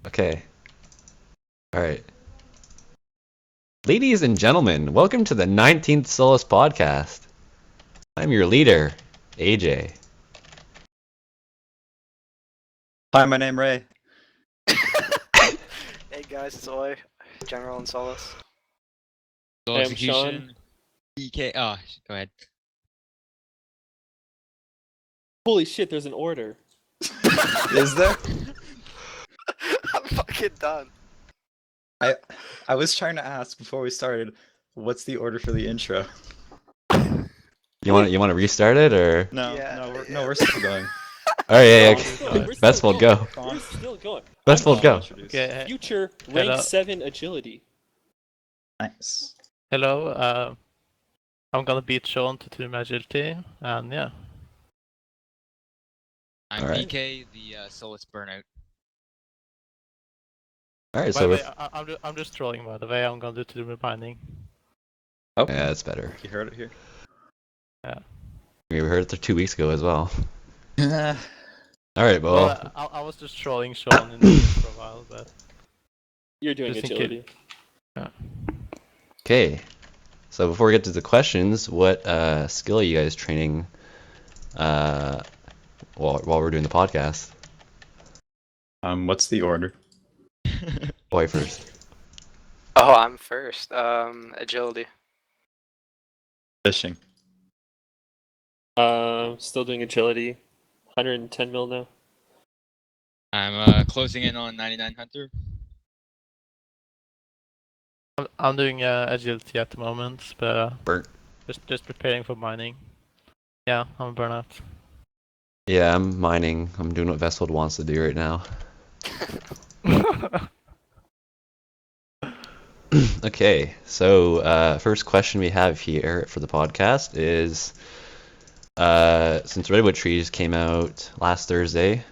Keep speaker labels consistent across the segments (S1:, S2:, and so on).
S1: Okay. Alright. Ladies and gentlemen, welcome to the 19th Solace Podcast. I'm your leader, AJ.
S2: Hi, my name Ray.
S3: Hey guys, it's Oi, General in Solace.
S4: Goal
S5: Hey, I'm
S4: execution. PK. Oh, go ahead.
S5: Holy shit, there's an order.
S2: Is there?
S3: I'm fucking done.
S2: I was trying to ask before we started, what's the order for the intro?
S1: You want to restart it or?
S2: No,
S3: Yeah,
S2: we're still going.
S1: Alright, yeah,
S5: We're still
S1: Best will
S5: going.
S1: go.
S5: We're still going.
S1: Best will go.
S6: Okay,
S5: Future
S6: Hello.
S5: rank 7 agility.
S2: Nice.
S6: hello. I'm gonna beat Sean to 2 agility, and yeah.
S4: I'm
S1: Alright.
S4: PK, the Solace burnout.
S1: Alright,
S6: By
S1: so
S6: the
S1: we're...
S6: way, I'm just trolling. By the way, I'm gonna do 2 binding.
S2: Okay.
S1: Yeah, that's better.
S2: You heard it here.
S1: We heard it 2 weeks ago as well.
S2: Yeah.
S1: Alright, well...
S6: Well, I was just trolling Sean in the for a while, but
S5: You're doing
S6: Just in
S5: agility.
S1: Okay. So before we get to the questions, what skill are you guys training while we're doing the podcast?
S2: What's the order?
S1: Boy first.
S3: Oh, I'm first. Agility.
S2: Fishing.
S5: Still doing agility. 110 mil now.
S4: I'm closing in on 99 Hunter.
S6: I'm doing agility at the moment, but
S1: Burnt.
S6: just preparing for mining. Yeah, I'm a burnout.
S1: Yeah, I'm mining. I'm doing what Vesvold wants to do right now. Okay, so first question we have here for the podcast is, since Redwood trees came out last Thursday,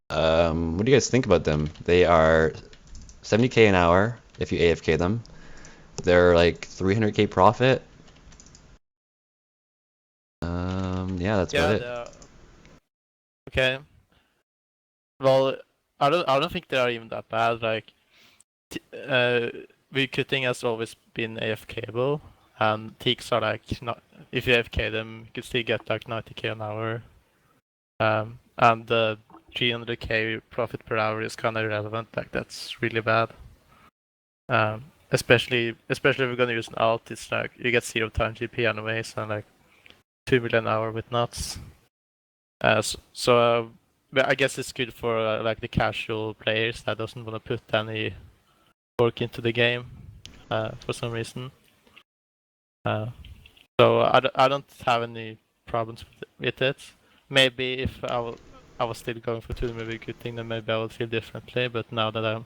S1: what do you guys think about them? They are 70k an hour if you AFK them. They're like 300k profit. Yeah, that's about it.
S6: Okay. Well, I don't think they are even that bad. Like, recruiting has always been AFKable, and teaks are like not. If you AFK them, you can still get like 90k an hour. And the 300k profit per hour is kind of irrelevant. Like that's really bad. Especially if we're gonna use an alt, it's like you get 0 time GP anyways, and like 2 million an hour with nuts. But I guess it's good for like the casual players that doesn't want to put any work into the game for some reason. So I don't have any problems with it. Maybe if I was still going for 2 maybe good thing, then maybe I would feel differently. But now that I'm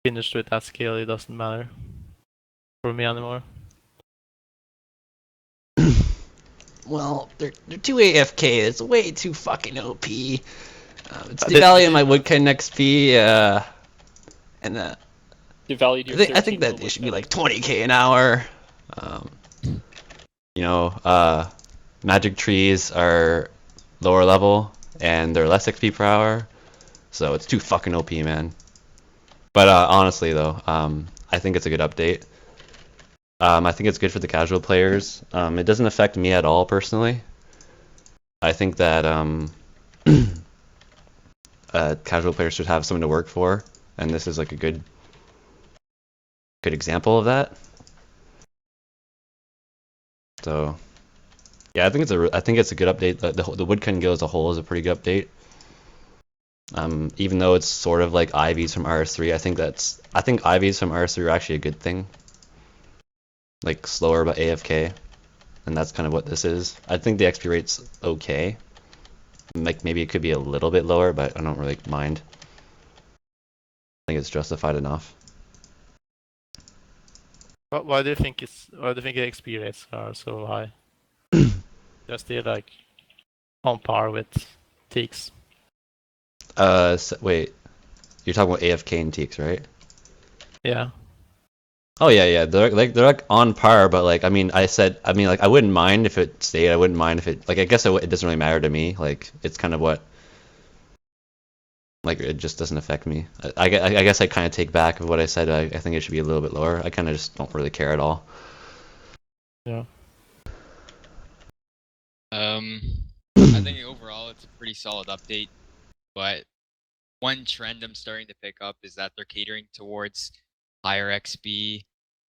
S6: finished with that skill, it doesn't matter for me anymore.
S1: Well, they're 2 AFK. It's way too fucking OP. It's devaluing my Woodkin XP. And
S5: Devalued your
S1: I think
S5: 13
S1: that
S5: mil
S1: it should be
S5: with
S1: like 20k an hour. Magic trees are lower level and they're less XP per hour, so it's too fucking OP, man. But honestly, though, I think it's a good update. I think it's good for the casual players. It doesn't affect me at all personally. I think that casual players should have something to work for, and this is like a good example of that. So, yeah, I think it's a good update. The Woodkin Guild as a whole is a pretty good update. Even though it's sort of like IVs from RS3, I think IVs from RS3 are actually a good thing. Like slower but AFK, and that's kind of what this is. I think the XP rate's okay. Like maybe it could be a little bit lower, but I don't really mind. I think it's justified enough.
S6: Why do you think the XP rates are so high? Just they're like on par with Teaks.
S1: Wait, you're talking about AFK and Teaks, right?
S6: Yeah.
S1: Oh yeah, they're like on par, but like I wouldn't mind if it stayed. I wouldn't mind if it I guess it doesn't really matter to me. Like it's kind of what Like it just doesn't affect me. I guess I kind of take back of what I said. I think it should be a little bit lower. I kind of just don't really care at all.
S6: Yeah.
S4: I think overall it's a pretty solid update, but one trend I'm starting to pick up is that they're catering towards higher XP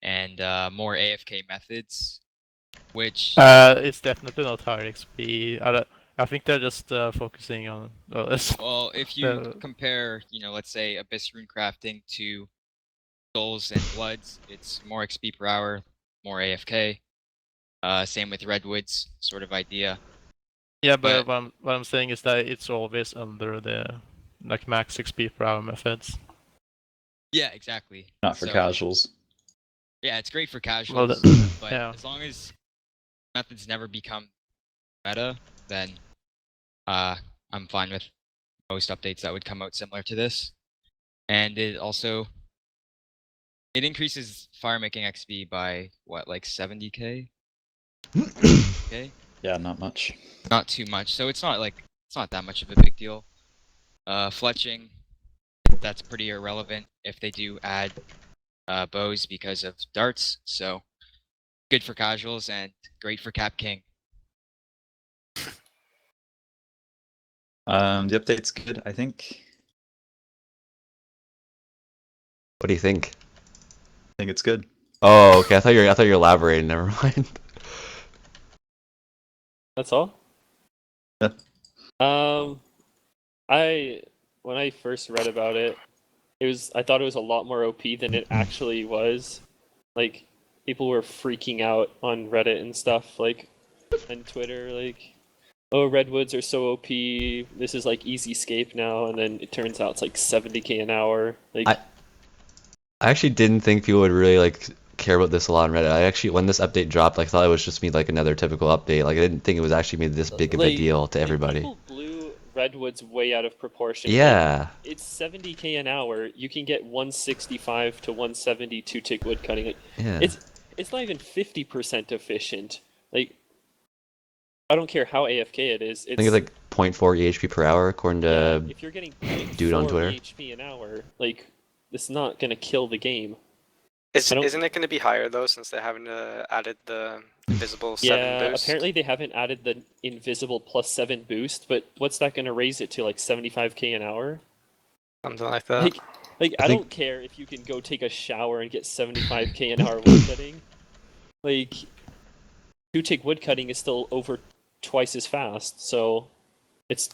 S4: and more AFK methods, which
S6: It's definitely not higher XP. I think they're just focusing on.
S4: well, if you
S6: the-
S4: compare, let's say Abyss rune crafting to Souls and Bloods, it's more XP per hour, more AFK. Same with Redwoods, sort of idea.
S6: Yeah, but
S4: But-
S6: what I'm saying is that it's always under the like max XP per hour methods.
S4: Yeah, exactly.
S2: Not for
S4: So,
S2: casuals.
S4: Yeah, it's great for
S6: Well,
S4: casuals, but
S6: yeah.
S4: as long as methods never become meta, then I'm fine with most updates that would come out similar to this. And it increases fire making XP by what, like 70k? Okay,
S2: Yeah, not much.
S4: not too much. So it's not that much of a big deal. Fletching, that's pretty irrelevant if they do add bows because of darts. So good for casuals and great for Cap King.
S2: The update's good, I think.
S1: What do you think?
S2: I think it's good.
S1: Oh, okay. I thought you were elaborating. Never mind.
S5: That's all.
S2: Yeah.
S5: When I first read about it, I thought it was a lot more OP than it actually was. Like, people were freaking out on Reddit and stuff, like, and Twitter, like, oh, Redwoods are so OP, this is like easy scape now, and then it turns out it's like 70k an hour. Like,
S1: I actually didn't think people would really like care about this a lot on Reddit. I actually, when this update dropped, I thought it was just me like another typical update. Like I didn't think it was actually made this big of a
S5: like,
S1: deal to everybody.
S5: People blew Redwoods way out of proportion.
S1: Yeah.
S5: It's 70k an hour. You can get 165 to 170 two-tick wood cutting. Like,
S1: Yeah.
S5: it's not even 50% efficient. Like, I don't care how AFK it is.
S1: I think it's like 0.4 EHP per hour according to
S5: if you're getting
S1: dude on
S5: 0.4
S1: Twitter.
S5: HP an hour, like, it's not gonna kill the game.
S3: Isn't it going to be higher though, since they haven't added the invisible 7 boost?
S5: Apparently they haven't added the invisible +7 boost, but what's that gonna raise it to, like 75k an hour?
S3: Something like that.
S5: Like
S1: I
S5: I
S1: think-
S5: don't care if you can go take a shower and get 75k an hour woodcutting. Like, two-tick woodcutting is still over twice as fast, so it's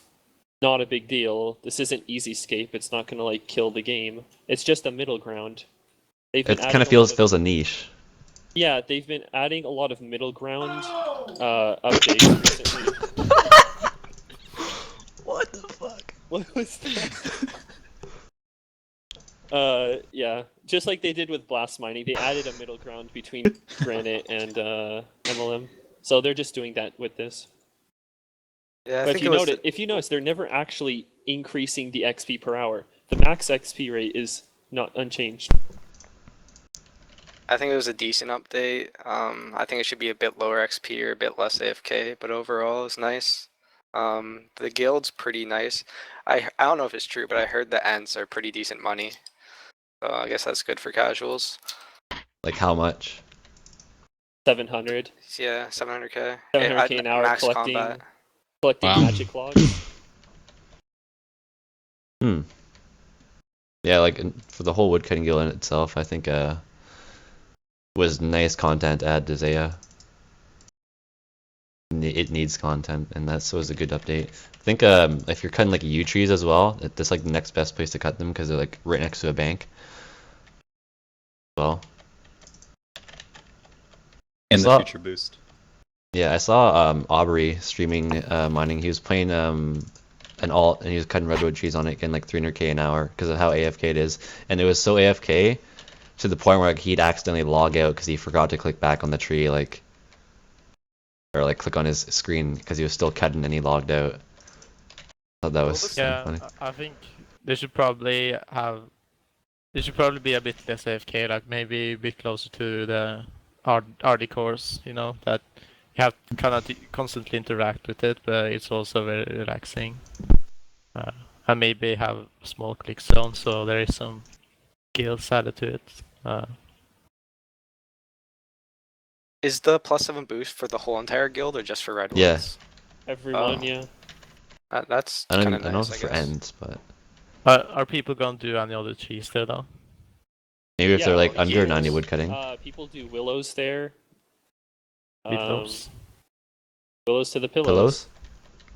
S5: not a big deal. This isn't easy scape. It's not gonna like kill the game. It's just a middle ground. They've been
S1: it kind
S5: adding
S1: of
S5: a lot
S1: fills a niche.
S5: Yeah, they've been adding a lot of middle ground updates recently.
S1: What the fuck?
S5: What was that? Yeah, just like they did with blast mining, they added a middle ground between granite and MLM. So they're just doing that with this.
S3: Yeah, I
S5: But
S3: think it was
S5: if you notice, they're never actually increasing the XP per hour. The max XP rate is not unchanged.
S3: I think it was a decent update. I think it should be a bit lower XP or a bit less AFK, but overall it's nice. The guild's pretty nice. I don't know if it's true, but I heard the ants are pretty decent money. So I guess that's good for casuals.
S1: Like how much?
S5: 700.
S3: So yeah, 700k.
S5: 700k an hour
S3: Max
S5: collecting
S3: combat.
S4: Wow.
S5: magic logs.
S1: Yeah, like for the whole woodcutting guild in itself, I think was nice content to add to Zaya. It needs content, and that was a good update. I think if you're cutting like yew trees as well, that's like the next best place to cut them because they're like right next to a bank. Well,
S2: In the
S1: So-
S2: future boost.
S1: yeah, I saw Aubrey streaming mining. He was playing an alt, and he was cutting redwood trees on it, getting like 300k an hour because of how AFK it is. And it was so AFK to the point where like he'd accidentally log out because he forgot to click back on the tree, like, or like click on his screen because he was still cutting and he logged out. Thought that was kinda
S6: Yeah,
S1: funny.
S6: I think they should probably have. They should probably be a bit less AFK, like maybe a bit closer to the RD course. You know that you have to kind of constantly interact with it, but it's also very relaxing. and maybe have small click zone, so there is some guilds added to it.
S3: Is the +7 boost for the whole entire guild or just for Redwoods?
S1: Yeah.
S5: Everyone,
S3: Oh.
S5: yeah.
S3: That's
S1: I
S3: kind
S1: don't,
S3: of
S1: I don't know
S3: nice,
S1: if
S3: I
S1: it's for
S3: guess.
S1: ends, but
S6: Are people gonna do any other trees there though?
S1: maybe if they're like
S5: well,
S1: under 90
S5: here's,
S1: woodcutting.
S5: People do willows there.
S6: Willows?
S5: Willows to the pillows.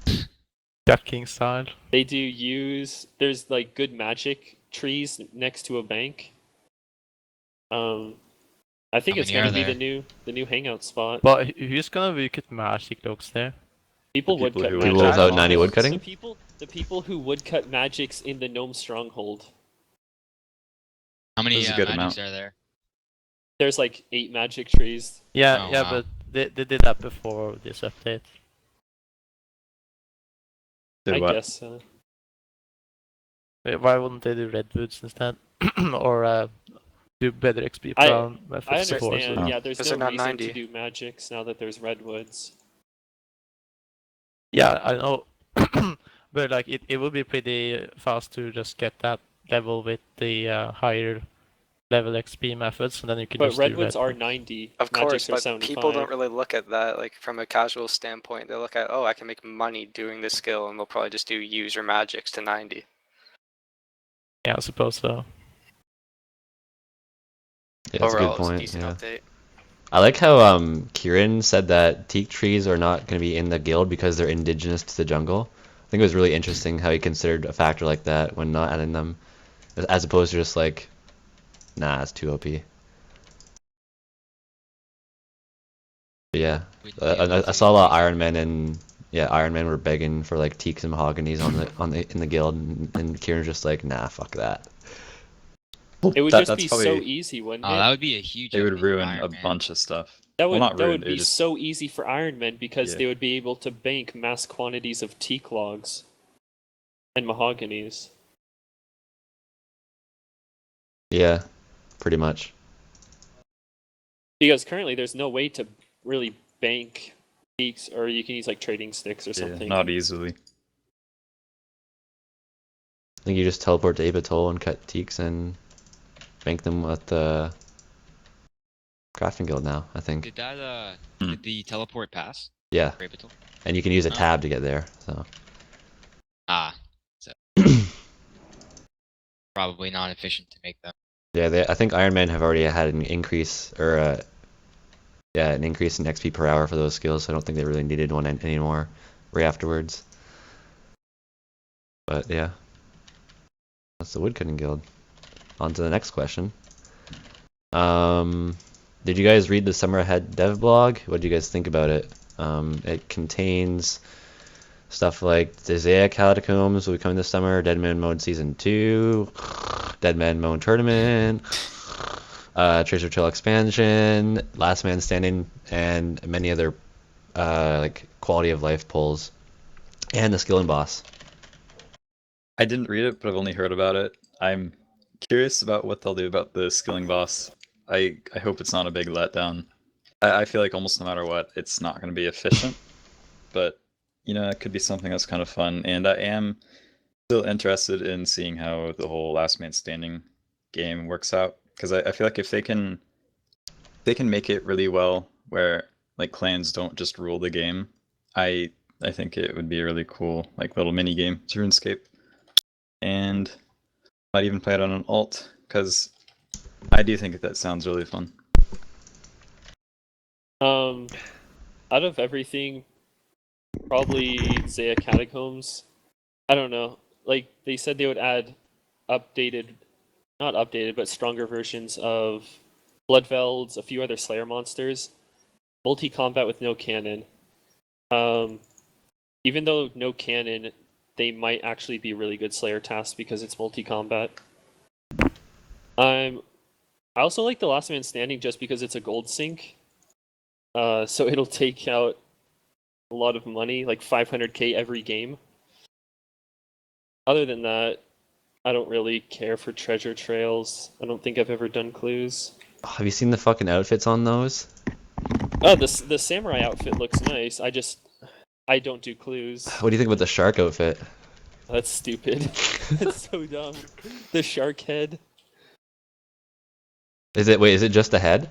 S1: Pillows?
S6: Cat King style.
S5: They do use. There's like good magic trees next to a bank. I think
S4: How
S5: it's
S4: many
S5: gonna
S4: are
S5: be
S4: there?
S5: the new hangout spot.
S6: But who's gonna woodcut magic logs there?
S5: People
S7: The people
S5: woodcut
S7: who
S5: magic.
S1: People without 90
S5: So
S1: woodcutting?
S5: the people who woodcut magics in the gnome stronghold.
S4: How many
S7: There's a good
S4: magics
S7: amount.
S4: are there?
S5: There's like 8 magic trees.
S6: Yeah,
S4: Oh,
S6: yeah,
S4: wow.
S6: but they did that before this update.
S7: Did
S5: I
S7: what?
S5: guess.
S6: Why wouldn't they do redwoods instead? Or do better XP
S5: I-
S6: per methods
S5: I
S6: before,
S5: understand.
S6: so-
S5: Yeah, there's
S3: Because
S5: no
S3: they're not
S5: reason
S3: 90.
S5: to do magics now that there's redwoods.
S6: Yeah, I know. But like it would be pretty fast to just get that level with the higher level XP methods, and then you can
S5: But
S6: just
S5: redwoods
S6: do
S5: are
S6: redwoods.
S5: 90.
S3: Of course,
S5: magics are
S3: but
S5: 75.
S3: people don't really look at that like from a casual standpoint. They look at, oh, I can make money doing this skill, and they'll probably just do user magics to 90.
S6: Yeah, I suppose so.
S1: Yeah, that's a
S3: Overall,
S1: good
S3: it's a
S1: point.
S3: decent
S1: Yeah.
S3: update.
S1: I like how Kieran said that teak trees are not going to be in the guild because they're indigenous to the jungle. I think it was really interesting how he considered a factor like that when not adding them, as opposed to just like, nah, it's too OP. But yeah,
S4: We'd be able
S1: I
S4: to
S1: saw a lot of
S4: use-
S1: Iron Men and Iron Men were begging for like teaks and mahoganies in the guild, and Kieran's just like, nah, fuck that.
S5: It would
S7: That's
S5: just be so
S7: probably-
S5: easy, wouldn't
S4: Oh,
S5: it?
S4: that would be a huge.
S7: It would
S4: update for
S7: ruin
S4: Iron
S7: a
S4: Man.
S7: bunch of stuff.
S5: That would,
S7: Well, not
S5: that
S7: ruin,
S5: would
S7: it
S5: be
S7: would just-
S5: so easy for Iron Men because
S7: Yeah.
S5: they would be able to bank mass quantities of teak logs and mahoganies.
S1: Yeah, pretty much.
S5: Because currently there's no way to really bank teaks, or you can use like trading sticks or
S7: Yeah,
S5: something.
S7: not easily.
S1: I think you just teleport to Abatol and cut teaks and bank them with the crafting guild now, I think.
S4: Did that
S7: Hmm.
S4: did the teleport pass?
S1: Yeah,
S4: Rapital?
S1: and you can use a
S4: Oh.
S1: tab to get there, so.
S4: Ah, so probably not efficient to make them.
S1: Yeah, I think Iron Man have already had an increase, or an increase in XP per hour for those skills, so I don't think they really needed one anymore right afterwards. But yeah, that's the woodcutting guild. On to the next question. Did you guys read the Summer Ahead dev blog? What do you guys think about it? It contains stuff like the Zaya Catacombs will be coming this summer, Dead Man Mode Season 2, Dead Man Mode Tournament, Treasure Trail Expansion, Last Man Standing, and many other like quality of life polls, and the Skill and Boss.
S7: I didn't read it, but I've only heard about it. I'm curious about what they'll do about the skilling boss. I hope it's not a big letdown. I feel like almost no matter what, it's not going to be efficient. But, you know, it could be something that's kind of fun. And I am still interested in seeing how the whole Last Man Standing game works out. Because I feel like if they can make it really well, where like clans don't just rule the game, I think it would be a really cool like little mini game to RuneScape. And might even play it on an alt, because I do think that sounds really fun.
S5: Out of everything, probably Zaya Catacombs. I don't know. Like they said they would add not updated, but stronger versions of Bloodvelds, a few other Slayer monsters, multi-combat with no cannon. Even though no cannon, they might actually be really good Slayer tasks because it's multi-combat. I also like the Last Man Standing just because it's a gold sink. So it'll take out a lot of money, like 500k every game. Other than that, I don't really care for treasure trails. I don't think I've ever done clues.
S1: Have you seen the fucking outfits on those?
S5: Oh, the samurai outfit looks nice. I don't do clues.
S1: What do you think about the shark outfit?
S5: That's stupid. That's so dumb. The shark head.
S1: Is it just the head?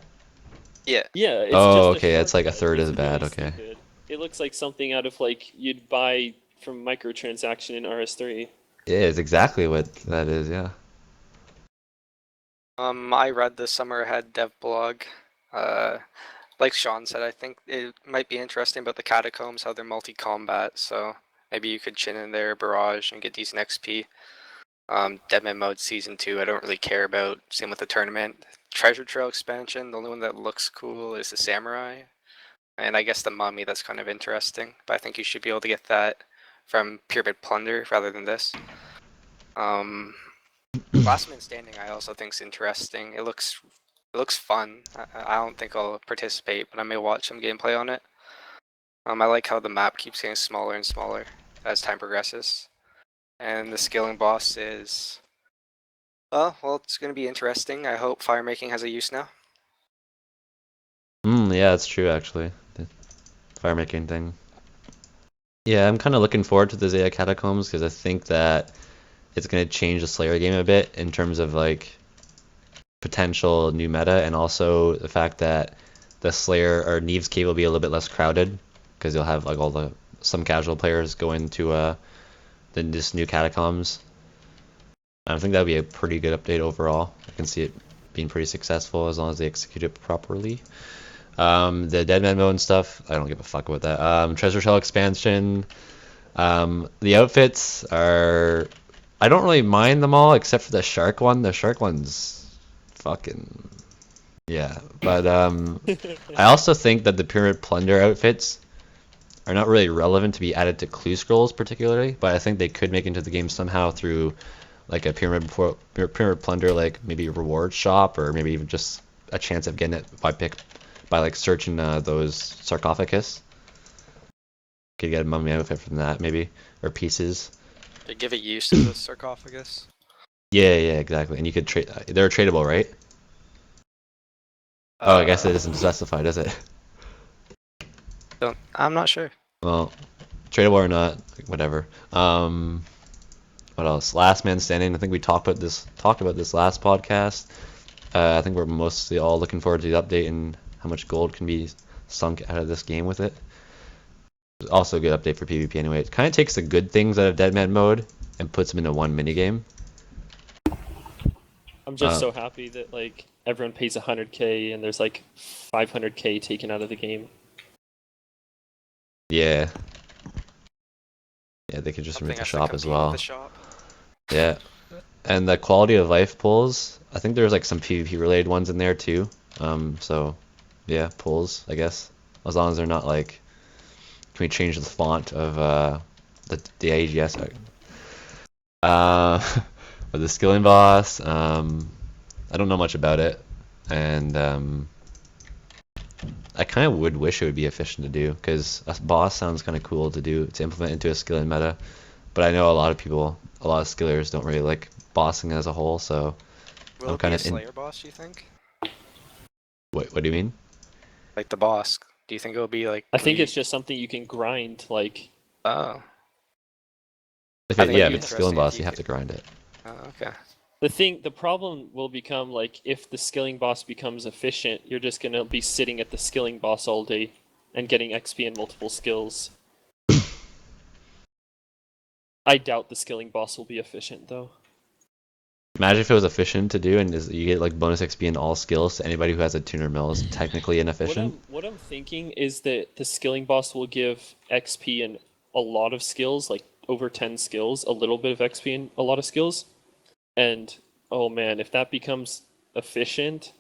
S3: Yeah.
S5: Yeah, it's
S1: Oh,
S5: just
S1: okay,
S5: a
S1: it's like a
S5: shark head.
S1: third
S5: It's
S1: as bad,
S5: really
S1: okay.
S5: stupid. It looks like something out of like you'd buy from microtransaction in RS3.
S1: It is exactly what that is, yeah.
S3: I read the Summer Ahead dev blog. Like Sean said, I think it might be interesting about the catacombs, how they're multi-combat. So maybe you could chin in there, barrage, and get decent XP. Deadman mode season 2, I don't really care about. Same with the tournament. Treasure Trail expansion, the only one that looks cool is the Samurai, and I guess the Mummy. That's kind of interesting, but I think you should be able to get that from Pyramid Plunder rather than this. Last Man Standing, I also think's interesting. It looks fun. I don't think I'll participate, but I may watch some gameplay on it. I like how the map keeps getting smaller and smaller as time progresses. And the skilling boss is... well, it's going to be interesting. I hope fire making has a use now.
S1: Yeah, that's true actually. The fire making thing. Yeah, I'm kind of looking forward to the Zaya Catacombs because I think that it's going to change the Slayer game a bit in terms of like potential new meta, and also the fact that the Slayer or Neve's cave will be a little bit less crowded because you'll have like some casual players go into this new Catacombs. I think that would be a pretty good update overall. I can see it being pretty successful as long as they execute it properly. The Deadman mode and stuff, I don't give a fuck about that. Treasure Shell expansion. The outfits are... I don't really mind them all except for the shark one. The shark one's fucking... yeah. But I also think that the Pyramid Plunder outfits are not really relevant to be added to clue scrolls particularly, but I think they could make into the game somehow through like a Pyramid Plunder, like maybe a reward shop, or maybe even just a chance of getting it by like searching those sarcophagus. Could get a mummy outfit from that maybe, or pieces.
S3: To give it use to the sarcophagus.
S1: Yeah, exactly. And you could trade. They're tradable, right? Oh, I guess it isn't specified, is it?
S3: I'm not sure.
S1: Well, tradable or not, whatever. What else? Last Man Standing. I think we talked about this last podcast. I think we're mostly all looking forward to the update and how much gold can be sunk out of this game with it. Also a good update for PvP anyway. It kind of takes the good things out of Deadman mode and puts them into one minigame.
S5: I'm just so happy that like everyone pays 100k and there's like 500k taken out of the game.
S1: Yeah. Yeah, they could just remove the shop as well. Yeah. And the quality of life pulls, I think there's like some PvP related ones in there too. So yeah, pulls, I guess. As long as they're not like, can we change the font of the AGS? The skilling boss, I don't know much about it, and I kind of would wish it would be efficient to do, because a boss sounds kind of cool to implement into a skilling meta, but I know a lot of skillers don't really like bossing as a whole, so
S3: Will it be a Slayer boss, do you think?
S1: What do you mean?
S3: Like the boss, do you think it'll be like...
S5: I think it's just something you can grind, like...
S3: Oh.
S1: If it's skilling boss, you have to grind it.
S3: Oh, okay.
S5: The problem will become, like, if the skilling boss becomes efficient, you're just gonna be sitting at the skilling boss all day and getting XP in multiple skills. I doubt the skilling boss will be efficient, though.
S1: Imagine if it was efficient to do, and you get like bonus XP in all skills. So anybody who has a tuner mill is technically inefficient.
S5: What I'm thinking is that the skilling boss will give XP in a lot of skills, like over 10 skills, a little bit of XP in a lot of skills. And, oh man, if that becomes efficient...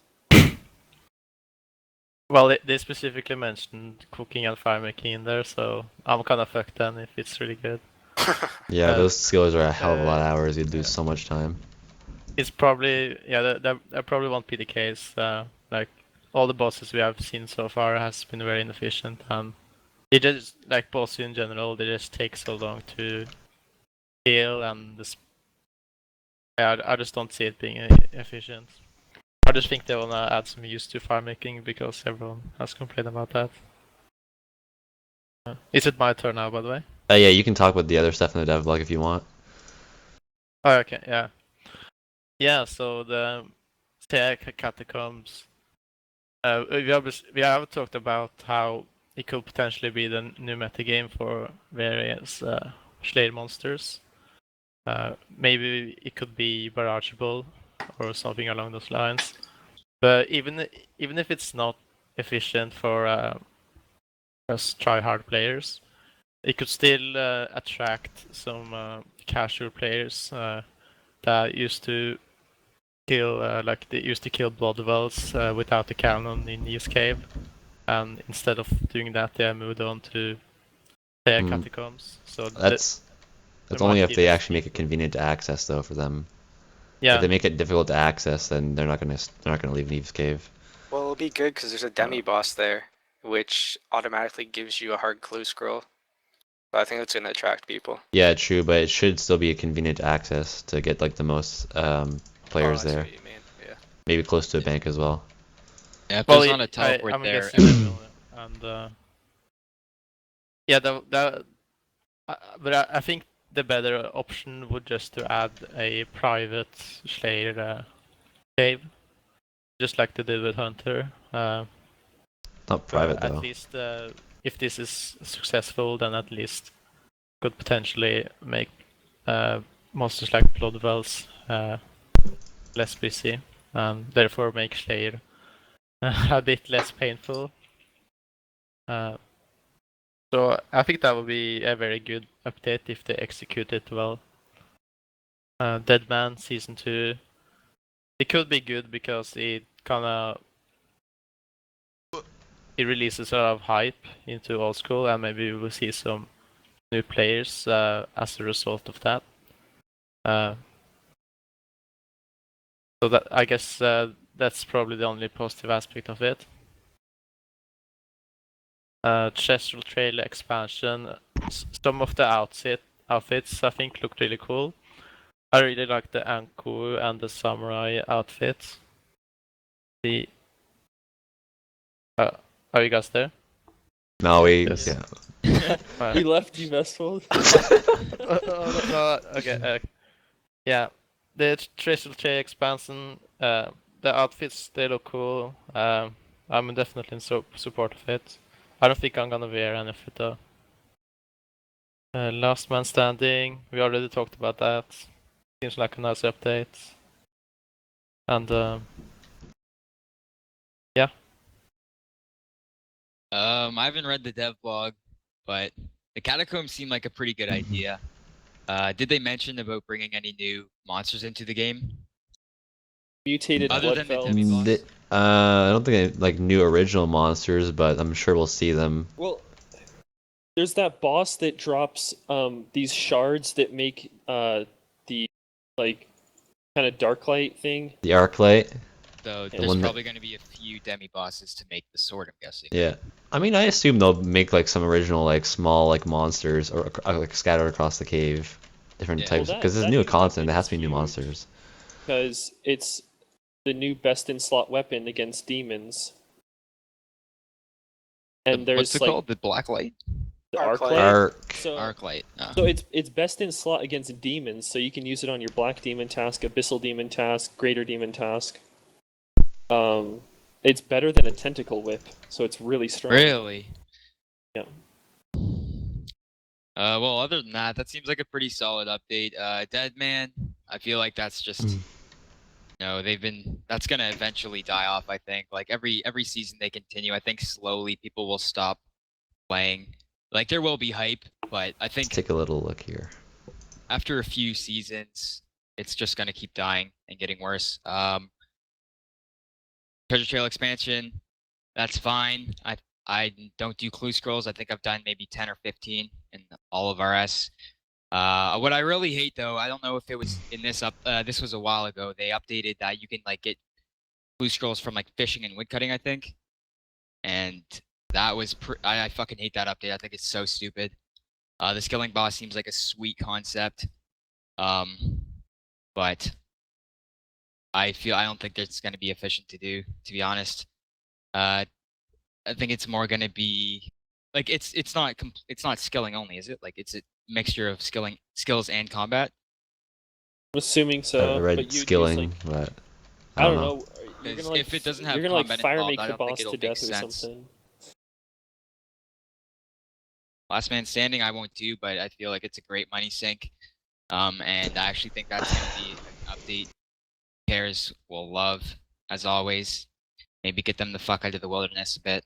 S6: Well, they specifically mentioned cooking and fire making in there, so I'm kind of fucked then if it's really good.
S1: Yeah, those skills are a hell of a lot of hours. You'd lose so much time.
S6: It's probably, that probably won't be the case. Like, all the bosses we have seen so far has been very inefficient. It just, like, bosses in general, they just take so long to heal, and I just don't see it being efficient. I just think they wanna add some use to fire making because everyone has complained about that. Is it my turn now, by the way?
S1: Yeah, you can talk about the other stuff in the dev blog if you want.
S6: Oh, okay, yeah. Yeah, so the catacombs. We have talked about how it could potentially be the new metagame for various Slayer monsters. Maybe it could be barrageable or something along those lines. But even if it's not efficient for us try-hard players, it could still attract some casual players that used to kill like they used to kill blood wells without a cannon in Escape, and instead of doing that, they moved on to their catacombs. So
S1: That's
S6: there
S1: only
S6: might
S1: if
S6: be
S1: they
S6: less
S1: actually make it
S6: people.
S1: convenient to access though for them. If
S6: Yeah,
S1: they make it difficult to access, then they're not gonna leave Neve's cave.
S3: Well, it'll be good because there's a demi boss there, which automatically gives you a hard clue scroll. But I think that's gonna attract people.
S1: Yeah, true, but it should still be a convenient access to get like the most players
S3: I see
S1: there.
S3: what you mean. Yeah.
S1: Maybe close to a bank as well.
S4: Yeah, if
S6: well,
S4: there's not a teleport
S6: I'm
S4: there,
S6: guessing they will, and yeah, but I think the better option would just to add a private Slayer cave, just like they did with Hunter.
S1: Not private
S6: At
S1: though.
S6: least if this is successful, then at least could potentially make monsters like Blood Wells less busy, and therefore make Slayer a bit less painful. So I think that would be a very good update if they execute it well. Deadman Season 2. It could be good because it releases a lot of hype into old school, and maybe we will see some new players as a result of that. So that I guess that's probably the only positive aspect of it. Chesterfield Trail expansion. Some of the outfits I think looked really cool. I really like the Anku and the samurai outfits. Are you guys there?
S1: No,
S7: Yes.
S1: yeah.
S5: We left you, Vestfold.
S6: Okay. Yeah, the Treasure Trail expansion. The outfits they look cool. I'm definitely in support of it. I don't think I'm gonna wear any of it though. Last Man Standing. We already talked about that. Seems like a nice update. And yeah.
S4: I haven't read the dev blog, but the catacombs seem like a pretty good idea. Did they mention about bringing any new monsters into the game?
S5: Mutated
S4: Other than the
S5: Bloodfell.
S4: demi boss?
S1: I don't think like new original monsters, but I'm sure we'll see them.
S5: Well, there's that boss that drops these shards that make the like kind of dark light thing.
S1: The Arclight.
S4: So
S5: The
S4: there's
S1: one that-
S4: probably going to be a few demi bosses to make the sword, I'm guessing.
S1: Yeah. I mean, I assume they'll make like some original like small like monsters or like scattered across the cave, different
S4: Yeah.
S1: types
S5: Well,
S1: because
S5: that
S1: there's new
S5: new
S1: content.
S5: weapon
S1: There has
S5: is
S1: to be new
S5: huge.
S1: monsters.
S5: Because it's the new best in slot weapon against demons. And there's
S4: What's it
S5: like
S4: called? The black light?
S5: the
S3: Arc
S5: arc
S3: light.
S5: light.
S1: Arc.
S5: So,
S4: Arc light.
S5: so it's best in slot against demons, so you can use it on your black demon task, abyssal demon task, greater demon task. It's better than a tentacle whip, so it's really strong.
S4: Really?
S5: Yeah.
S4: Well, other than that, that seems like a pretty solid update. Deadman, I feel like that's just, that's gonna eventually die off. I think like every season they continue. I think slowly people will stop playing. Like there will be hype, but I
S1: Let's
S4: think
S1: take a little look here.
S4: after a few seasons, it's just gonna keep dying and getting worse. Treasure Trail expansion, that's fine. I don't do clue scrolls. I think I've done maybe 10 or 15 in all of RS. What I really hate though, I don't know if it was in this this was a while ago. They updated that you can like get clue scrolls from like fishing and woodcutting, I think. And that was I fucking hate that update. I think it's so stupid. The skilling boss seems like a sweet concept. But I don't think that's going to be efficient to do, to be honest. I think it's more going to be like it's not skilling only, is it? Like it's a mixture of skills and combat.
S5: I'm assuming so.
S1: I read
S5: but you'd
S1: skilling,
S5: use,
S1: but
S5: I don't know. You're
S4: 'Cause
S5: gonna like
S4: if it doesn't have
S5: you're gonna like
S4: combat
S5: fire
S4: involved,
S5: make
S4: I
S5: the
S4: don't think
S5: boss
S4: it'll
S5: to
S4: make
S5: death or
S4: sense.
S5: something.
S4: Last Man Standing I won't do, but I feel like it's a great money sink. And I actually think that's gonna be an update players will love, as always. Maybe get them the fuck out of the wilderness a bit.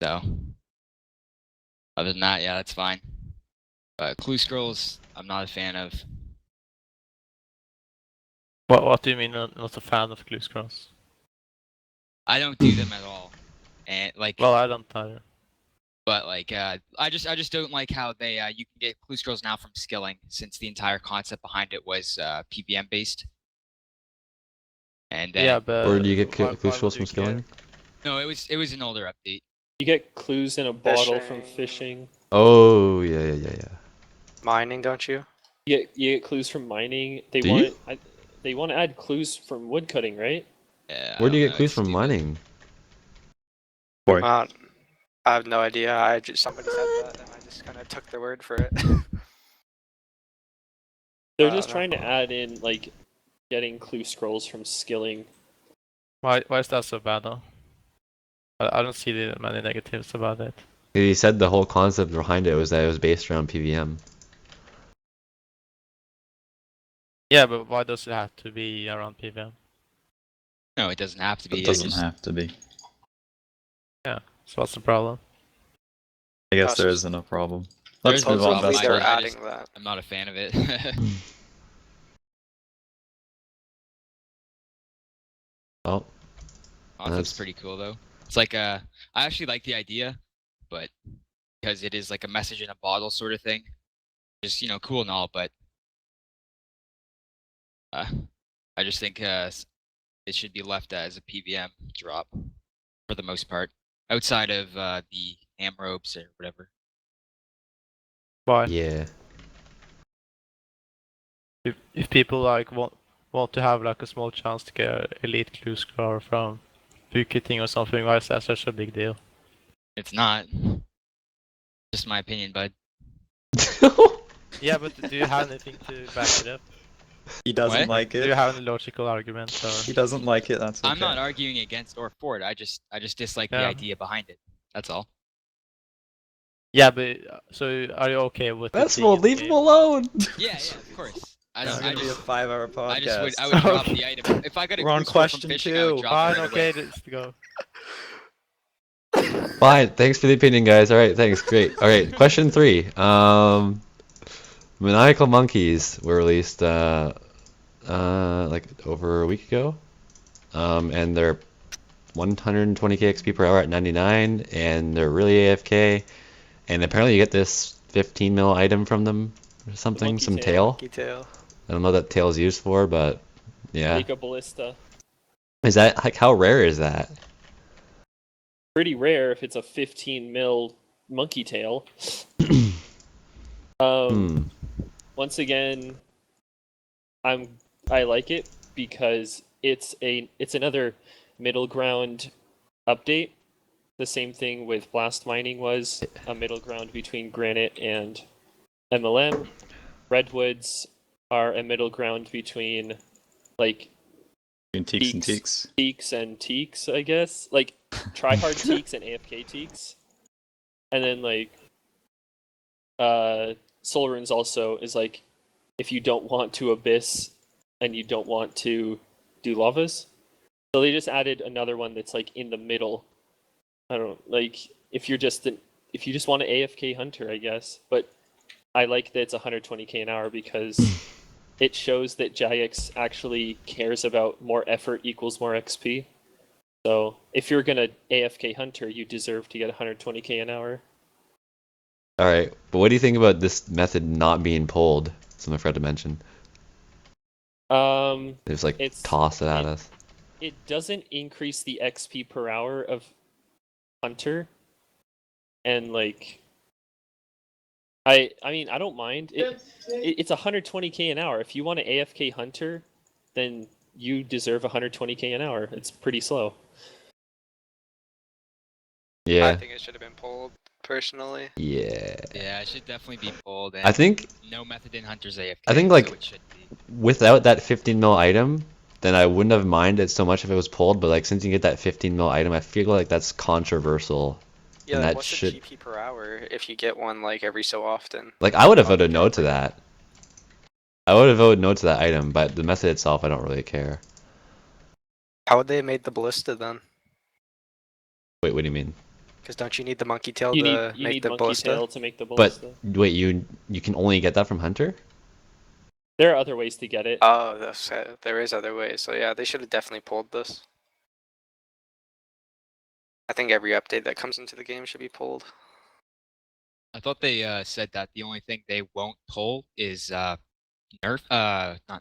S4: So, other than that, yeah, that's fine. But Clue Scrolls, I'm not a fan of.
S6: What do you mean not a fan of Clue Scrolls?
S4: I don't do them at all, and like,
S6: Well, I don't either.
S4: but like, I just don't like how they you can get Clue Scrolls now from skilling, since the entire concept behind it was PVM based. And then,
S6: Yeah, but
S1: or do you get
S6: why
S1: clue scrolls
S6: would
S1: from
S6: you care?
S1: skilling?
S4: no, it was an older update.
S5: You get clues in a bottle from
S3: Fishing.
S5: fishing.
S1: Oh yeah.
S3: Mining, don't you?
S5: You get clues from mining. They
S1: Do
S5: want
S1: you?
S5: they want to add clues from woodcutting, right?
S4: Yeah, I
S1: Where do you
S4: don't
S1: get
S4: know,
S1: clues
S4: it's
S1: from
S4: stupid.
S1: mining?
S7: Corey.
S3: I have no idea. Somebody said that, and I just kind of took their word for it.
S5: They're
S3: I
S5: just
S3: don't
S5: trying
S3: know.
S5: to add in like getting clue scrolls from skilling.
S6: Why is that so bad though? I don't see many negatives about it.
S1: He said the whole concept behind it was that it was based around PVM.
S6: Yeah, but why does it have to be around PVM?
S4: No, it doesn't have to be.
S7: It doesn't have to be.
S6: Yeah, so what's the problem?
S7: I guess
S3: Us.
S7: there isn't a problem.
S4: There
S7: Let's
S4: is no
S7: move on.
S4: problem.
S3: Supposedly
S7: That's
S3: they're
S7: fine.
S4: I just-
S3: adding that.
S4: I'm not a fan of it.
S1: Oh,
S4: Concept's
S1: That's-
S4: pretty cool though. It's like I actually like the idea, but because it is like a message in a bottle sort of thing, just cool and all, but I just think it should be left as a PVM drop for the most part, outside of the ham robes or whatever.
S6: Why?
S1: yeah.
S6: If people like want to have like a small chance to get an elite clue score from bookkeeping or something, why is that such a big deal?
S4: It's not. Just my opinion, bud.
S6: Yeah, but do you have anything to back it up?
S7: He doesn't
S4: What?
S7: like
S6: Do you
S7: it.
S6: have any logical arguments or?
S7: He doesn't like it. That's okay.
S4: I'm not arguing against or for it. I just dislike the
S6: Yeah.
S4: idea behind it. That's all.
S6: Yeah, but so are you okay with it
S1: That's
S6: being
S1: well,
S6: in the
S1: leave him
S6: game?
S1: alone.
S4: Yeah, of course. I
S7: This is
S4: don't.
S7: gonna be a 5-hour podcast.
S4: I would drop the item if I got a
S7: We're on
S4: clue score from
S7: question
S4: fishing. I would
S7: 2.
S4: drop
S6: Fine,
S4: it right
S6: okay,
S4: away.
S6: let's go.
S1: Fine. Thanks for the opinion, guys. All right, thanks. Great. All right, question 3. Maniacal monkeys were released like over a week ago, and they're 120k XP per hour at 99, and they're really AFK, and apparently you get this 15 mil item from them or something,
S5: monkey
S1: some
S5: tail.
S1: tail.
S3: Monkey tail.
S1: I don't know what that tail's used for, but yeah.
S5: Make a ballista.
S1: Is that like how rare is that?
S5: Pretty rare if it's a 15 mil monkey tail.
S1: Hmm.
S5: Once again, I like it because it's another middle ground update. The same thing with blast mining was a middle ground between granite and MLM. Redwoods are a middle ground between like
S7: Between teaks and
S5: Teaks.
S7: teaks.
S5: teaks and teaks, I guess. Like tryhard teaks and AFK teaks. And then like Soul Runes also is like if you don't want to abyss and you don't want to do lavas. So they just added another one that's like in the middle. I don't know, like if you just want an AFK hunter, I guess. But I like that it's 120k an hour because it shows that Jagex actually cares about more effort equals more XP. So if you're gonna AFK hunter, you deserve to get 120k an hour.
S1: All right, but what do you think about this method not being pulled? Something I forgot to mention. It was like toss it at us.
S5: It doesn't increase the XP per hour of hunter, and like I mean I don't mind it's 120k an hour. If you want an AFK hunter, then you deserve 120k an hour. It's pretty slow.
S3: I
S1: Yeah.
S3: think it should have been pulled personally.
S1: Yeah.
S4: Yeah, it should definitely be pulled. And
S1: I think
S4: no method in Hunter's AFK.
S1: I think, like,
S4: so it should be.
S1: without that 15 mil item, then I wouldn't have minded so much if it was pulled. But like since you get that 15 mil item, I feel like that's controversial.
S3: Yeah,
S1: And
S3: like,
S1: that
S3: what's
S1: should
S3: the GP per hour if you get one like every so often?
S1: like I would have
S3: On the
S1: voted no to
S3: camper.
S1: that. I would have voted no to that item, but the method itself, I don't really care.
S3: How would they have made the ballista then?
S1: Wait, what do you mean?
S3: Because don't you need the monkey tail
S5: You
S3: to
S5: need
S3: make the
S5: monkey
S3: ballista?
S5: tail to make the
S1: But
S5: ballista.
S1: wait, you can only get that from Hunter?
S5: There are other ways to get it.
S3: Oh, there is other ways. So yeah, they should have definitely pulled this. I think every update that comes into the game should be pulled.
S4: I thought they said that the only thing they won't pull is not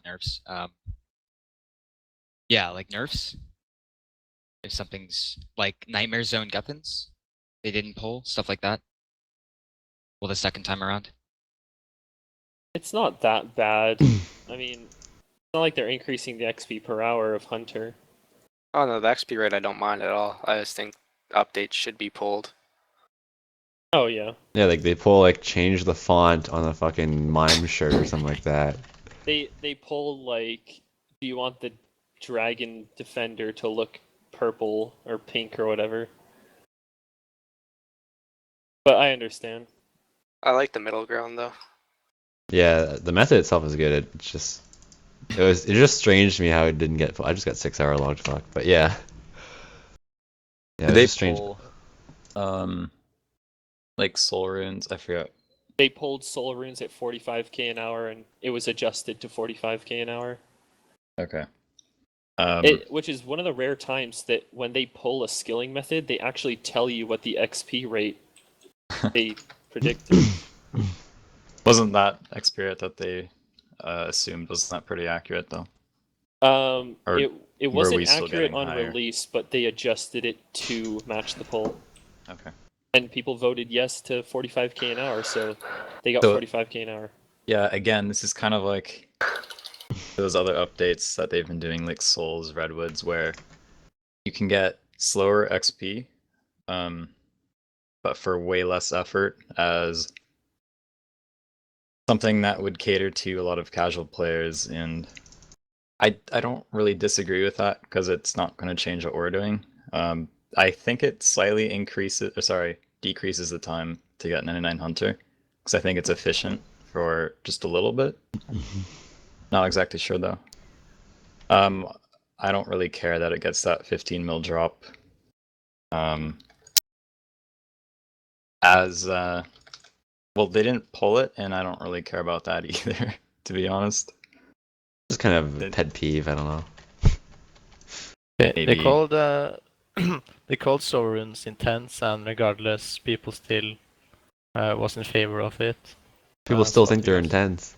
S4: nerfs. Yeah, like nerfs. If something's like Nightmare Zone weapons, they didn't pull stuff like that. Well, the second time around.
S5: It's not that bad. I mean, it's not like they're increasing the XP per hour of Hunter.
S3: Oh no, the XP rate I don't mind at all. I just think updates should be pulled.
S5: Oh yeah.
S1: Yeah, like they pull like change the font on a fucking mime shirt or something like that.
S5: They pull like, do you want the dragon defender to look purple or pink or whatever? But I understand.
S3: I like the middle ground though.
S1: Yeah, the method itself is good. It's just strange to me how it didn't get. I just got 6-hour logged fuck, but yeah. Yeah,
S7: Did
S1: it's
S7: they
S1: just strange.
S7: pull, like soul runes? I forgot.
S5: They pulled soul runes at 45k an hour, and it was adjusted to 45k an hour.
S7: Okay.
S5: Which is one of the rare times that when they pull a skilling method, they actually tell you what the XP rate they predicted.
S7: Wasn't that XP that they assumed? Wasn't that pretty accurate though? Or
S5: it
S7: were
S5: wasn't
S7: we still
S5: accurate
S7: getting
S5: on
S7: higher?
S5: release, but they adjusted it to match the pull.
S7: Okay.
S5: And people voted yes to 45k an hour, so they got
S7: So-
S5: 45k an hour.
S7: Yeah, again, this is kind of like those other updates that they've been doing, like Souls, Redwoods, where you can get slower XP, but for way less effort, as something that would cater to a lot of casual players. And I don't really disagree with that because it's not going to change what we're doing. I think it slightly decreases the time to get 99 Hunter because I think it's efficient for just a little bit. Not exactly sure though. I don't really care that it gets that 15 mil drop. Well, they didn't pull it, and I don't really care about that either, to be honest.
S1: It's kind of a pet peeve. I don't know.
S6: They
S7: Maybe.
S6: called they called soul runes intense, and regardless, people still was in favor of it.
S1: People still
S6: so
S1: think they're
S6: yes.
S1: intense.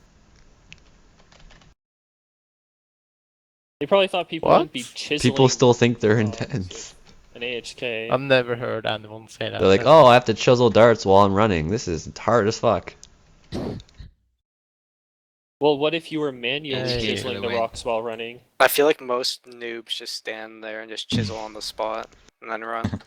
S5: They probably thought people
S6: What?
S5: wouldn't be chiseling.
S1: People still think they're
S5: rocks
S1: intense.
S5: with An AHK.
S6: I've never heard anyone say that.
S1: They're like, oh, I have to chisel darts while I'm running. This is hard as fuck.
S5: Well, what if you were manually
S6: Hey.
S5: chiseling
S4: For
S5: the
S4: the win.
S5: rocks while running?
S3: I feel like most noobs just stand there and just chisel on the spot and then run.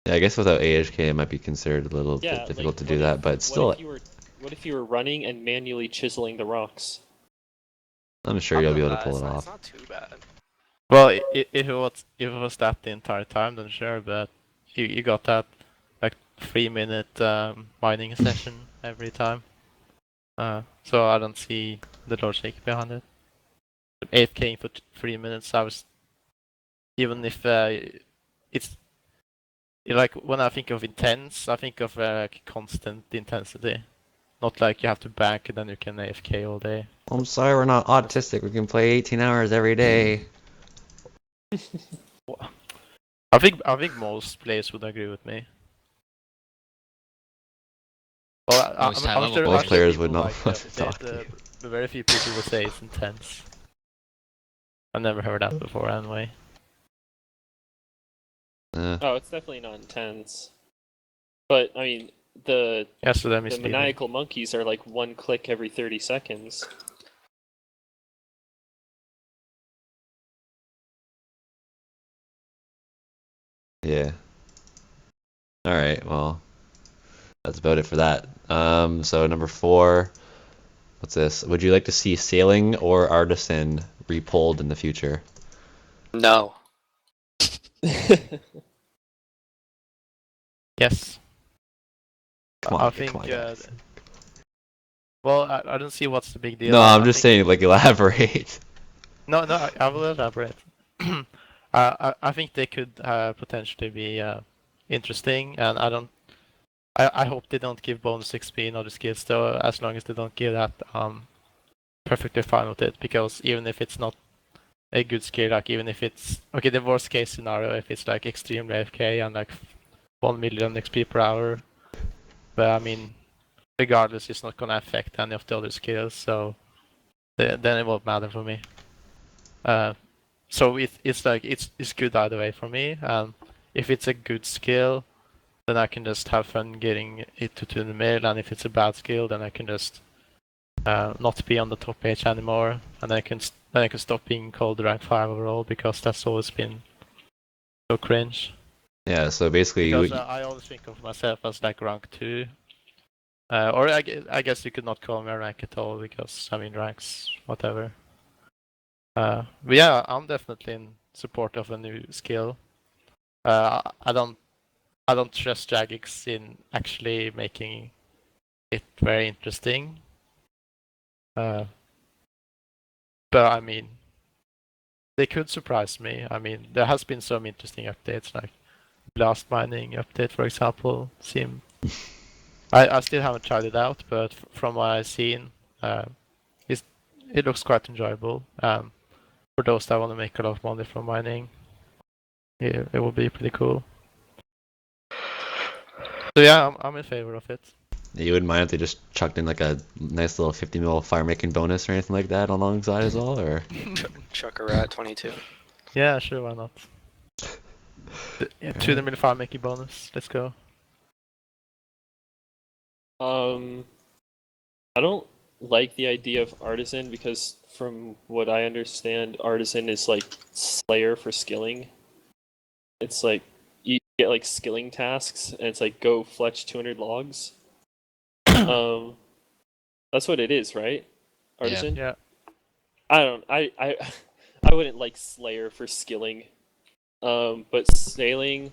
S1: Yeah, I guess without AHK, it might be considered a little
S5: Yeah,
S1: bit difficult
S5: like,
S1: to
S5: what
S1: do
S5: if-
S1: that, but still,
S5: What if you were running and manually chiseling the rocks?
S1: I'm sure you'll be able to pull it
S3: It's
S1: off.
S3: not too bad.
S6: Well, if it was that the entire time, then sure. But you got that like 3-minute mining session every time. So I don't see the logic behind it. 8K for 3 minutes. Even if it's like when I think of intense, I think of like constant intensity. Not like you have to bank and then you can AFK all day.
S1: I'm sorry we're not autistic. We can play 18 hours every day.
S6: I think most players would agree with me. Well,
S4: Most high-level
S6: sure,
S1: Most
S6: I'm sure
S1: players
S6: people
S1: would not
S6: like
S1: want
S6: that.
S1: to talk to you.
S6: The very few people would say it's intense. I've never heard that before anyway.
S5: Oh, it's definitely not intense. But I mean, the
S6: Yeah, so that
S5: the
S6: means
S5: maniacal monkeys are like one click every 30 seconds.
S1: Yeah. All right. Well, that's about it for that. So number 4. What's this? Would you like to see sailing or artisan repolled in the future?
S3: No.
S6: Yes.
S1: Come
S6: I
S1: on,
S6: think.
S1: come on, guys.
S6: Well, I don't see what's the big deal.
S1: No, I'm
S6: I
S1: just
S6: think
S1: saying, like, elaborate.
S6: No, I will elaborate. I think they could potentially be interesting, and I hope they don't give bonus XP in other skills, though. As long as they don't give that, perfectly fine with it. Because even if it's not a good skill, like even if it's okay, the worst case scenario, if it's like extremely AFK and like 1 million XP per hour, but I mean, regardless, it's not gonna affect any of the other skills, so then it won't matter for me. So it's like it's good either way for me. If it's a good skill, then I can just have fun getting it to the mill, and if it's a bad skill, then I can just not be on the top page anymore, and then I can stop being called rank 5 overall, because that's always been so cringe.
S1: Yeah, so basically,
S6: Because I always think of myself as like rank 2. Or I guess you could not call me a rank at all, because I mean ranks, whatever. But yeah, I'm definitely in support of a new skill. I don't trust Jagex in actually making it very interesting. But I mean, they could surprise me. I mean, there has been some interesting updates, like blast mining update, for example. I still haven't tried it out, but from what I've seen, it looks quite enjoyable. For those that want to make a lot of money from mining, yeah, it will be pretty cool. So yeah, I'm in favor of it.
S1: you wouldn't mind if they just chucked in like a nice little 50 mil fire making bonus or anything like that alongside as well, or?
S3: Chuck a rat 22.
S6: Yeah, sure, why not? Yeah, 2 million fire making bonus. Let's go.
S5: I don't like the idea of Artisan, because from what I understand, Artisan is like Slayer for skilling. It's like you get like skilling tasks, and it's like go fletch 200 logs. That's what it is, right? Artisan?
S6: Yeah.
S5: I wouldn't like Slayer for skilling. But sailing,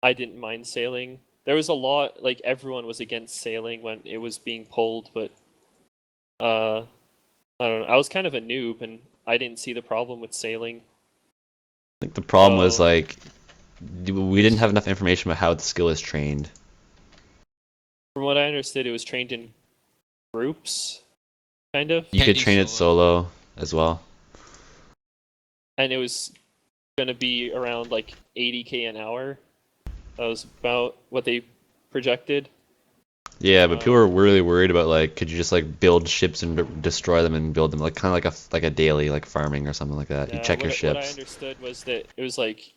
S5: I didn't mind sailing. There was a lot, like everyone was against sailing when it was being pulled, but I don't know. I was kind of a noob, and I didn't see the problem with sailing.
S1: I think the problem was
S5: So-
S1: like we didn't have enough information about how the skill is trained.
S5: From what I understood, it was trained in groups, kind of,
S1: You
S4: Can't
S1: could
S4: do
S1: train it solo as well.
S5: and it was gonna be around like 80k an hour. That was about what they projected.
S1: Yeah, but people were really worried about like, could you just like build ships and destroy them and build them like kind of like a daily like farming or something like that. You check your
S5: What I
S1: ships.
S5: understood was that it was like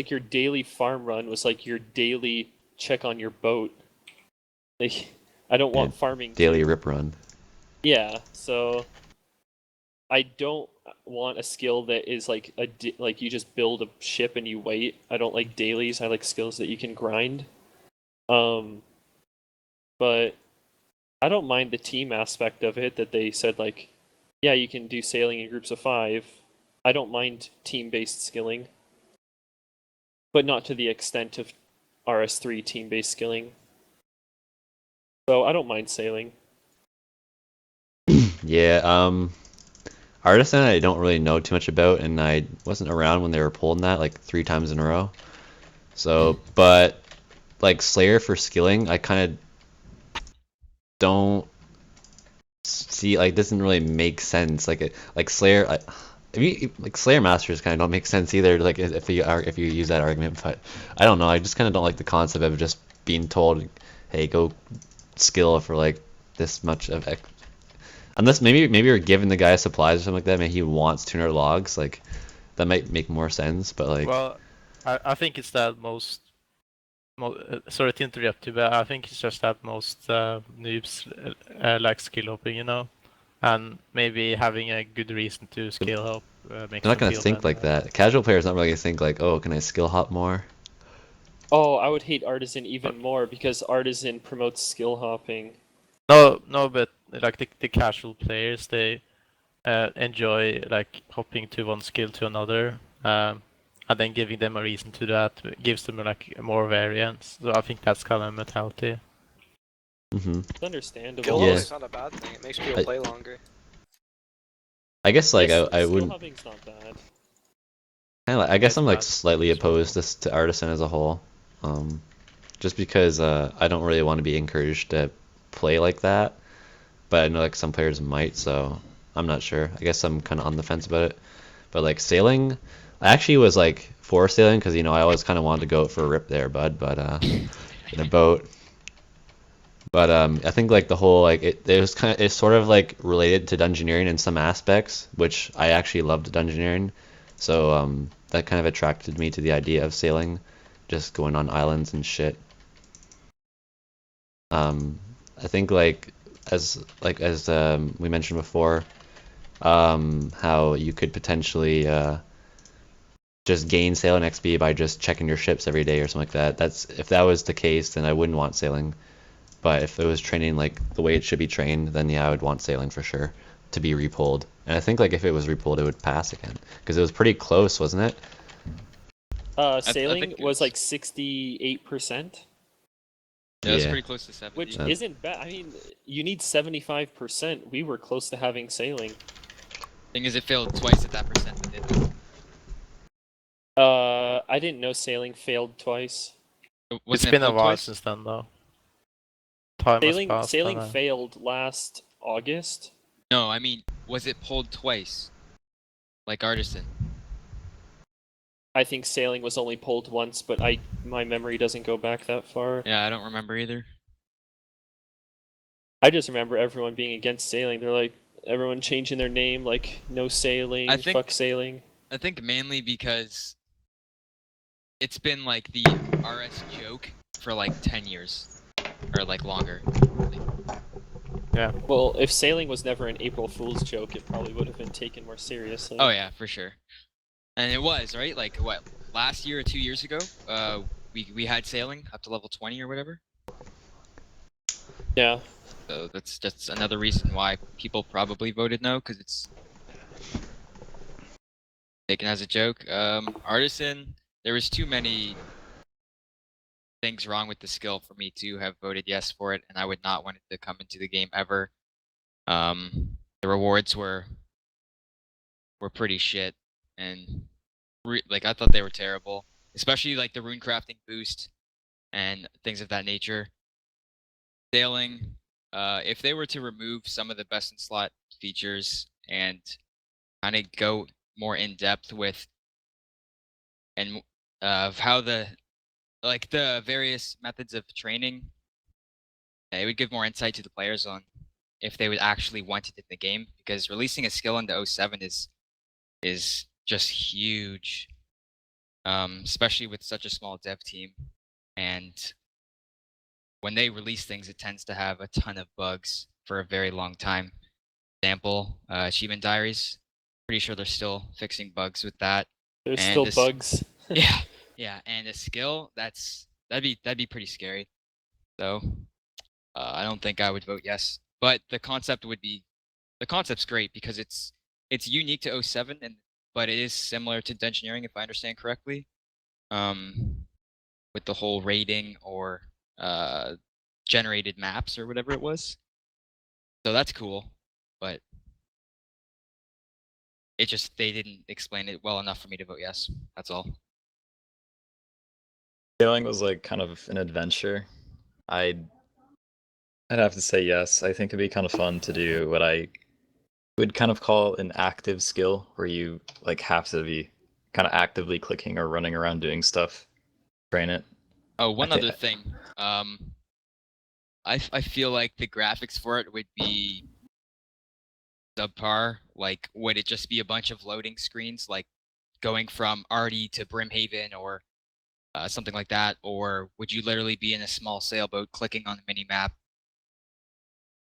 S5: your daily farm run was like your daily check on your boat. Like, I don't want farming
S1: Daily
S5: to-
S1: rip run.
S5: Yeah, so I don't want a skill that is like like you just build a ship and you wait. I don't like dailies. I like skills that you can grind. But I don't mind the team aspect of it, that they said like, yeah, you can do sailing in groups of 5. I don't mind team-based skilling, but not to the extent of RS3 team-based skilling. So I don't mind sailing.
S1: Yeah, Artisan I don't really know too much about, and I wasn't around when they were pulling that like 3 times in a row. So, but like Slayer for skilling, I kind of don't see, like, doesn't really make sense. Like Slayer, like Slayer Masters kind of don't make sense either. Like if you use that argument, but I don't know. I just kind of don't like the concept of just being told, hey, go skill for like this much of X. Unless maybe you're giving the guy supplies or something like that. Maybe he wants 200 logs. Like that might make more sense. But like,
S6: Well, I think it's that sorry to interrupt you, but I think it's just that most noobs like skill hopping, you know, and maybe having a good reason to skill hop makes
S1: They're not
S6: them
S1: gonna
S6: feel
S1: think like
S6: better.
S1: that. Casual players not really gonna think like, oh, can I skill hop more?
S5: Oh, I would hate Artisan even more because Artisan promotes skill hopping.
S6: No, but like the casual players, they enjoy like hopping to one skill to another, and then giving them a reason to that gives them like more variance. So I think that's kind of a mentality.
S1: Mm-hmm.
S5: It's understandable.
S3: Guild
S1: Yeah.
S3: hopping's not a bad thing. It makes people
S1: I-
S3: play longer.
S1: I guess like
S5: Yes,
S1: I
S5: skill
S1: wouldn't.
S5: hopping's not bad.
S1: I guess
S5: As
S1: I'm like
S5: bad
S1: slightly
S5: as well.
S1: opposed to Artisan as a whole, just because I don't really want to be encouraged to play like that. But I know like some players might, so I'm not sure. I guess I'm kind of on the fence about it. But like sailing, I actually was like for sailing because I always kind of wanted to go for a rip there, bud. But in a boat. But I think like the whole like it's sort of like related to dungeoneering in some aspects, which I actually loved dungeoneering. So that kind of attracted me to the idea of sailing, just going on islands and shit. I think as we mentioned before, how you could potentially just gain sailing XP by just checking your ships every day or something like that. If that was the case, then I wouldn't want sailing. But if it was training like the way it should be trained, then yeah, I would want sailing for sure to be repolled. And I think like if it was repolled, it would pass again because it was pretty close, wasn't it?
S5: Sailing
S4: think it
S5: was
S4: was-
S5: like 68%,
S4: Yeah, it's
S1: Yeah.
S4: pretty close to 70.
S5: which
S1: Yeah.
S5: isn't bad. I mean, you need 75%. We were close to having sailing.
S4: Thing is, it failed twice at that percent. But it
S5: I didn't know sailing failed twice.
S6: It's
S4: wasn't it
S6: been a
S4: pulled
S6: while
S4: twice?
S6: since then, though. Time has
S5: Sailing
S6: passed.
S5: sailing
S6: and,
S5: failed last August.
S4: No, I mean, was it pulled twice? Like Artisan.
S5: I think sailing was only pulled once, but my memory doesn't go back that far.
S4: Yeah, I don't remember either.
S5: I just remember everyone being against sailing. They're like everyone changing their name, like no sailing,
S4: I think-
S5: fuck sailing.
S4: I think mainly because it's been like the RS joke for like 10 years. Or like longer.
S5: Well, if sailing was never an April Fool's joke, it probably would have been taken more seriously.
S4: Oh yeah, for sure. And it was, right? Like what, last year or 2 years ago? We had sailing up to level 20 or whatever.
S5: Yeah.
S4: So that's just another reason why people probably voted no, because it's taken as a joke. Artisan, there was too many things wrong with the skill for me to have voted yes for it, and I would not want it to come into the game ever. The rewards were pretty shit, and like I thought they were terrible, especially like the rune crafting boost and things of that nature. Sailing, if they were to remove some of the best in slot features and kind of go more in depth with and of how the various methods of training, it would give more insight to the players on if they would actually want it in the game, because releasing a skill into 07 is just huge, especially with such a small dev team. And when they release things, it tends to have a ton of bugs for a very long time. Example, Achievement Diaries. Pretty sure they're still fixing bugs with that.
S5: There's
S4: And
S5: still
S4: this-
S5: bugs.
S4: Yeah, and a skill that'd be pretty scary. So I don't think I would vote yes. But the concept's great because it's unique to 07, but it is similar to Dungeoneering if I understand correctly. With the whole rating or generated maps or whatever it was. So that's cool, but they didn't explain it well enough for me to vote yes. That's all.
S7: Sailing was like kind of an adventure. I'd have to say yes. I think it'd be kind of fun to do what I would kind of call an active skill, where you like have to be kind of actively clicking or running around doing stuff. Train it.
S4: Oh, one
S7: I thi-
S4: other thing. I feel like the graphics for it would be subpar. Like, would it just be a bunch of loading screens, like going from Arty to Brimhaven or something like that? Or would you literally be in a small sailboat clicking on the mini map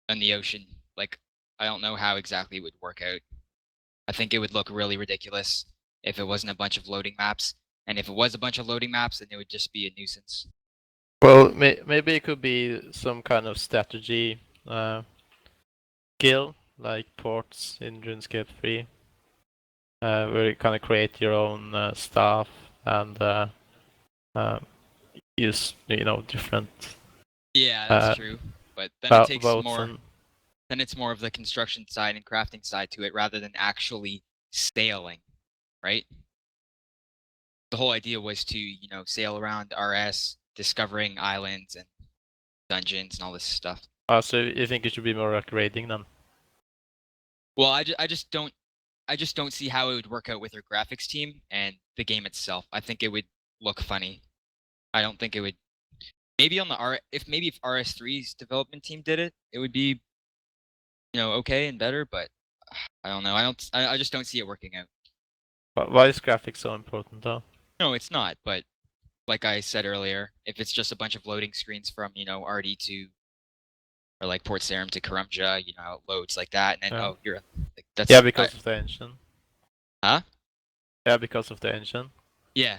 S4: in the ocean? Like, I don't know how exactly it would work out. I think it would look really ridiculous if it wasn't a bunch of loading maps. And if it was a bunch of loading maps, then it would just be a nuisance.
S6: Well, maybe it could be some kind of strategy skill, like ports in RuneScape 3, where you kind of create your own stuff and use, different
S4: Yeah, that's true. But then it takes
S6: votes
S4: more.
S6: and
S4: Then it's more of the construction side and crafting side to it rather than actually sailing, right? The whole idea was to, sail around RS, discovering islands and dungeons and all this stuff.
S6: so you think it should be more like raiding then?
S4: Well, I just don't see how it would work out with their graphics team and the game itself. I think it would look funny. I don't think it would. Maybe on the if RS3's development team did it, it would be, okay and better. But I don't know. I just don't see it working out.
S6: But why is graphics so important though?
S4: No, it's not. But like I said earlier, if it's just a bunch of loading screens from RD to, or like Port Sarim to Karumja, how it loads like that, and then you're like, that's
S6: because of the engine.
S4: Huh?
S6: Yeah, because of the engine.
S4: Yeah.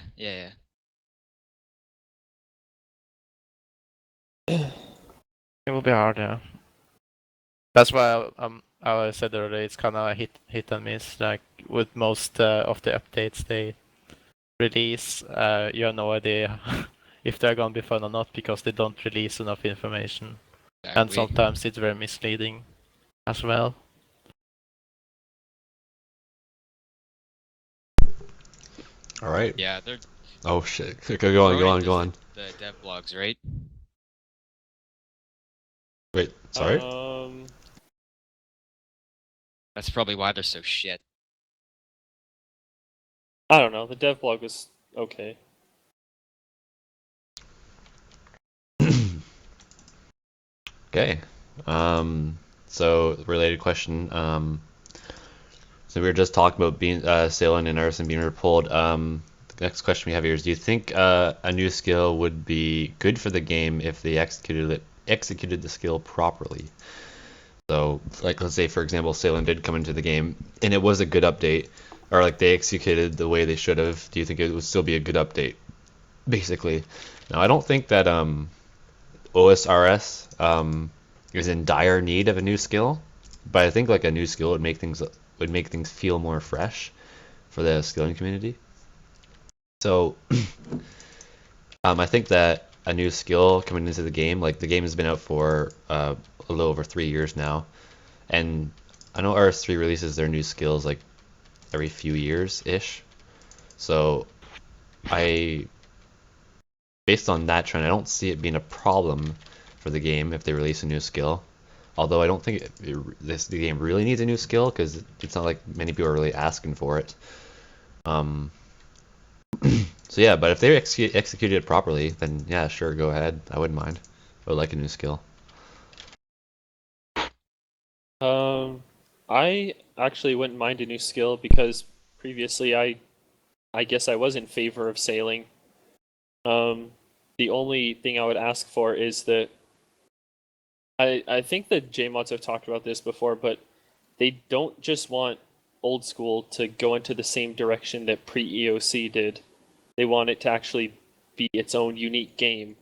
S6: It will be hard, yeah. That's why I said earlier it's kind of a hit and miss. Like with most of the updates they release, you have no idea if they're gonna be fun or not because they don't release enough information,
S4: Exactly.
S6: and sometimes it's very misleading as well.
S1: All right.
S4: Yeah, they're.
S1: Oh shit. Go on.
S4: The dev blogs, right?
S1: Wait, sorry?
S4: That's probably why they're so shit.
S5: I don't know. The dev blog was okay.
S1: Okay. So related question. So we were just talking about being sailing and Artisan being repolled. The next question we have here is: do you think a new skill would be good for the game if they executed the skill properly? So, like, let's say for example, sailing did come into the game and it was a good update, or like they executed the way they should have. Do you think it would still be a good update? Basically, now I don't think that OSRS is in dire need of a new skill, but I think like a new skill would make things feel more fresh for the skilling community. So I think that a new skill coming into the game, like the game has been out for a little over 3 years now, and I know RS3 releases their new skills like every few years ish. So based on that trend, I don't see it being a problem for the game if they release a new skill. Although I don't think the game really needs a new skill because it's not like many people are really asking for it. So yeah, but if they execute it properly, then yeah, sure, go ahead. I wouldn't mind. I would like a new skill.
S5: I actually wouldn't mind a new skill because previously I guess I was in favor of sailing. The only thing I would ask for is that I think that JMods have talked about this before, but they don't just want old school to go into the same direction that pre-EOC did. They want it to actually be its own unique game.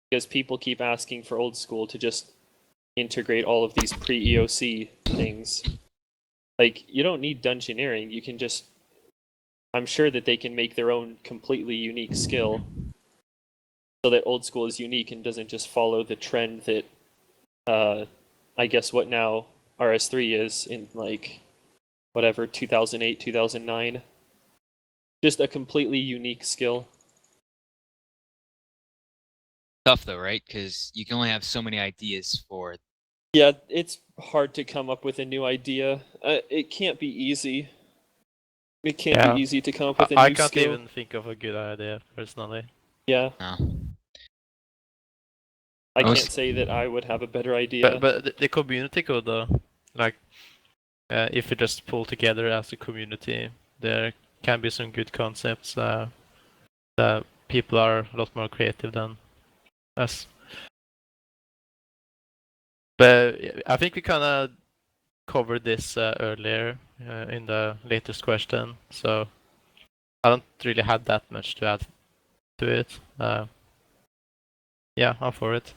S5: Because people keep asking for old school to just integrate all of these pre-EOC things. Like, you don't need dungeoneering, you can just... I'm sure that they can make their own completely unique skill so that old school is unique and doesn't just follow the trend that I guess what now RS3 is in like whatever 2008, 2009. Just a completely unique skill.
S4: Tough though, right? Because you can only have so many ideas for.
S5: Yeah, it's hard to come up with a new idea. It can't be easy. It can't be easy to come up with a new skill.
S6: I can't even think of a good idea personally.
S5: Yeah.
S4: No.
S5: I can't say that I would have a better idea.
S6: But the community could, like, if we just pull together as a community, there can be some good concepts that people are a lot more creative than us. But I think we kind of covered this earlier in the latest question, so I don't really have that much to add to it. Yeah, I'm for it.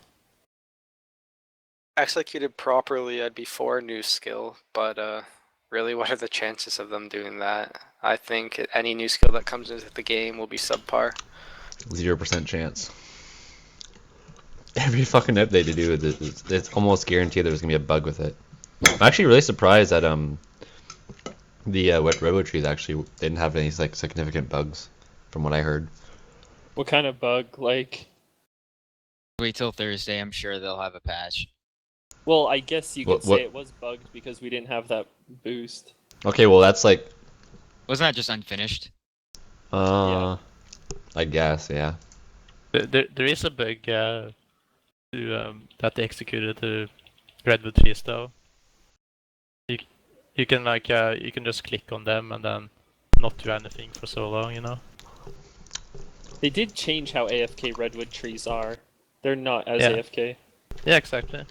S3: Executed properly, I'd be for a new skill, but really, what are the chances of them doing that? I think any new skill that comes into the game will be subpar.
S1: 0% chance. Every fucking update they do, it's almost guaranteed there's gonna be a bug with it. I'm actually really surprised that the Redwood trees actually didn't have any like significant bugs, from what I heard.
S5: What kind of bug? Like,
S4: Wait till Thursday. I'm sure they'll have a patch.
S5: well, I guess you could
S1: What-
S5: say it was bugged because we didn't have that boost.
S1: Okay, well that's like,
S4: Wasn't that just unfinished?
S1: I guess, yeah.
S6: There is a bug that they executed to Redwood trees though. You can like you can just click on them and then not do anything for so long, you know.
S5: They did change how AFK redwood trees are. They're not as
S6: Yeah.
S5: AFK.
S6: Yeah, exactly.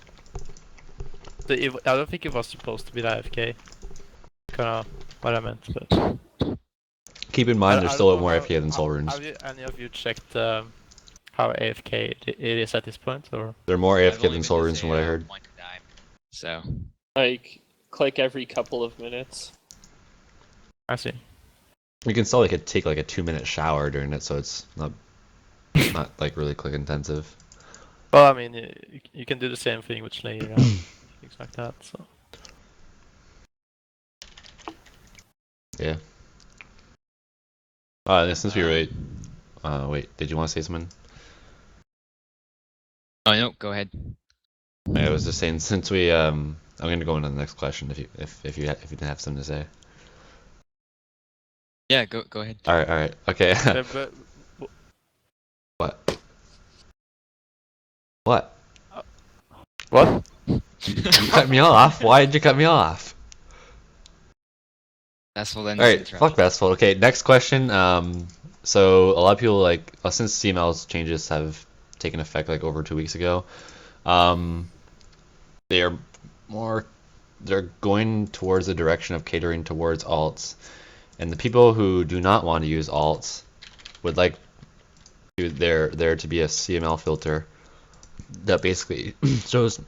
S6: I don't think it was supposed to be the AFK. Kind of what I meant, but
S1: Keep in mind,
S6: I
S1: there's
S6: don't
S1: still
S6: know
S1: more
S6: how-
S1: AFK than Soul Runes.
S6: Have any of you checked how AFK it is at this point, or?
S1: They're more
S4: I've
S1: AFK
S4: only
S1: than
S4: been
S1: Soul
S4: to
S1: Runes, from what I
S4: say,
S1: heard.
S4: one time. So
S5: Like, click every couple of minutes.
S6: I see.
S1: You can still like take like a 2-minute shower during it, so it's not like really click intensive.
S6: Well, I mean, you can do the same thing with Slayer and things like that. So.
S1: Yeah. Since we wait, wait, did you want to say something?
S4: oh no, go ahead.
S1: I was just saying, since we I'm gonna go into the next question if you didn't have something to say.
S4: Yeah, go ahead.
S1: All right, okay.
S6: But
S1: What? What?
S6: what?
S1: You cut me off. Why did you cut me off?
S4: That's well then.
S1: All right, fuck Bestful. Okay, next question. So a lot of people like since CML's changes have taken effect like over 2 weeks ago, they are they're going towards the direction of catering towards alts, and the people who do not want to use alts would like there to be a CML filter that basically shows.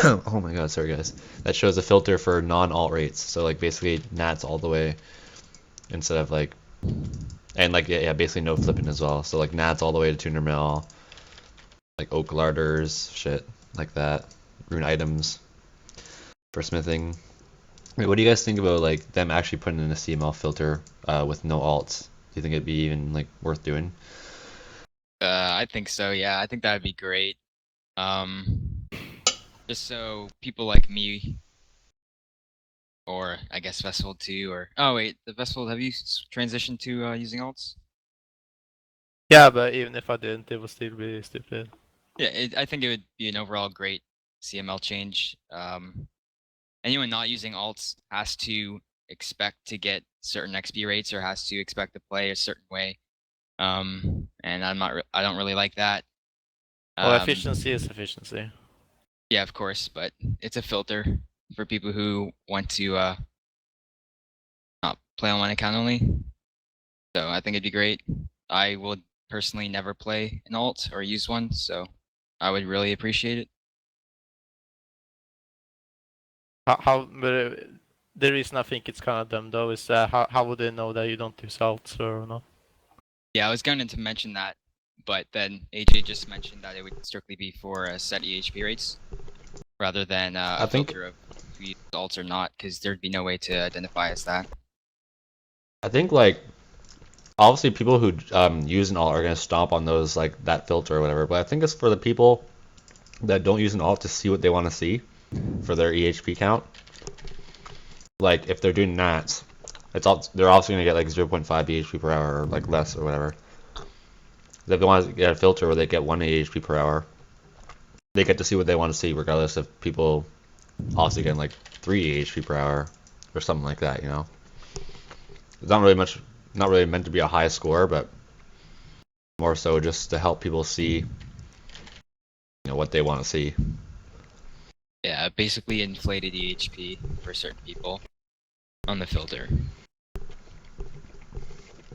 S1: Oh my god, sorry guys. That shows a filter for non-alt rates. So like basically nats all the way instead of like, and like yeah, basically no flipping as well. So like nats all the way to tuner mill, like oak larders, shit like that, rune items for smithing. Wait, what do you guys think about like them actually putting in a CML filter with no alts? Do you think it'd be even like worth doing?
S4: I think so. Yeah, I think that'd be great. Just so people like me, or I guess Vessel too, or oh wait, the Vessel, have you transitioned to using alts?
S6: Yeah, but even if I didn't, it would still be stupid.
S4: Yeah, I think it would be an overall great CML change. Anyone not using alts has to expect to get certain XP rates or has to expect to play a certain way. And I don't really like that.
S6: Well, efficiency is efficiency.
S4: Yeah, of course, but it's a filter for people who want to not play on one account only. So I think it'd be great. I would personally never play an alt or use one, so I would really appreciate it.
S6: But the reason I think it's kind of dumb though is how would they know that you don't use alts or not?
S4: Yeah, I was going to mention that, but then AJ just mentioned that it would strictly be for set EHP rates rather than a filter of if you use alts or not, because there'd be no way to identify as that.
S1: I think like obviously people who use an alt are gonna stomp on those like that filter or whatever, but I think it's for the people that don't use an alt to see what they want to see for their EHP count. Like if they're doing nats, they're also gonna get like 0.5 EHP per hour or like less or whatever. If they want to get a filter where they get 1 EHP per hour, they get to see what they want to see, regardless of people also getting like 3 EHP per hour or something like that. You know, it's not really meant to be a high score, but more so just to help people see, what they want to see.
S4: Yeah, basically inflated EHP for certain people on the filter.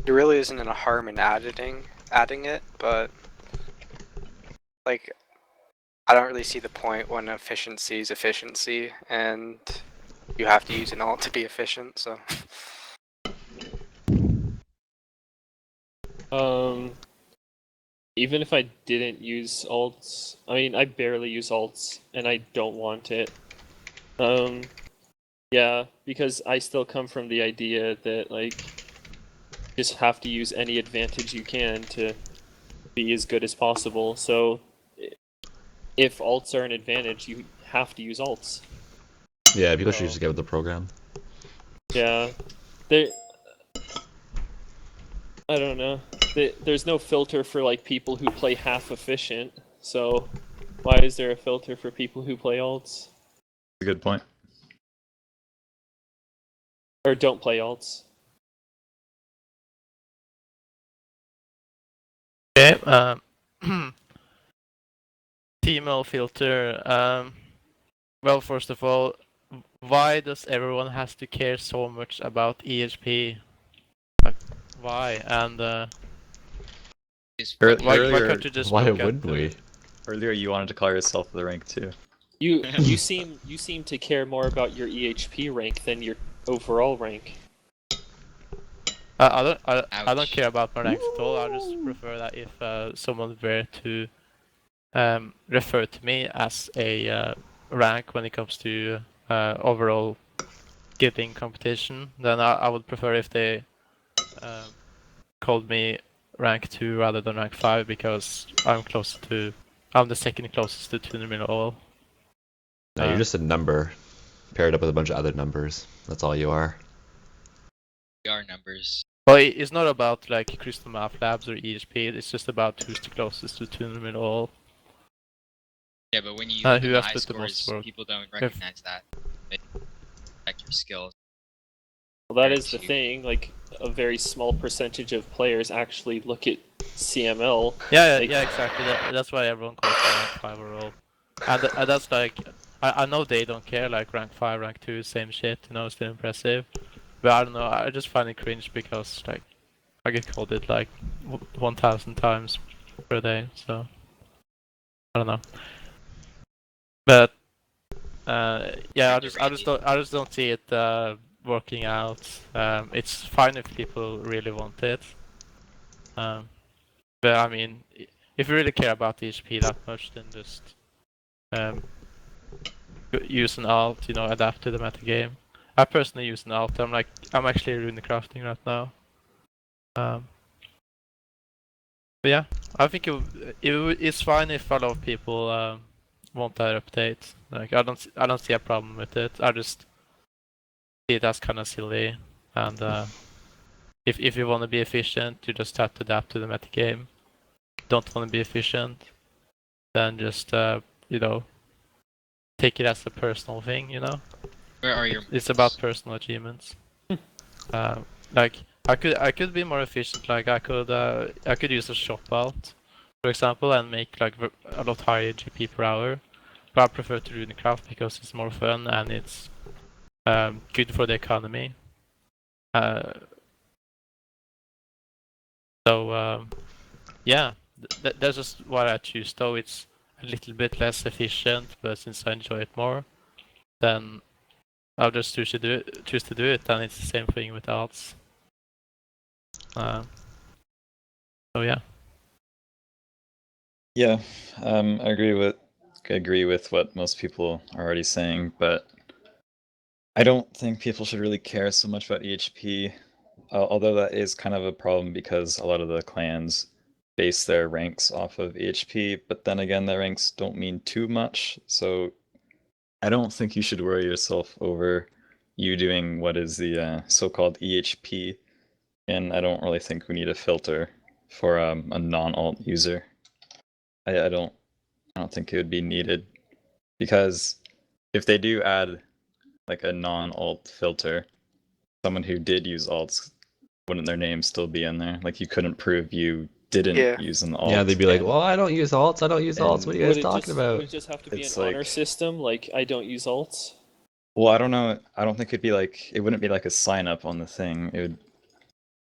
S3: There really isn't a harm in adding it, but like I don't really see the point when efficiency is efficiency, and you have to use an alt to be efficient. So
S5: Even if I didn't use alts, I mean, I barely use alts, and I don't want it. Yeah, because I still come from the idea that, like, you just have to use any advantage you can to be as good as possible. So, if alts are an advantage, you have to use alts.
S1: Yeah, people should
S5: So,
S1: just get with the program.
S5: yeah, I don't know. There's no filter for like people who play half efficient. So, why is there a filter for people who play alts
S7: A good point.
S5: or don't play alts?
S6: Okay. Timo filter. Well, first of all, why does everyone has to care so much about EHP? Like, why? And
S4: Is
S7: Ear-
S6: why
S7: earlier,
S6: can't you just
S1: Why
S6: look at
S1: would
S6: the...
S1: we?
S7: earlier you wanted to call yourself the rank too.
S5: You seem to care more about your EHP rank than your overall rank.
S6: I don't
S4: Ouch.
S6: care about my ranks at all. I just prefer that if someone were to refer to me as a rank when it comes to overall guilding competition, then I would prefer if they called me rank 2 rather than rank 5, because I'm the second closest to tournament all.
S1: No, you're just a number paired up with a bunch of other numbers. That's all you are.
S4: PR numbers.
S6: Well, it's not about like CrystalMathLabs or EHP. It's just about who's the closest to tournament all.
S4: Yeah, but when you
S6: Who
S4: look at the
S6: has
S4: high
S6: put the most
S4: scores,
S6: work?
S4: people don't recognize that. They check your skills.
S5: Well, that is the thing. Like, a very small percentage of players actually look at CML.
S6: Yeah,
S5: Like-
S6: yeah, exactly. That's why everyone calls me rank 5 overall. And that's like, I know they don't care, like rank 5, rank 2, same shit, you know, still impressive. But I don't know, I just find it cringe because, like, I get called it like 1,000 times per day, so I don't know. But yeah, I just don't see it working out. It's fine if people really want it. But I mean, if you really care about the HP that much, then just use an alt, you know, adapt to the metagame. I personally use an alt. I'm actually runecrafting right now. But yeah, I think it's fine if a lot of people want that update. Like I don't see a problem with it. I just see it as kind of silly. And if you want to be efficient, you just have to adapt to the metagame. Don't want to be efficient, then just you know, take it as a personal thing. You know,
S4: Where are your
S6: it's about personal achievements. Like I could be more efficient. Like I could use a shop alt, for example, and make like a lot higher GP per hour. But I prefer to runecraft because it's more fun and it's good for the economy. So yeah, that's just what I choose. Though it's a little bit less efficient, but since I enjoy it more, then I'll just choose to do it, and it's the same thing with alts. So yeah.
S7: Yeah, I agree with what most people are already saying, but I don't think people should really care so much about EHP, although that is kind of a problem because a lot of the clans base their ranks off of EHP, but then again, their ranks don't mean too much, so I don't think you should worry yourself over you doing what is the so-called EHP, and I don't really think we need a filter for a non-alt user. I don't think it would be needed, because if they do add like a non-alt filter, someone who did use alts, wouldn't their name still be in there? Like you couldn't prove you didn't
S3: Yeah.
S7: use an alt.
S1: Yeah, they'd be like,
S7: and
S1: well, I don't use alts. I don't use alts.
S7: and
S1: What are you guys
S5: Would
S1: talking
S5: would
S1: about?
S5: it just have to be
S7: It's
S5: an honor
S7: like-
S5: system? Like, I don't use alts?
S7: Well, I don't know. I don't think it'd be like it wouldn't be like a sign up on the thing. It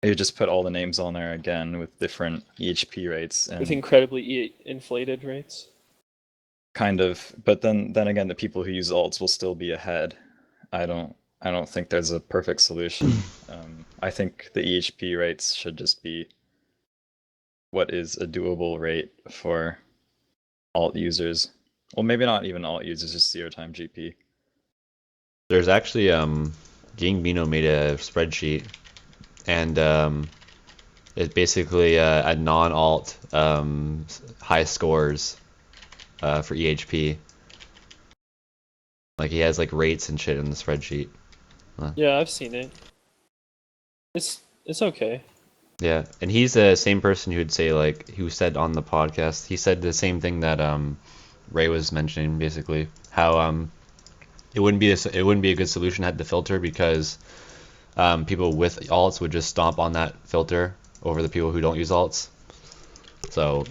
S7: would just put all the names on there again with different EHP rates and
S5: With incredibly inflated rates?
S7: kind of. But then again, the people who use alts will still be ahead. I don't think there's a perfect solution. I think the EHP rates should just be what is a doable rate for alt users. Well, maybe not even alt users, just 0 time GP.
S1: There's actually Gangbino made a spreadsheet, and it basically a non-alt high scores for EHP. Like he has like rates and shit in the spreadsheet.
S5: Yeah, I've seen it. It's okay.
S1: Yeah, and he's the same person who'd say like who said on the podcast. He said the same thing that Ray was mentioning, basically how it wouldn't be a good solution had the filter because people with alts would just stomp on that filter over the people who don't use alts. So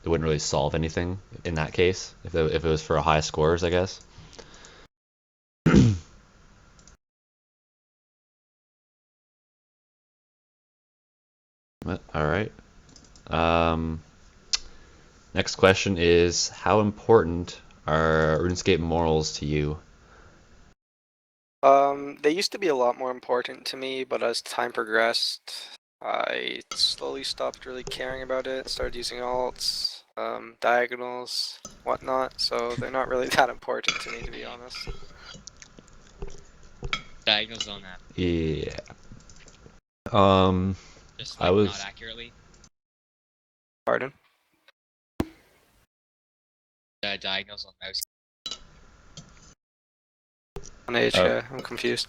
S1: it wouldn't really solve anything in that case if it was for high scores, I guess. All right. Next question is, how important are RuneScape morals to you?
S3: They used to be a lot more important to me, but as time progressed, I slowly stopped really caring about it. Started using alts, diagonals, whatnot. So they're not really that important to me, to be honest.
S4: Diagonals on that.
S1: Yeah.
S4: Just
S1: I
S4: like
S1: was-
S4: not accurately.
S3: Pardon?
S4: Diagonals on mouse.
S3: On age,
S7: Oh.
S3: yeah, I'm confused.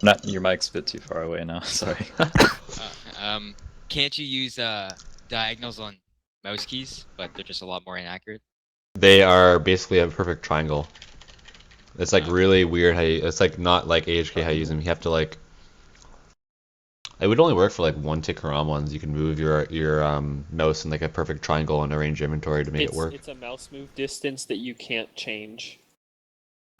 S7: Not your mic's a bit too far away now. Sorry.
S4: Can't you use diagonals on mouse keys, but they're just a lot more inaccurate?
S1: They are basically a perfect triangle. It's like
S4: Oh.
S1: really weird how it's like not like AHK how you use them. You have to like. It would only work for like one tick around ones. You can move your mouse in like a perfect triangle and arrange your inventory to make it work.
S5: It's a mouse move distance that you can't change.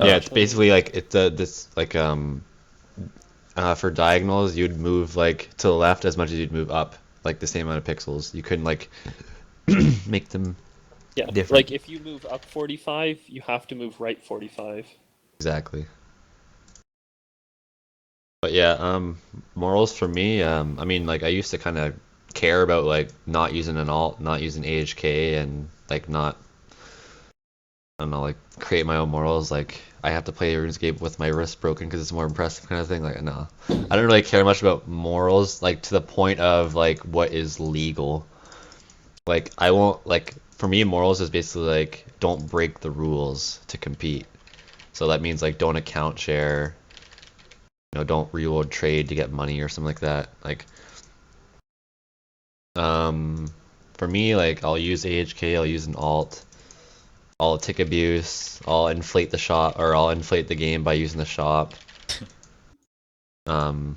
S1: Yeah, it's basically like this like for diagonals you'd move like to the left as much as you'd move up, like the same amount of pixels. You couldn't like make them
S5: Yeah,
S1: different.
S5: like if you move up 45, you have to move right 45.
S1: Exactly. But yeah, morals for me, I mean, like I used to kind of care about like not using an alt, not using AHK, and like not, I don't know, like create my own morals. Like I have to play RuneScape with my wrist broken because it's more impressive, kind of thing. Like no, I don't really care much about morals, like to the point of like what is legal. Like I won't like for me, morals is basically like don't break the rules to compete. So that means like don't account share. You know, don't reload trade to get money or something like that. Like, for me, like I'll use AHK, I'll use an alt, I'll tick abuse, I'll inflate the shop, or I'll inflate the game by using the shop. Yeah,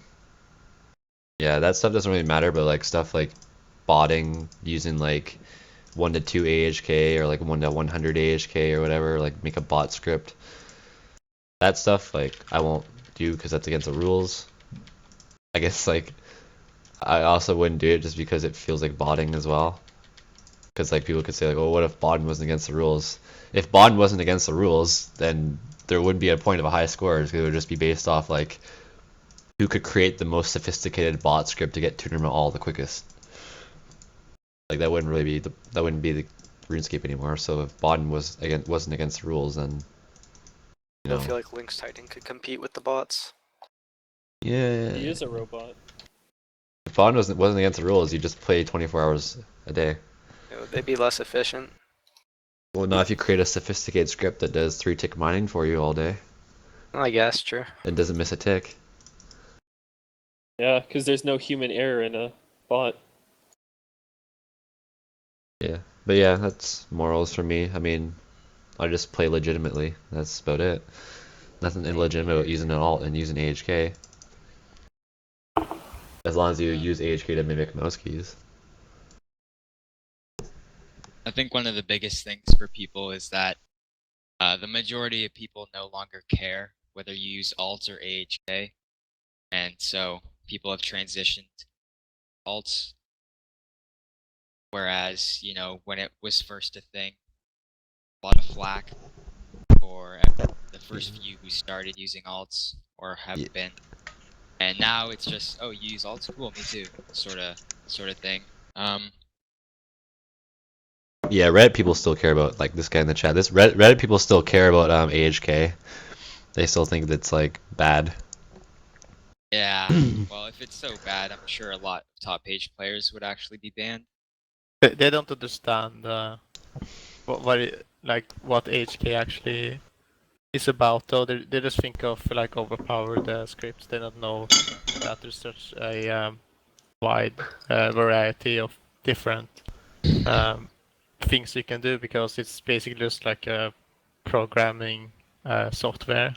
S1: that stuff doesn't really matter, but like stuff like botting using like 1 to 2 AHK or like 1 to 100 AHK or whatever, like make a bot script. That stuff, like I won't do because that's against the rules. I guess like I also wouldn't do it just because it feels like botting as well. Because like people could say like, oh, what if botting wasn't against the rules? If botting wasn't against the rules, then there wouldn't be a point of a high score. It would just be based off like who could create the most sophisticated bot script to get tournament all the quickest. Like that wouldn't really be the RuneScape anymore. So if botting wasn't against the rules, then you
S3: I
S1: know.
S3: feel like Lynx Titan could compete with the bots.
S1: Yeah.
S5: He is a robot.
S1: If botting wasn't against the rules, you just play 24 hours a day.
S3: Would they be less efficient?
S1: Well, not if you create a sophisticated script that does 3-tick mining for you all day.
S3: I guess, true.
S1: And doesn't miss a tick.
S5: Yeah, because there's no human error in a bot.
S1: Yeah. But yeah, that's morals for me. I mean, I just play legitimately. That's about it. Nothing illegitimate about using an alt and using AHK. as long as you use AHK to mimic mouse keys.
S4: I think one of the biggest things for people is that the majority of people no longer care whether you use alts or AHK, and so people have transitioned to alts. Whereas, you know, when it was first a thing, a lot of flack for the first few who started using alts or have been, and now it's just, oh, you use alts, cool, me too, sort of thing.
S1: Yeah, Reddit people still care about, like this guy in the chat. This Reddit people still care about AHK. They still think that's like bad.
S4: Yeah, well, if it's so bad, I'm sure a lot of top page players would actually be banned.
S6: They don't understand what HK actually is about, though. They just think of like overpowered scripts. They don't know that there's such a wide variety of different things you can do, because it's basically just like a programming software.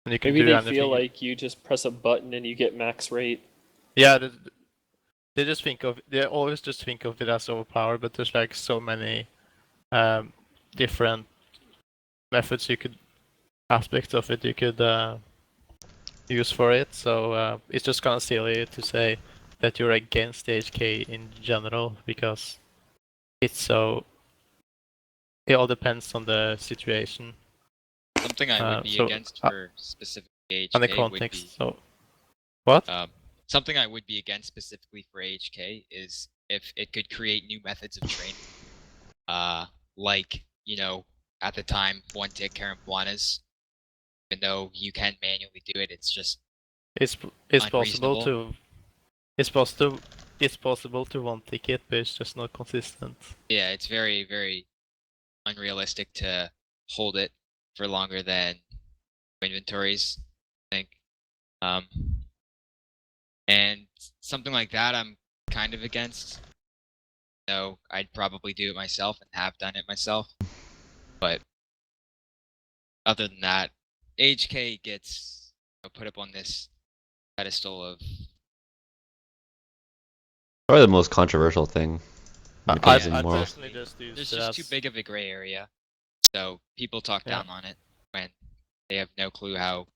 S6: And you can
S5: Maybe
S6: do
S5: they
S6: anything.
S5: feel like you just press a button and you get max rate.
S6: Yeah, they always just think of it as overpowered, but there's like so many different methods aspects of it you could use for it. So it's just kind of silly to say that you're against HK in general, because it all depends on the situation.
S4: Something I would be against for specific AHK
S6: and the
S4: would
S6: context.
S4: be,
S6: So what?
S4: something I would be against specifically for AHK is if it could create new methods of training. Like, you know, at the time, one tick Carambuanas, even though you can manually do it, it's just
S6: It's possible to one ticket, but it's just not consistent.
S4: Yeah, it's very, very unrealistic to hold it for longer than inventories, I think. And something like that I'm kind of against. So I'd probably do it myself and have done it myself. But other than that, HK gets put up on this pedestal of...
S1: Probably the most controversial thing. when it comes to
S6: I
S1: morals.
S6: personally just use
S4: There's
S6: it
S4: just
S6: as
S4: too big of a gray area. So people talk down on it when they have no clue how...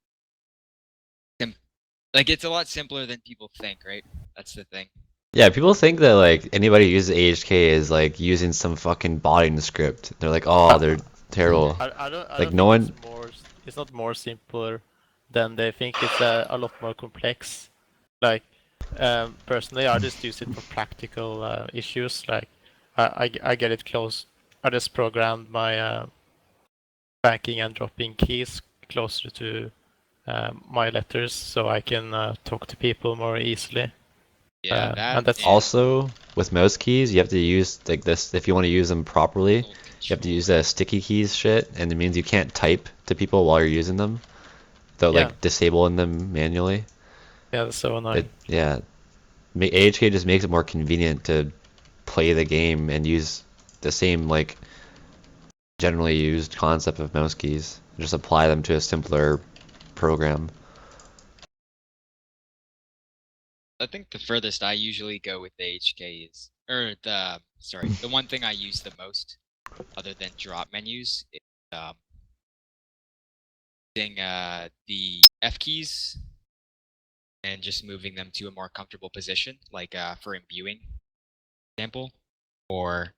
S4: Like, it's a lot simpler than people think, right? That's the thing.
S1: Yeah, people think that like anybody who uses AHK is like using some fucking botting script. They're like, oh, they're terrible.
S6: I don't
S1: Like,
S6: think
S1: no one-
S6: it's not more simpler than they think. It's a lot more complex. Like, personally, I just use it for practical issues. Like, I get it close. I just programmed my banking and dropping keys closer to my letters, so I can talk to people more easily.
S4: Yeah,
S6: and that's
S1: Also, with mouse keys, you have to use like this if you want to use them properly. You have to use the sticky keys shit, and it means you can't type to people while you're using them, without like disabling them manually.
S6: Yeah, that's so annoying.
S1: AHK just makes it more convenient to play the game and use the same like generally used concept of mouse keys. Just apply them to a simpler program.
S4: I think the furthest I usually go with the HK is, the one thing I use the most, other than drop menus, is using the F keys and just moving them to a more comfortable position, like for imbuing, for example, or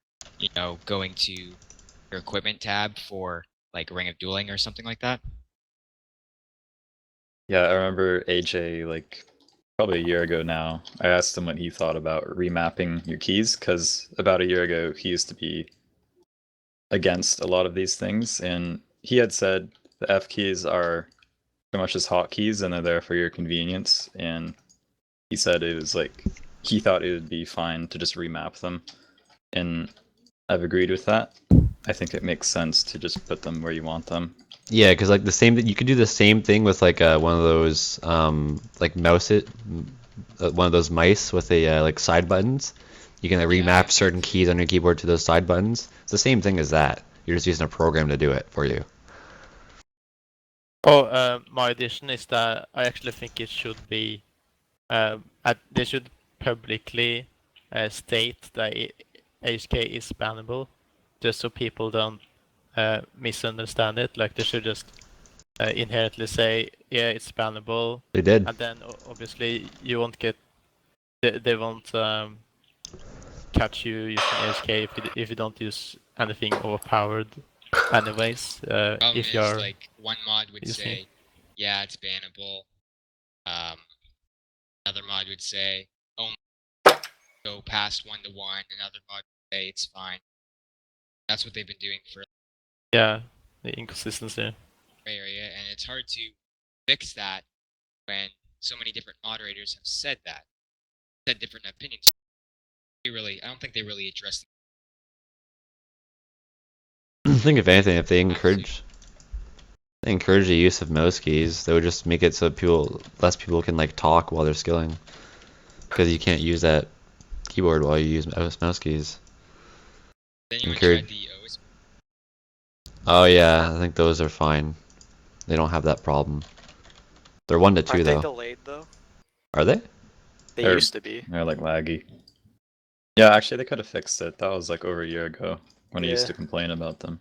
S4: going to your equipment tab for like Ring of Dueling or something like that.
S7: Yeah, I remember AJ, like, probably a year ago now, I asked him what he thought about remapping your keys, because about a year ago he used to be against a lot of these things, and he had said the F keys are pretty much just hotkeys and they're there for your convenience, and he said it was like, he thought it would be fine to just remap them, and I've agreed with that. I think it makes sense to just put them where you want them.
S1: Yeah, because like you could do the same thing with like one of those like one of those mice with a like side buttons. You can remap certain keys on your keyboard to those side buttons. It's the same thing as that. You're just using a program to do it for you.
S6: Oh, my addition is that I actually think it should be They should publicly state that HK is bannable, just so people don't misunderstand it. Like they should just inherently say, yeah, it's bannable,
S1: They did.
S6: and then obviously you won't get, they won't catch you using HK if you don't use anything overpowered, anyways.
S4: Problem
S6: If
S4: is,
S6: you're
S4: like, one mod would
S6: using
S4: say, yeah, it's bannable. Another mod would say, oh, go past 1-1. Another mod would say it's fine. That's what they've been doing for
S6: yeah, the inconsistency.
S4: area, and it's hard to fix that when so many different moderators have said different opinions. I don't think they really addressed.
S1: I think if anything, if they encourage the use of mouse keys, they would just make it so less people can like talk while they're skilling, because you can't use that keyboard while you use mouse keys.
S4: Then you
S1: Encourage-
S4: tried the OS.
S1: Oh yeah, I think those are fine. They don't have that problem. They're 1 to 2
S3: Aren't they
S1: though.
S3: delayed though?
S1: Are they?
S3: They
S7: They're-
S3: used to be.
S7: They're like laggy. Yeah, actually, they could have fixed it. That was like over a year ago when I used
S3: Yeah.
S7: to complain about them.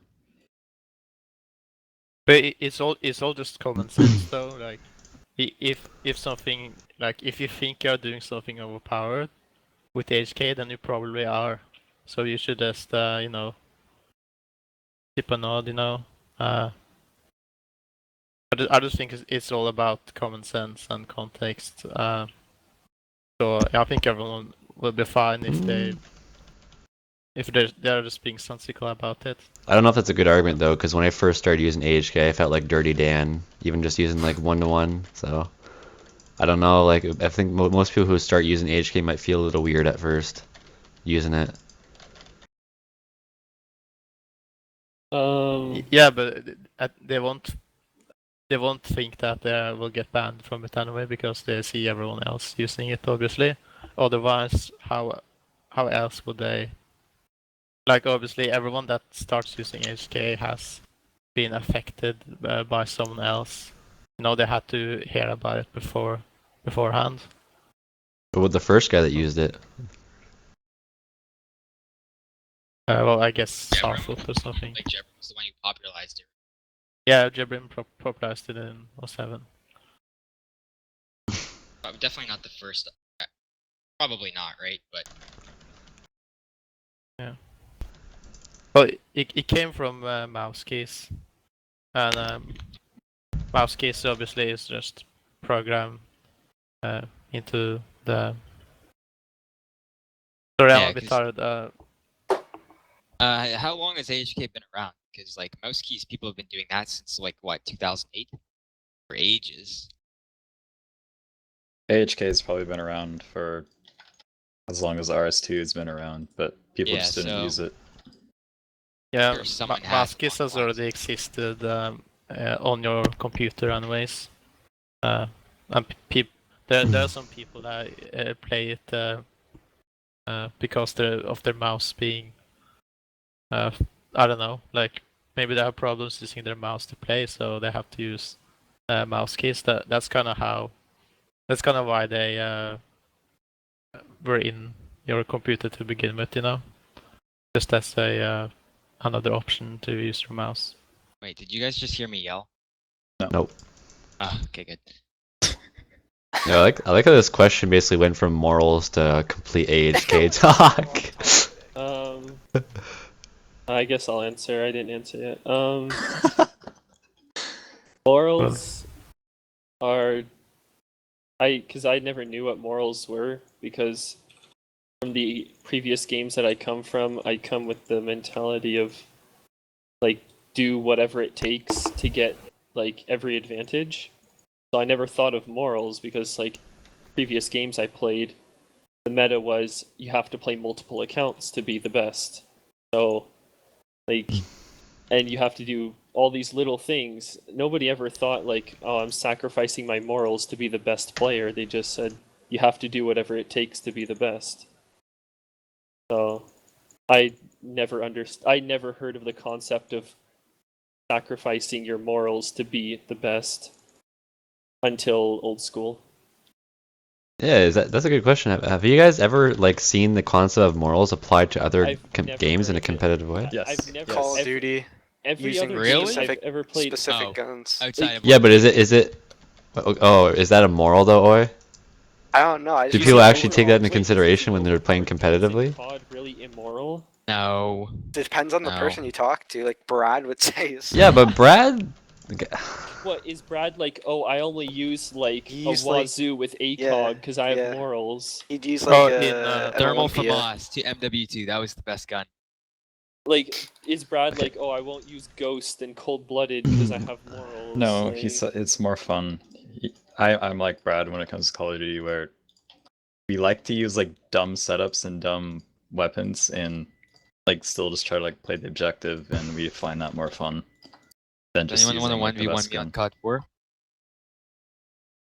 S6: But it's all just common sense though. Like, if something, like if you think you're doing something overpowered with HK, then you probably are. So you should just tip a nod, I just think it's all about common sense and context. So I think everyone will be fine if they're just being sensible about it.
S1: I don't know if that's a good argument though, because when I first started using AHK, I felt like Dirty Dan, even just using like 1-to-1. So I don't know. Like I think most people who start using AHK might feel a little weird at first using it.
S6: Yeah, but they won't think that they will get banned from it anyway, because they see everyone else using it, obviously. Otherwise, how else would they? Like, obviously, everyone that starts using HK has been affected by someone else. They had to hear about it beforehand.
S1: But with the first guy that used it,
S6: Well, I guess
S4: Jebrim?
S6: Starfoot or something.
S4: Like Jebrim was the one who popularized it.
S6: Yeah, Jebrim popularized it in 07.
S4: Definitely not the first. Probably not, right? But
S6: Well, it came from mouse keys, and mouse keys obviously is just program into the. Sorry, I'm
S4: Yeah,
S6: a bit
S4: 'cause-
S6: tired.
S4: how long has AHK been around? Because like mouse keys, people have been doing that since like what 2008, for ages.
S7: AHK has probably been around for as long as RS2 has been around, but people
S4: Yeah,
S7: just didn't
S4: so-
S7: use it.
S6: Yeah,
S4: Sure, someone had
S6: mouse keys
S4: one
S6: has
S4: once.
S6: already existed on your computer, anyways. And there are some people that play it because of their mouse being. I don't know, like maybe they have problems using their mouse to play, so they have to use mouse keys. That's kind of why they were in your computer to begin with, just as a another option to use your mouse.
S4: Wait, did you guys just hear me yell?
S1: nope.
S4: Oh, okay, good.
S1: Yeah, I like how this question basically went from morals to complete AHK talk.
S5: I guess I'll answer. I didn't answer yet. Morals are because I never knew what morals were, because from the previous games that I come from, I come with the mentality of like do whatever it takes to get like every advantage. So I never thought of morals, because like previous games I played, the meta was you have to play multiple accounts to be the best. So like, and you have to do all these little things. Nobody ever thought like, oh, I'm sacrificing my morals to be the best player. They just said you have to do whatever it takes to be the best. So I never heard of the concept of sacrificing your morals to be the best until old school.
S1: Yeah, that's a good question. Have you guys ever like seen the concept of morals applied to other
S5: I've never
S1: games in
S5: heard
S1: a
S5: of it.
S1: competitive way?
S7: Yes.
S5: I've never.
S3: Call of
S7: Yes.
S3: Duty
S5: Every
S3: using
S5: other
S4: Really?
S5: game I've
S3: specific
S5: ever played.
S3: specific
S4: Oh.
S3: guns.
S4: Outside of
S1: Yeah, but is
S4: Untitled.
S1: it? Oh, is that immoral though, Oi?
S3: I don't know. I
S1: Do
S3: just
S1: people
S3: use
S1: actually take that
S5: Overall-
S1: into
S5: wait, is
S1: consideration
S5: the
S1: when they're playing
S5: overpowered guns in
S1: competitively?
S5: COD really immoral?
S4: No.
S3: depends on the
S4: No.
S3: person you talk to. Like Brad would say.
S1: Yeah, but Brad.
S5: What is Brad like? Oh, I only use like
S3: He
S5: a
S3: used, like-
S5: wazoo with
S3: yeah,
S5: ACOG because I have
S3: yeah.
S5: morals.
S3: He'd use
S6: Oh,
S3: like
S6: in,
S3: an
S4: Thermal
S3: Olympia.
S4: FAMAS to MW2. That was the best gun.
S5: Like, is Brad like, oh, I won't use Ghost and Cold Blooded because I have morals?
S7: No,
S5: like...
S7: it's more fun. I'm like Brad when it comes to Call of Duty, where we like to use like dumb setups and dumb weapons, and like still just try to like play the objective, and we find that more fun than
S4: Does
S7: just
S4: anyone
S7: using
S4: want
S7: like,
S4: to
S7: the
S4: 1v1
S7: best
S4: me on
S7: gun.
S4: COD 4?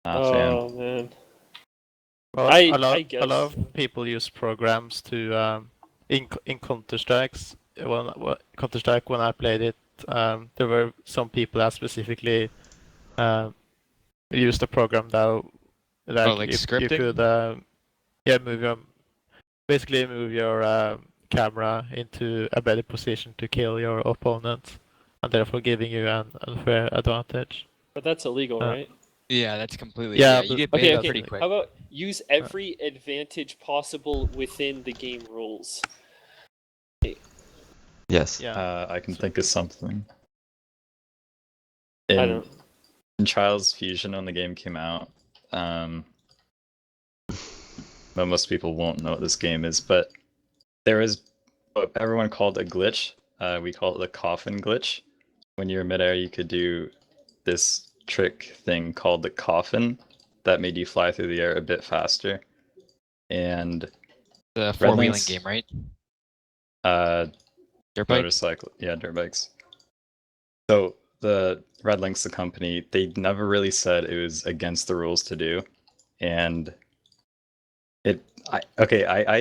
S7: Not a fan.
S5: Oh man.
S6: Well,
S5: I
S6: a
S5: guess
S6: lot of
S5: so.
S6: people use programs to in Counter Strikes. Counter Strike, when I played it, there were some people that specifically used a program that
S4: like
S6: you
S4: scripting?
S6: could move your camera into a better position to kill your opponent, and therefore giving you an unfair advantage.
S5: But that's illegal, right?
S4: Yeah, that's completely.
S6: Yeah,
S4: Yeah, you
S6: but-
S4: get
S5: Okay,
S4: banned
S5: okay.
S4: pretty quick.
S5: How about use every advantage possible within the game rules?
S1: Yes.
S6: Yeah.
S7: I can think of something.
S5: I
S7: In,
S5: don't.
S7: in Trials Fusion, when the game came out, but most people won't know what this game is, but there is what everyone called a glitch. We call it the coffin glitch. When you're midair, you could do this trick thing called the coffin that made you fly through the air a bit faster. And
S4: The four-wheeling
S7: Links-
S4: game, right?
S3: Oh,
S4: Dirt bike?
S7: motorcycle, yeah, dirt bikes. So the Red Links, the company, they never really said it was against the rules to do, and I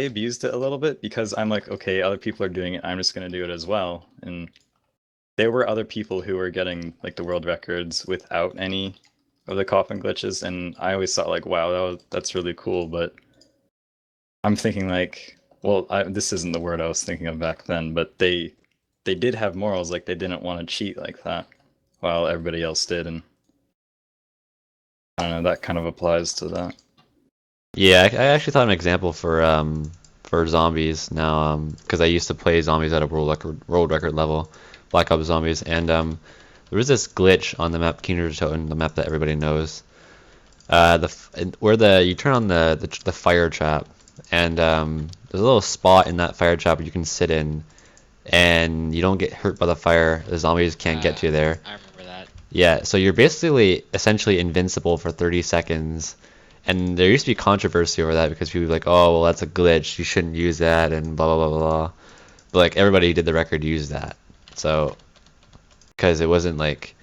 S7: abused it a little bit because I'm like, okay, other people are doing it, I'm just gonna do it as well. And there were other people who were getting like the world records without any of the coffin glitches, and I always thought like, wow, that's really cool. But I'm thinking like, well, this isn't the word I was thinking of back then, but they did have morals, like they didn't want to cheat like that, while everybody else did, and I don't know, that kind of applies to that.
S1: Yeah, I actually thought of an example for zombies now, because I used to play zombies at a world record level, Black Ops Zombies, and there was this glitch on the map Kindertoten, the map that everybody knows, where you turn on the fire trap, and there's a little spot in that fire trap you can sit in, and you don't get hurt by the fire. The zombies can't get to you there.
S4: I remember that.
S1: Yeah, so you're basically essentially invincible for 30 seconds. And there used to be controversy over that because people were like, oh, well, that's a glitch. You shouldn't use that, and blah, blah, blah, blah. But, like, everybody who did the record used that. So, because it wasn't, like,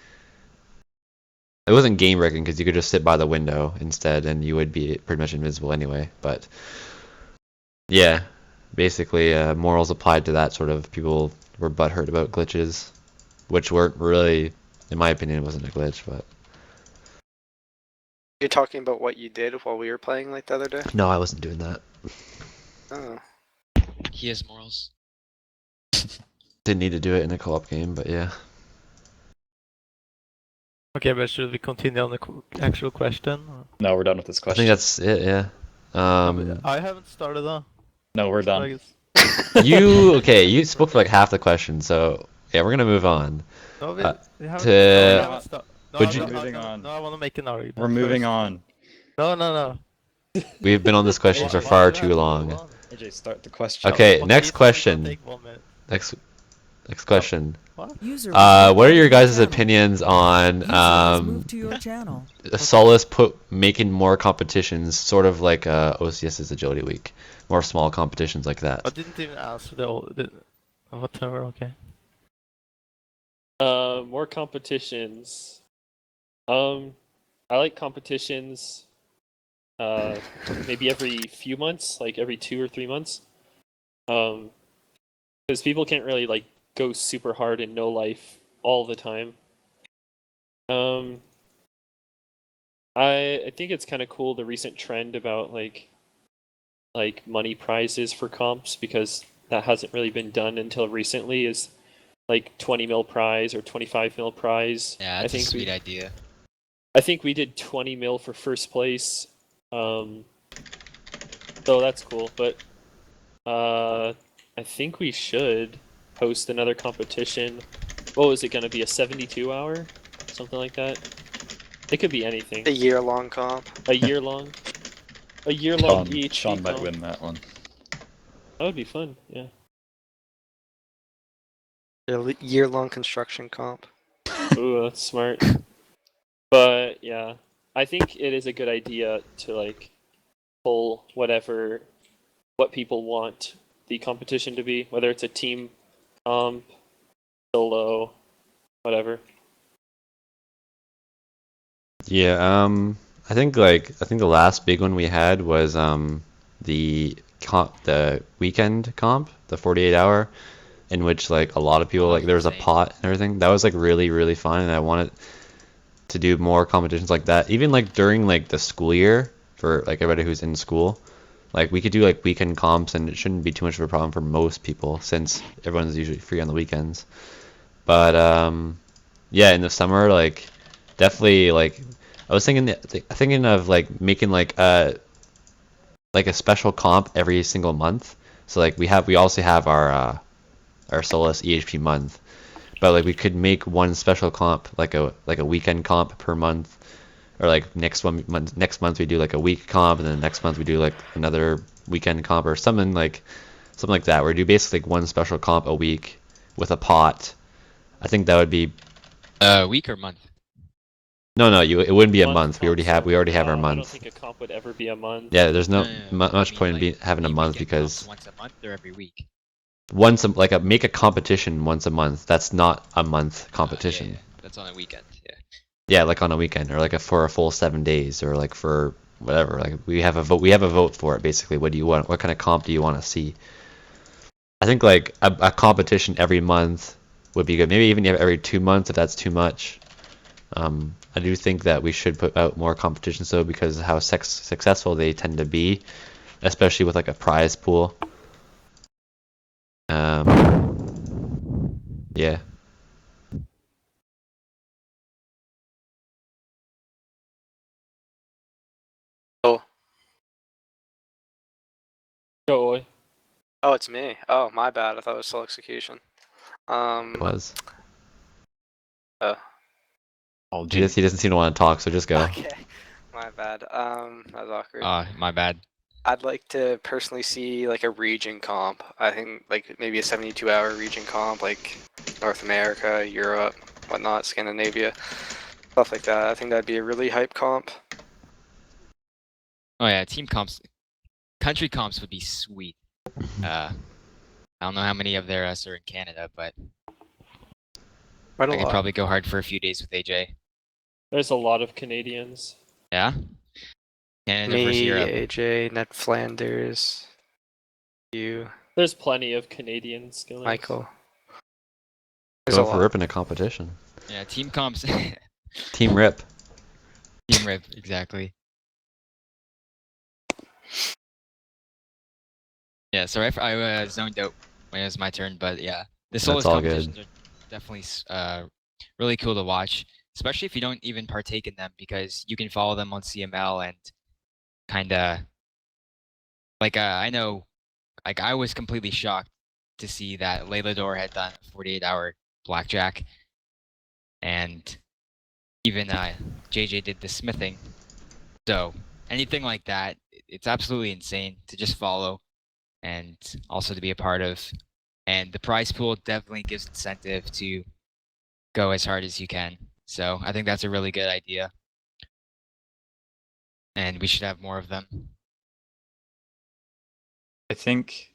S1: it wasn't game breaking because you could just sit by the window instead, and you would be pretty much invisible anyway. But, yeah, basically, morals applied to that sort of people were butthurt about glitches, which weren't really, in my opinion, wasn't a glitch, but.
S3: You're talking about what you did while we were playing like the other day?
S1: No, I wasn't doing that.
S3: Oh.
S4: He has morals.
S1: Didn't need to do it in a co-op game, but yeah.
S6: Okay, but should we continue on the actual question?
S7: No, we're done with this
S1: I
S7: question.
S1: think that's it, yeah.
S6: I haven't started on.
S7: No, we're
S6: I
S7: done.
S6: guess.
S1: You spoke for like half the question, so yeah, we're gonna move on.
S6: No, we haven't,
S1: to-
S6: no, we haven't started. No,
S1: Would
S6: I
S1: you-
S6: wa-
S7: Moving
S6: no,
S7: on.
S6: No, I want to make an argument.
S7: We're moving
S6: first.
S7: on.
S6: No.
S1: We've been on this question for
S6: Why
S1: far
S6: do I
S1: too
S6: have to
S1: long.
S6: move on?
S7: AJ, start the question.
S1: Okay, next
S6: each one
S1: question.
S6: take 1 minute.
S1: Next question.
S8: User
S1: What are your
S8: was moved
S1: guys'
S8: to your
S1: opinions on
S8: channel. User was moved to your channel.
S1: Solace making more competitions, sort of like OCS's Agility Week, more small competitions like that?
S6: I didn't even answer the whatever. Okay.
S5: More competitions. I like competitions. Maybe every few months, like every 2 or 3 months. Because people can't really like go super hard in no life all the time. I think it's kind of cool, the recent trend about like money prizes for comps, because that hasn't really been done until recently, is like 20 mil prize or 25 mil prize.
S4: Yeah, that's a sweet idea.
S5: I think we did 20 mil for first place. So that's cool, but I think we should host another competition. What was it going to be, a 72 hour? Something like that? It could be anything.
S3: A year-long comp.
S5: A year long? A year long EHP
S7: Sean might
S5: comp?
S7: win that one.
S5: That would be fun, yeah.
S3: A year-long construction comp.
S5: Ooh, that's smart. But yeah, I think it is a good idea to like pull what people want the competition to be, whether it's a team comp, solo, whatever.
S1: Yeah, I think the last big one we had was the weekend comp, the 48 hour, in which like a lot of people, like there was a pot and everything. That was like really, really fun, and I wanted to do more competitions like that. Even like during like the school year, for like everybody who's in school, like we could do like weekend comps, and it shouldn't be too much of a problem for most people since everyone's usually free on the weekends. But yeah, in the summer, like definitely like I was thinking of like making like a special comp every single month. So like we also have our Solace EHP month, but like we could make one special comp, like a weekend comp per month, or like next month we do like a week comp, and then next month we do like another weekend comp or something like that, where we do basically like one special comp a week with a pot. I think that would be
S4: Week or month?
S1: No, it wouldn't be a month. We
S5: Comp,
S1: already have our
S5: I don't
S1: month.
S5: think a comp would ever be a month.
S1: Yeah, there's no
S4: No, I
S1: much
S4: mean,
S1: point in
S4: like,
S1: having a
S4: the
S1: month
S4: weekend
S1: because
S4: comps once a month or every week.
S1: make a competition once a month. That's not a month competition.
S4: Yeah, that's on a weekend. Yeah.
S1: Yeah, like on a weekend, or like for a full 7 days, or like for whatever. Like we have a vote for it basically. What do you want? What kind of comp do you want to see? I think like a competition every month would be good. Maybe even every 2 months if that's too much. I do think that we should put out more competitions though, because of how successful they tend to be, especially with like a prize pool. Yeah.
S3: Oh,
S5: Go away.
S3: oh, it's me. Oh, my bad. I thought it was Soul Execution.
S1: It was.
S3: Oh,
S1: He doesn't seem to want to talk, so just go.
S3: okay. My bad. That was awkward.
S4: My bad.
S3: I'd like to personally see like a region comp. I think like maybe a 72-hour region comp, like North America, Europe, whatnot, Scandinavia, stuff like that. I think that'd be a really hype comp.
S4: Oh yeah, team comps, country comps would be sweet. I don't know how many of their us are in Canada, but
S3: Quite a
S4: I could
S3: lot.
S4: probably go hard for a few days with AJ.
S5: There's a lot of Canadians.
S4: Yeah. Canada versus
S3: Me,
S4: Europe.
S3: AJ, Ned Flanders, you,
S5: There's plenty of Canadian skillers.
S3: Michael. There's
S1: Go
S3: a
S1: for
S3: lot.
S1: Rip in a competition.
S4: Yeah, team comps.
S1: Team Rip.
S4: Team Rip, exactly. Yeah, sorry if I zoned out when it was my turn, but yeah, the Solace
S1: all
S4: competitions are definitely really cool to watch, especially if you don't even partake in them, because you can follow them on CML and kind of like I know, like I was completely shocked to see that Laylador had done a 48-hour blackjack, and even JJ did the smithing. So anything like that, it's absolutely insane to just follow and also to be a part of. And the prize pool definitely gives incentive to go as hard as you can. So I think that's a really good idea. And we should have more of them.
S7: I think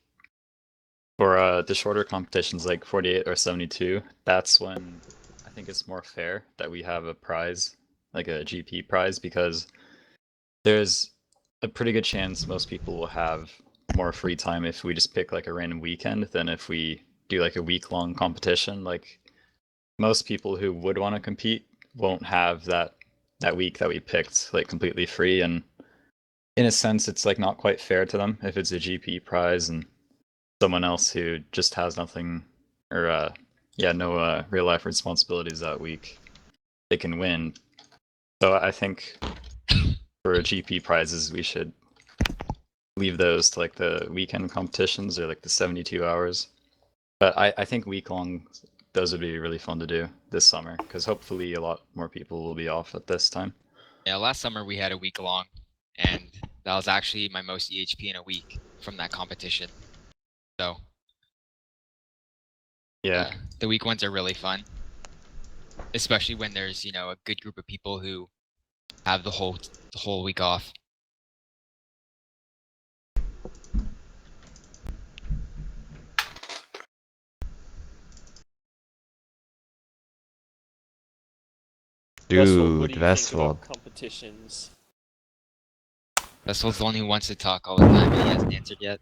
S7: for the shorter competitions like 48 or 72, that's when I think it's more fair that we have a prize, like a GP prize, because there's a pretty good chance most people will have more free time if we just pick like a random weekend than if we do like a week-long competition. Like most people who would want to compete won't have that that week that we picked like completely free, and in a sense it's like not quite fair to them if it's a GP prize and someone else who just has nothing or no real life responsibilities that week, they can win. So I think for GP prizes we should leave those to like the weekend competitions or like the 72 hours. But I think week long, those would be really fun to do this summer because hopefully a lot more people will be off at this time.
S4: Yeah, last summer we had a week long, and that was actually my most EHP in a week from that competition. So
S7: Yeah.
S4: the week ones are really fun, especially when there's a good group of people who have the whole week off.
S5: Westfold, what
S1: Dude,
S5: do you think
S1: Vestfold.
S5: about competitions?
S4: Vestfold's the one who wants to talk all the time, and he hasn't answered yet.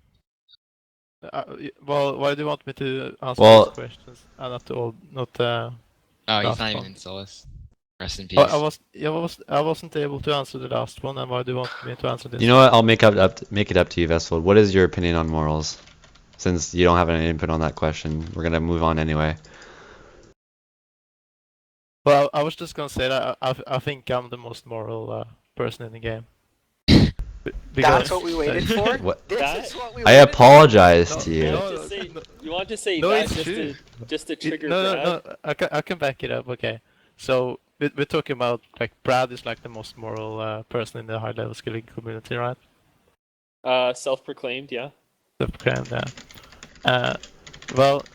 S6: Well, why do you want me to answer
S1: Well-
S6: these questions? Not all, not
S4: Oh, he's
S6: last
S4: not even
S6: one.
S4: in Solace. Rest in peace.
S6: Oh, I wasn't able to answer the last one, and why do you want me to answer this?
S1: You know what? I'll make it up to you, Vestfold. What is your opinion on morals? Since you don't have any input on that question, we're gonna move on anyway.
S6: Well, I was just gonna say that I think I'm the most moral person in the game.
S3: That's what we waited for?
S1: What?
S3: This
S5: That-
S3: is what we
S1: I
S3: waited
S1: apologize
S6: No,
S1: to
S5: You
S1: you.
S6: no,
S5: want to say, you want to say
S6: No,
S5: that
S6: it's
S5: just
S6: true.
S5: to trigger
S6: No,
S5: Brad?
S6: no, I can back it up. Okay, so we're talking about like Brad is like the most moral person in the high level skilling community, right?
S5: Self-proclaimed, yeah.
S6: The program, yeah. Well,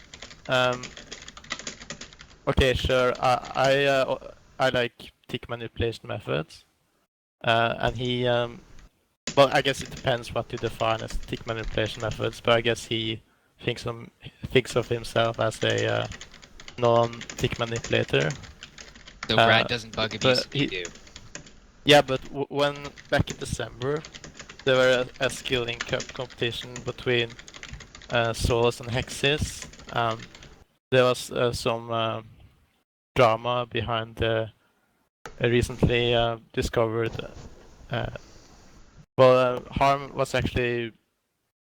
S6: okay, sure. I like tick manipulation methods, and he well, I guess it depends what you define as tick manipulation methods, but I guess he thinks of himself as a non-tick manipulator.
S4: So Brad doesn't bug abuse,
S6: but
S4: you do.
S6: Yeah, but when back in December, there were a skilling cup competition between Solace and Hexis. There was some drama behind the recently discovered. Harm was actually,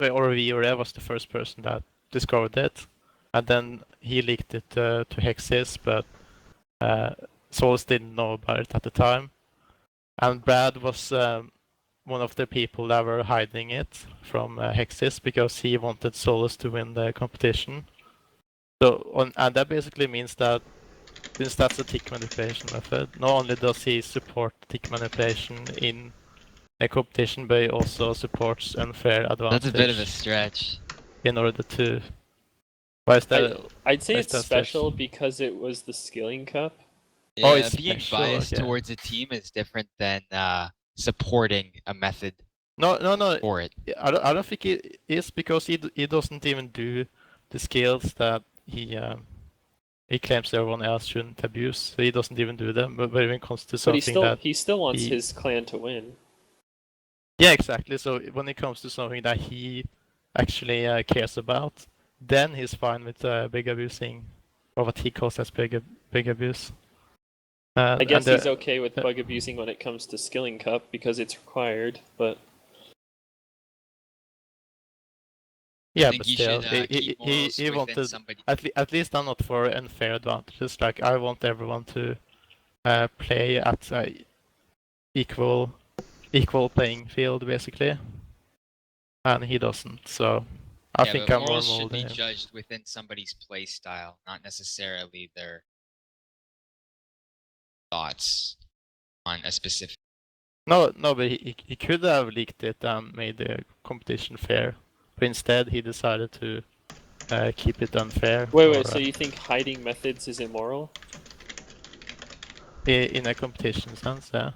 S6: or Viore was the first person that discovered it, and then he leaked it to Hexis, but Solace didn't know about it at the time. And Brad was one of the people that were hiding it from Hexis because he wanted Solace to win the competition. And that basically means that since that's a tick manipulation method, not only does he support tick manipulation in a competition, but he also supports unfair advantage.
S4: That's a bit of a stretch.
S6: In order to. Why is that?
S5: I'd say
S6: why
S5: it's
S6: is that
S5: special
S6: stretch?
S5: because it was the skilling cup.
S4: Yeah,
S6: Oh, it's
S4: being
S6: special,
S4: biased
S6: okay.
S4: towards a team is different than supporting a method
S6: No.
S4: for it.
S6: I don't think it is because he doesn't even do the skills that he claims everyone else shouldn't abuse. So he doesn't even do them. But when it comes to
S5: But
S6: something
S5: he still wants
S6: he-
S5: his clan to win.
S6: yeah, exactly. So when it comes to something that he actually cares about, then he's fine with big abusing, or what he calls as big abuse.
S5: I guess
S6: and
S5: he's okay with bug abusing when it comes to skilling cup because it's required, but
S6: Yeah,
S4: I think
S6: but
S4: you
S6: still,
S4: should keep morals
S6: he
S4: within
S6: wanted
S4: somebody.
S6: at least I'm not for unfair advantages. Like I want everyone to play at equal playing field basically, and he doesn't. So I
S4: Yeah,
S6: think
S4: but
S6: I'm more
S4: morals should
S6: mold
S4: be
S6: than him.
S4: judged within somebody's play style, not necessarily their thoughts on a specific.
S6: No, but he could have leaked it and made the competition fair, but instead he decided to keep it unfair.
S5: wait, so you think hiding methods is immoral?
S6: In a competition sense, yeah.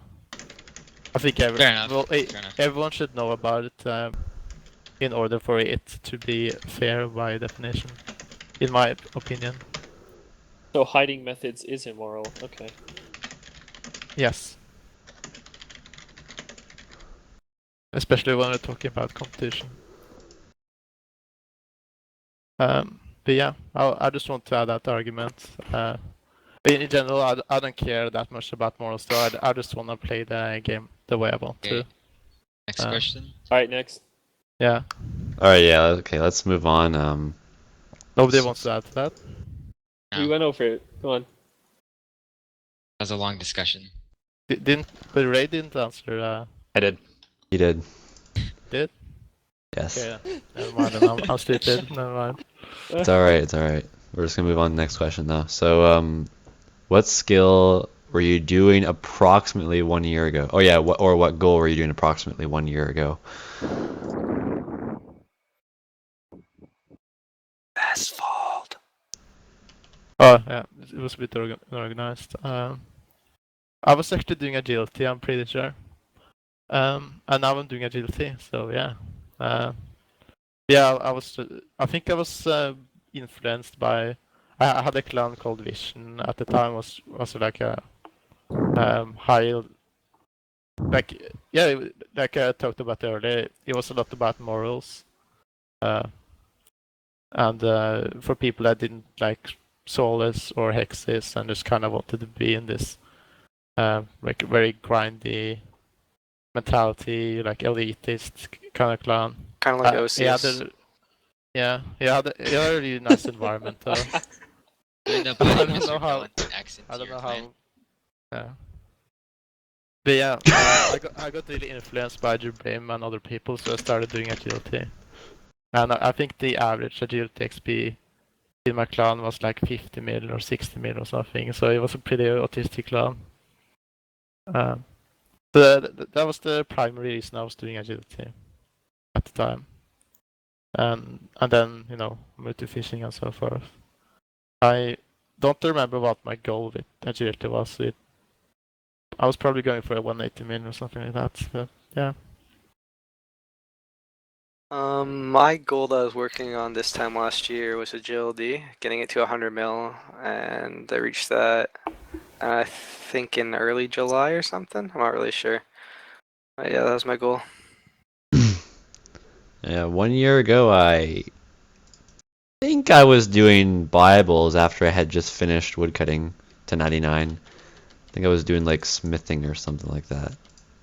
S6: I think
S4: Fair enough. Fair enough.
S6: everyone should know about it in order for it to be fair by definition, in my opinion.
S5: So hiding methods is immoral. Okay.
S6: Yes. Especially when we're talking about competition. But yeah, I just want to add that argument. In general, I don't care that much about morals, though. I just want to play the game the way I want to.
S4: Okay. Next question.
S5: All right, next.
S6: Yeah.
S1: All right, yeah, okay, let's move on.
S6: Nobody wants to add to that.
S4: No,
S5: We went over it. Go on.
S4: that was a long discussion.
S6: But Ray didn't answer.
S7: I did.
S1: You did.
S6: Did?
S1: Yes.
S6: Okay. Never mind. Then I'm stupid. Never mind.
S1: It's all right. It's all right. We're just gonna move on to the next question though. So, what skill were you doing approximately 1 year ago? Oh yeah, what goal were you doing approximately 1 year ago? Asphalt.
S6: Oh yeah, it was a bit organized. I was actually doing agility. I'm pretty sure. And now I'm doing agility. So yeah. Yeah, I was. I think I was influenced by. I had a clan called Vision at the time. Was like a high. Like yeah, like I talked about earlier. It was a lot about morals. And for people that didn't like Solace or Hexes and just kind of wanted to be in this like very grindy mentality, like elitist kind of clan.
S3: Kind of like OCS.
S6: He had a really nice environment though.
S4: Doing the
S6: I
S4: bloody
S6: don't know
S4: Mr.
S6: how-
S4: Villain accent
S6: I don't
S4: here,
S6: know
S4: man.
S6: how. Yeah. But yeah, I got really influenced by Jubim and other people, so I started doing agility. And I think the average agility XP in my clan was like 50 mil or 60 mil or something, so it was a pretty autistic clan. That was the primary reason I was doing agility at the time. And then, moved to fishing and so forth. I don't remember what my goal with agility was. I was probably going for a 180 min or something like that, but yeah.
S3: My goal that I was working on this time last year was agility, getting it to 100 mil, and I reached that, I think in early July or something. I'm not really sure. But yeah, that was my goal.
S1: Yeah, 1 year ago I think I was doing buyables after I had just finished woodcutting to 99. I think I was doing like smithing or something like that.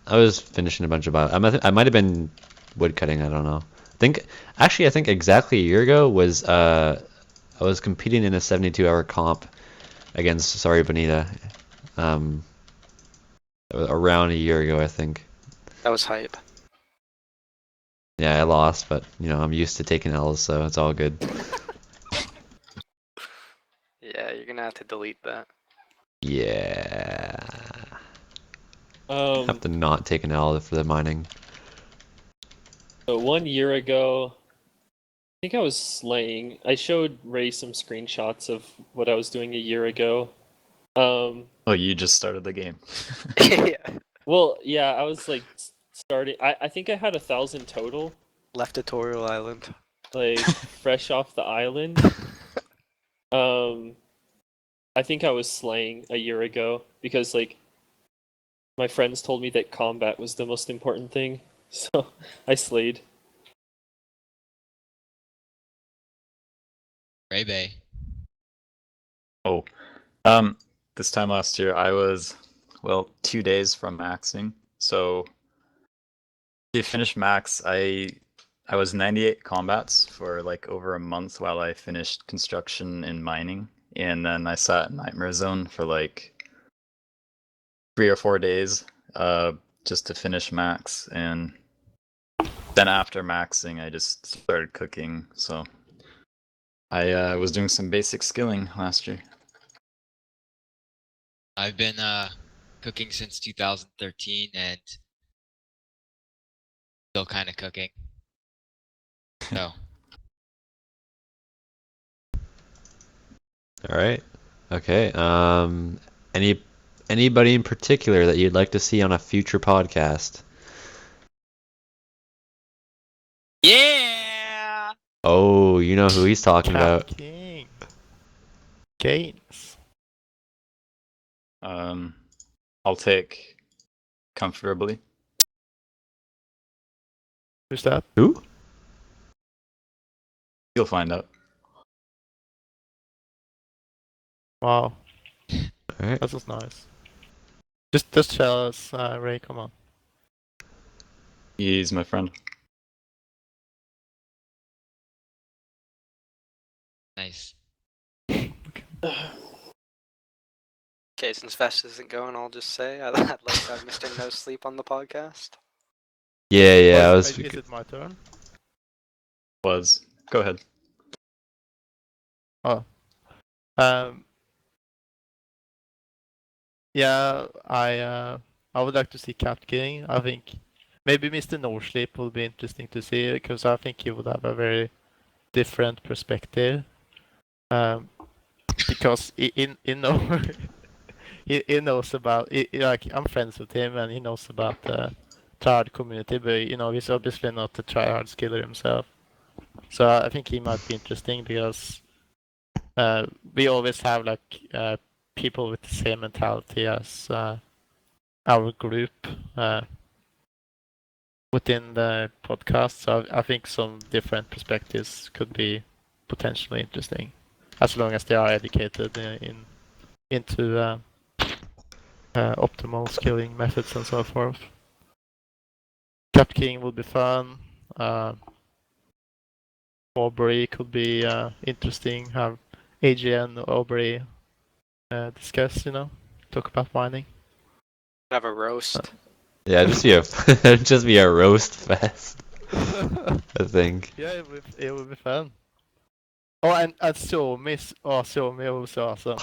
S1: I was finishing a bunch of buyables. I might have been woodcutting, I don't know. I think exactly a year ago was I was competing in a 72-hour comp against Sorry Bonita. Around a year ago, I think.
S3: That was hype.
S1: Yeah, I lost, but I'm used to taking L's, so it's all good.
S3: Yeah, you're gonna have to delete that.
S1: Yeah. Have to
S5: Um,
S1: not take an L for the mining.
S5: so 1 year ago, I think I was slaying. I showed Ray some screenshots of what I was doing a year ago.
S7: Oh, you just started the game.
S3: Yeah.
S5: Well, yeah, I was like starting. I think I had 1,000 total,
S3: Left tutorial island.
S5: like fresh off the island. I think I was slaying a year ago because like my friends told me that combat was the most important thing, so I slayed.
S4: Ray Bay.
S7: Oh, this time last year I was, 2 days from maxing. So to finish max, I was 98 combats for like over a month while I finished construction and mining, and then I sat in Nightmare Zone for like 3 or 4 days, just to finish max, and then after maxing, I just started cooking. So I was doing some basic skilling last year.
S4: I've been cooking since 2013 and still kind of cooking. So,
S1: All right. Okay. Anybody in particular that you'd like to see on a future podcast?
S4: yeah.
S1: Oh, you know who he's talking about.
S6: King. Games.
S7: I'll take comfortably.
S6: Who's that?
S1: Who?
S7: You'll find out.
S6: Wow.
S1: Alright.
S6: That was nice. Just tell us, Ray, come on.
S7: He's my friend.
S4: Nice.
S3: Okay, since Fest isn't going, I'll just say I'd like to have MrNoSleep on the podcast.
S1: Yeah, I was.
S6: Is it my turn?
S7: Was. Go ahead.
S6: Yeah, I would like to see Cat King. I think maybe MrNoSleep will be interesting to see because I think he would have a very different perspective. Because he know he knows about like I'm friends with him and he knows about the tryhard community, but he's obviously not a tryhard skiller himself. So I think he might be interesting because we always have like people with the same mentality as our group within the podcast. So I think some different perspectives could be potentially interesting, as long as they are educated into optimal skilling methods and so forth. Cap King will be fun. Aubrey could be interesting. Have AGN Aubrey discuss, talk about mining.
S3: Have a roast.
S1: Yeah, just be a roast fest. I think.
S6: Yeah, it would be fun. Oh, and Suomi was awesome.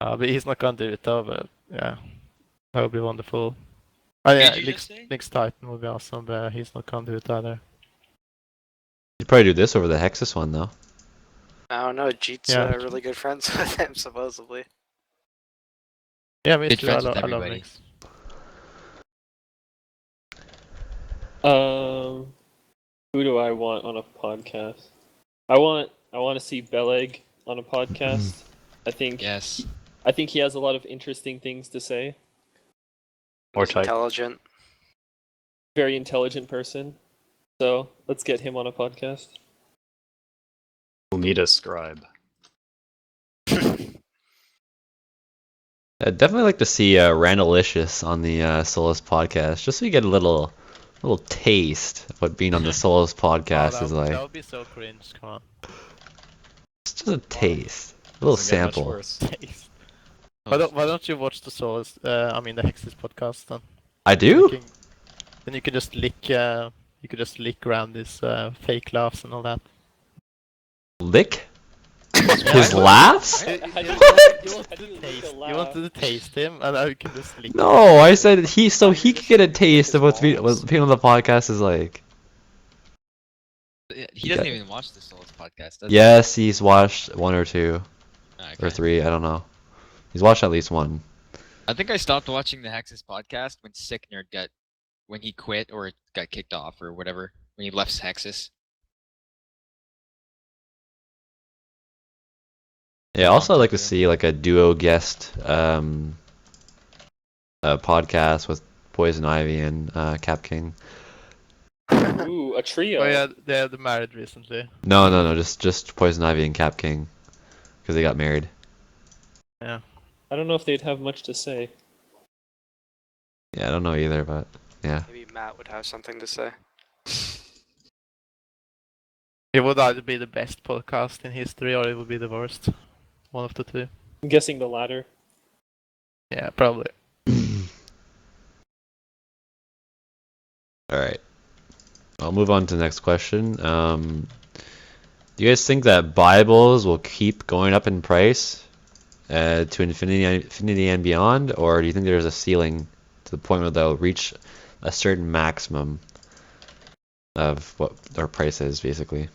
S6: But he's not gonna do it though, but yeah, that would be wonderful. Oh yeah,
S4: Did you just say?
S6: Nick's Titan would be awesome, but he's not gonna do it either.
S1: You probably do this over the Hexus one though.
S3: I don't know. Jeet's
S6: Yeah.
S3: really good friends with him, supposedly.
S6: Yeah, me
S4: Good
S6: too.
S4: friends
S6: I
S4: with
S6: love
S4: everybody.
S6: Nick's.
S5: Who do I want on a podcast? I want to see Beleg on a podcast. I think
S4: Yes.
S5: he has a lot of interesting things to say.
S7: Or
S3: He's
S7: type.
S3: intelligent.
S5: Very intelligent person. So let's get him on a podcast.
S7: We'll need a scribe.
S1: I'd definitely like to see Randallicious on the Solace Podcast, just so you get a little taste of what being on the Solace Podcast is
S6: That
S1: like.
S6: would be so cringe. Come on,
S1: Just a taste, a little
S7: Doesn't get much
S1: sample.
S7: worse.
S6: taste. Why don't you watch the Solace? The Hexes podcast then?
S1: I do.
S6: Then you can just lick. You could just lick around his fake laughs and all that.
S1: Lick
S6: Yeah,
S1: his
S6: I know.
S1: laughs?
S6: You
S5: How do you-
S6: wanted
S5: how
S6: to
S5: do you lick a
S6: taste. You
S5: laugh?
S6: wanted to taste him, and now you can just lick.
S1: No, I said he could get a taste of what being on the podcast is like.
S4: He doesn't even watch the Solace podcast, does
S1: Yes, he's watched one or two
S4: he?
S1: or
S4: Okay.
S1: three. I don't know. He's watched at least one.
S4: I think I stopped watching the Hexus podcast when Sick Nerd when he quit or got kicked off or whatever, when he left Hexus.
S1: Yeah, also I'd like to see like a duo guest podcast with Poison Ivy and Cap King.
S5: Ooh, a trio.
S6: Oh yeah, they're married recently.
S1: No, just Poison Ivy and Cap King, because they got married.
S6: Yeah.
S5: I don't know if they'd have much to say.
S1: Yeah, I don't know either, but yeah.
S3: Maybe Matt would have something to say.
S6: It would either be the best podcast in history or it would be the worst. One of the two.
S5: I'm guessing the latter.
S6: Yeah, probably.
S1: All right. I'll move on to the next question. Do you guys think that Bibles will keep going up in price to infinity and beyond, or do you think there's a ceiling to the point where they'll reach a certain maximum of what their price is, basically?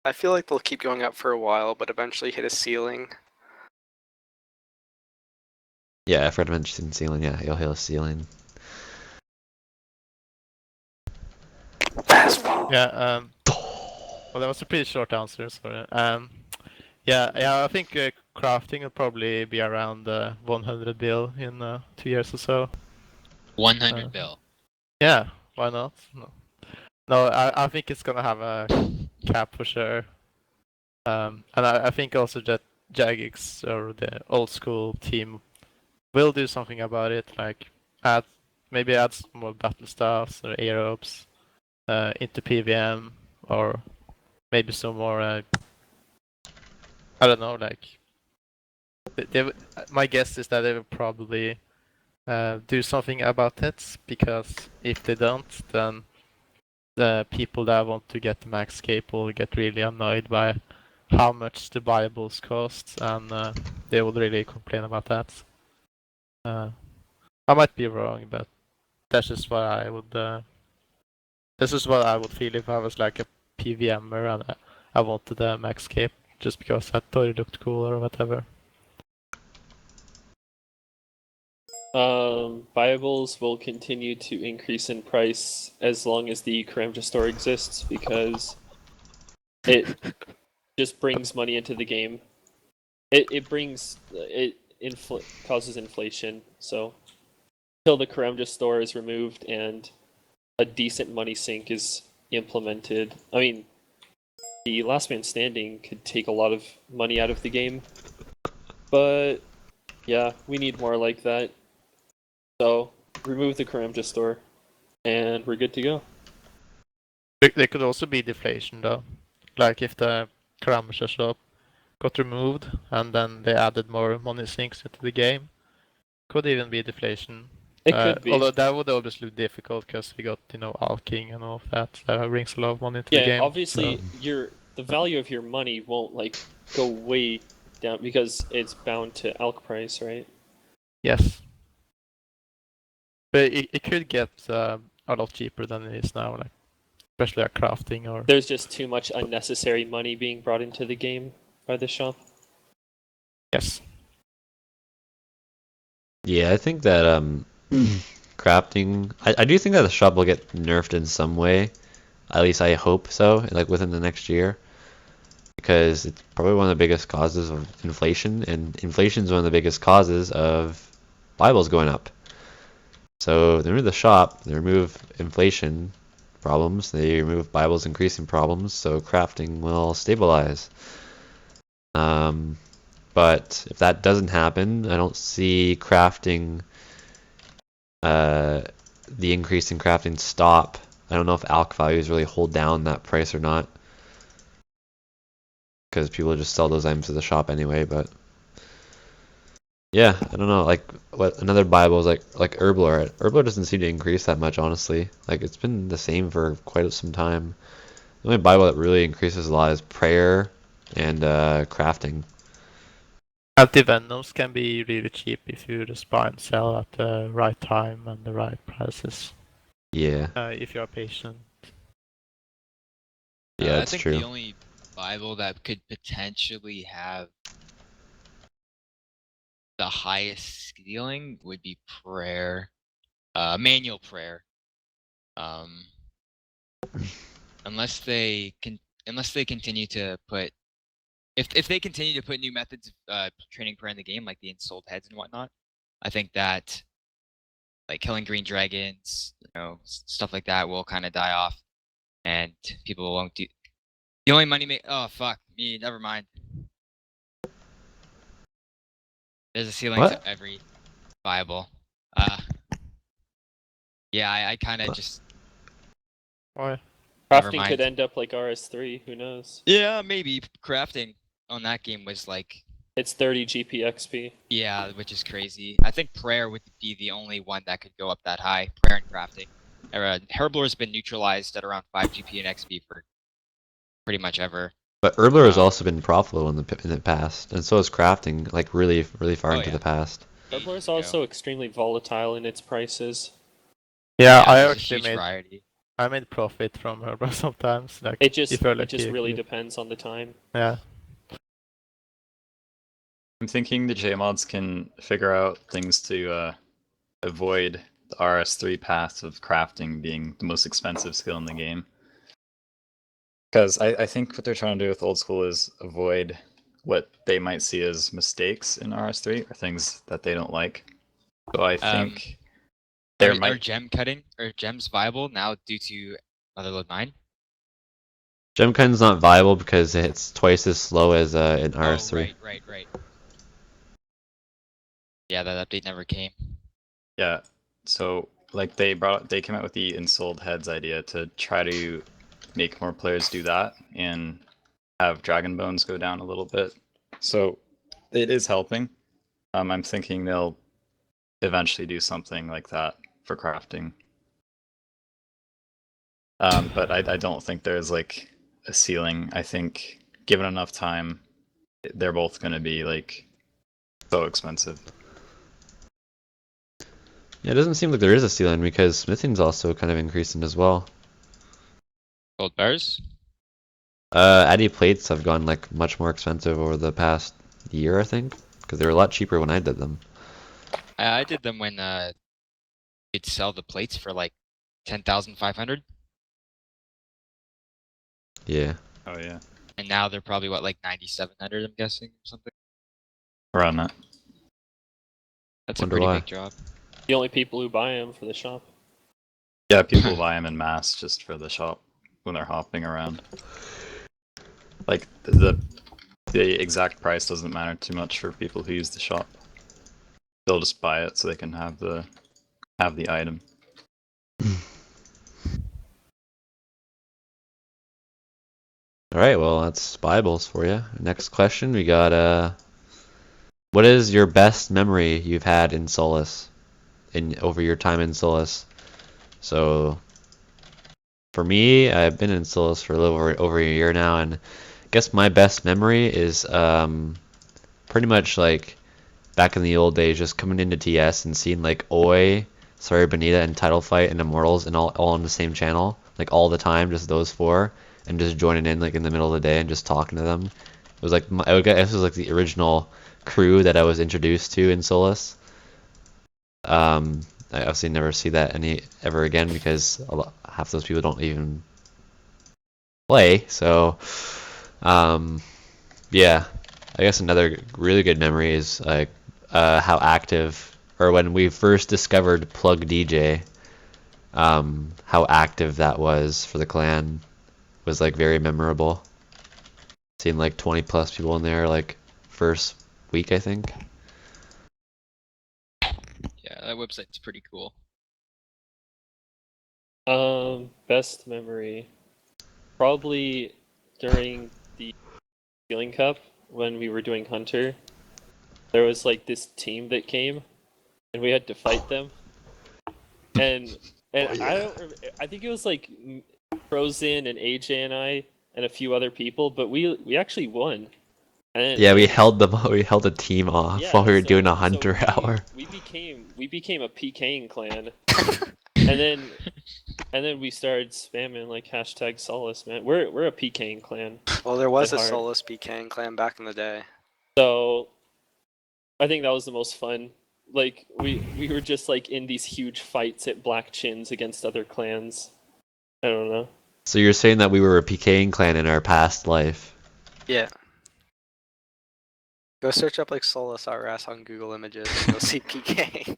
S3: I feel like they'll keep going up for a while, but eventually hit a ceiling.
S1: Yeah, I forgot to mention ceiling. Yeah, you'll hit a ceiling.
S3: Fastball.
S6: Yeah. Well, that was a pretty short answer. Sorry. Yeah. I think crafting will probably be around 100 bill in 2 years or so.
S4: 100 bill.
S6: Yeah. Why not? No. I think it's gonna have a cap for sure. And I think also that Jagex or the old school team will do something about it, like maybe add some more battle staffs or aerobes into PVM, or maybe some more. I don't know, like my guess is that they will probably do something about it, because if they don't, then the people that want to get the max cape will get really annoyed by how much the buyables cost, and they will really complain about that. I might be wrong, but that's just what I would. This is what I would feel if I was like a PVMer and I wanted the max cape just because I thought it looked cool or whatever.
S5: Buyables will continue to increase in price as long as the Karamja store exists, because it just brings money into the game. It causes inflation. So until the Karamja store is removed and a decent money sink is implemented, I mean, the last man standing could take a lot of money out of the game. But yeah, we need more like that. So remove the Karamja store, and we're good to go.
S6: There could also be deflation though, like if the Karamja shop got removed and then they added more money sinks into the game. Could even be deflation.
S5: It could be.
S6: Although that would obviously be difficult because we got Alking and all of that. That brings a lot of money into the
S5: Yeah,
S6: game.
S5: obviously the value of your money won't like go way down because it's bound to alk price, right?
S6: Yes. But it could get a lot cheaper than it is now, like especially at crafting or.
S5: There's just too much unnecessary money being brought into the game by the shop.
S6: Yes.
S1: Yeah, I think that crafting. I do think that the shop will get nerfed in some way. At least I hope so, like within the next year, because it's probably one of the biggest causes of inflation, and inflation is one of the biggest causes of Bibles going up. So they remove the shop, they remove inflation problems, they remove Bibles increasing problems, so crafting will stabilize. But if that doesn't happen, I don't see crafting, the increase in crafting stop. I don't know if alk values really hold down that price or not, because people just sell those items to the shop anyway. But yeah, I don't know. Like what another Bible is like Herblore. Herblore doesn't seem to increase that much, honestly. Like it's been the same for quite some time. The only Bible that really increases a lot is prayer and crafting.
S6: Anti-venoms can be really cheap if you just buy and sell at the right time and the right prices.
S1: Yeah.
S6: If you are patient.
S1: Yeah,
S4: I
S1: that's
S4: think
S1: true.
S4: the only Bible that could potentially have the highest ceiling would be prayer, manual prayer. Unless they continue to put, if they continue to put new methods of training prayer in the game, like the ensouled heads and whatnot, I think that like killing green dragons, stuff like that will kind of die off, and people won't do. The only money oh fuck me, never mind. There's a ceiling
S1: What?
S4: to every Bible. Yeah, I kind of just.
S6: Why?
S4: Never
S5: Crafting could
S4: mind.
S5: end up like RS3, who knows?
S4: Yeah, maybe crafting on that game was like.
S5: It's 30 GP XP.
S4: Yeah, which is crazy. I think prayer would be the only one that could go up that high. Prayer and crafting. Herblore's been neutralized at around 5 GP and XP for pretty much ever.
S1: But Herblore has also been profitable in the past, and so is crafting, like really far into
S4: yeah.
S1: the past.
S5: Herbler is also extremely volatile in its prices.
S6: Yeah, I
S4: there's a
S6: actually
S4: huge variety.
S6: I made profit from Herbal sometimes. Like
S5: It just
S6: if you're lucky,
S5: really depends on the time.
S6: Yeah.
S7: I'm thinking the JMods can figure out things to avoid the RS3 path of crafting being the most expensive skill in the game. Because I think what they're trying to do with old school is avoid what they might see as mistakes in RS3 or things that they don't like. So I think
S4: Are gem cutting or gems viable now due to Motherload 9?
S1: Gemkin's not viable because it's twice as slow as in RS3.
S4: Oh, right. Yeah, that update never came.
S7: Yeah, so like they came out with the ensouled heads idea to try to make more players do that and have dragon bones go down a little bit. So it is helping. I'm thinking they'll eventually do something like that for crafting. But I don't think there's like a ceiling. I think given enough time, they're both going to be like so expensive.
S1: Yeah, it doesn't seem like there is a ceiling because smithing's also kind of increasing as well.
S4: Gold bars?
S1: Addy plates have gone like much more expensive over the past year, I think, because they were a lot cheaper when I did them.
S4: I did them when you'd sell the plates for like 10,500,
S1: Yeah.
S7: Oh yeah,
S4: and now they're probably what, like 9,700, I'm guessing, or something.
S7: around that.
S4: That's
S1: Wonder
S4: a pretty
S1: why.
S4: big drop.
S5: The only people who buy them for the shop.
S7: Yeah, people buy them in mass just for the shop when they're hopping around. Like the exact price doesn't matter too much for people who use the shop. They'll just buy it so they can have the item.
S1: All right, well, that's Bibles for you. Next question, we got what is your best memory you've had in Solace over your time in Solace? So for me, I've been in Solace for a little over a year now, and I guess my best memory is pretty much like back in the old days, just coming into TS and seeing like Oi, Sorry Bonita, and Title Fight and Immortals and all on the same channel, like all the time, just those four, and just joining in like in the middle of the day and just talking to them. It was like I guess it was like the original crew that I was introduced to in Solace. I obviously never see that ever again because half those people don't even play. So, yeah, I guess another really good memory is like how active, or when we first discovered Plug DJ, how active that was for the clan was like very memorable. Seeing like 20 plus people in there like first week, I think.
S4: Yeah, that website's pretty cool.
S5: Best memory, probably during the Healing Cup when we were doing Hunter. There was like this team that came, and we had to fight them. And I think it was like Frozen and AJ and I and a few other people, but we actually won. And
S1: Yeah, we held a team off
S5: yeah,
S1: while we were
S5: so-
S1: doing a
S5: so
S1: hunter
S5: we-
S1: hour.
S5: We became a PKing clan, and then we started spamming like hashtag Solace, man. We're a PKing clan.
S3: Well, there was
S5: At
S3: a
S5: heart.
S3: Solace BK clan back in the day.
S5: So I think that was the most fun. Like we were just like in these huge fights at Black Chins against other clans. I don't know.
S1: So you're saying that we were a PKing clan in our past life?
S3: Yeah. Go search up like Solace RS on Google Images and you'll see PK.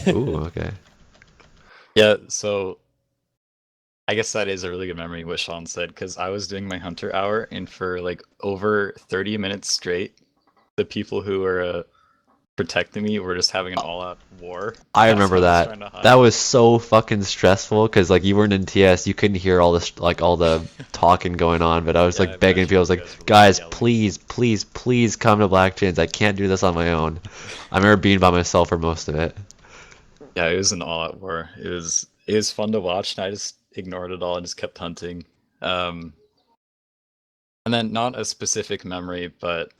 S1: Ooh, okay.
S7: Yeah, so I guess that is a really good memory what Sean said, because I was doing my hunter hour and for like over 30 minutes straight, the people who were protecting me were just having an all-out war.
S1: I
S7: as
S1: remember
S7: was
S1: that.
S7: trying to hide.
S1: That was so fucking stressful because like you weren't in TS, you couldn't hear all this like all the talking going on. But I was
S7: Yeah,
S1: like
S7: I
S1: begging
S7: imagine
S1: people. I was
S7: you
S1: like,
S7: guys were, like,
S1: guys,
S7: yelling.
S1: please come to Black Chins. I can't do this on my own. I remember being by myself for most of it.
S7: Yeah, it was an all-out war. It was fun to watch, and I just ignored it all and just kept hunting. And then not a specific memory, but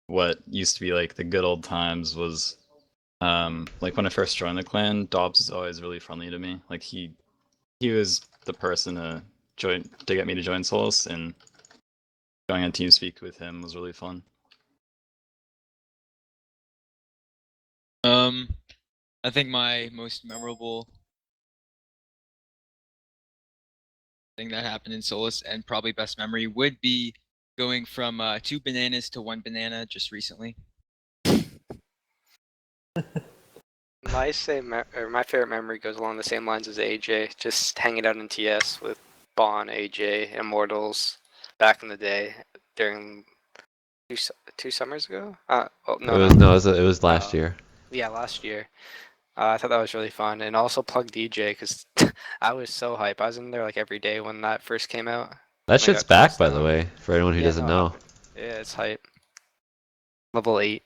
S7: what used to be like the good old times was like when I first joined the clan, Dobbs was always really friendly to me. Like he was the person to get me to join Solace, and going on TeamSpeak with him was really fun.
S4: I think my most memorable thing that happened in Solus, and probably best memory, would be going from 2 bananas to 1 banana just recently.
S3: My favorite memory goes along the same lines as AJ, just hanging out in TS with Bon, AJ, Immortals back in the day during two summers ago.
S1: It was last
S3: Oh.
S1: year.
S3: Yeah, last year. I thought that was really fun, and also Plug DJ because I was so hype. I was in there like every day when that first came out.
S1: That
S3: I
S1: shit's
S3: got
S1: back,
S3: closed
S1: by the
S3: down.
S1: way, for anyone who
S3: Yeah,
S1: doesn't
S3: no,
S1: know.
S3: Yeah, it's hype. Level 8.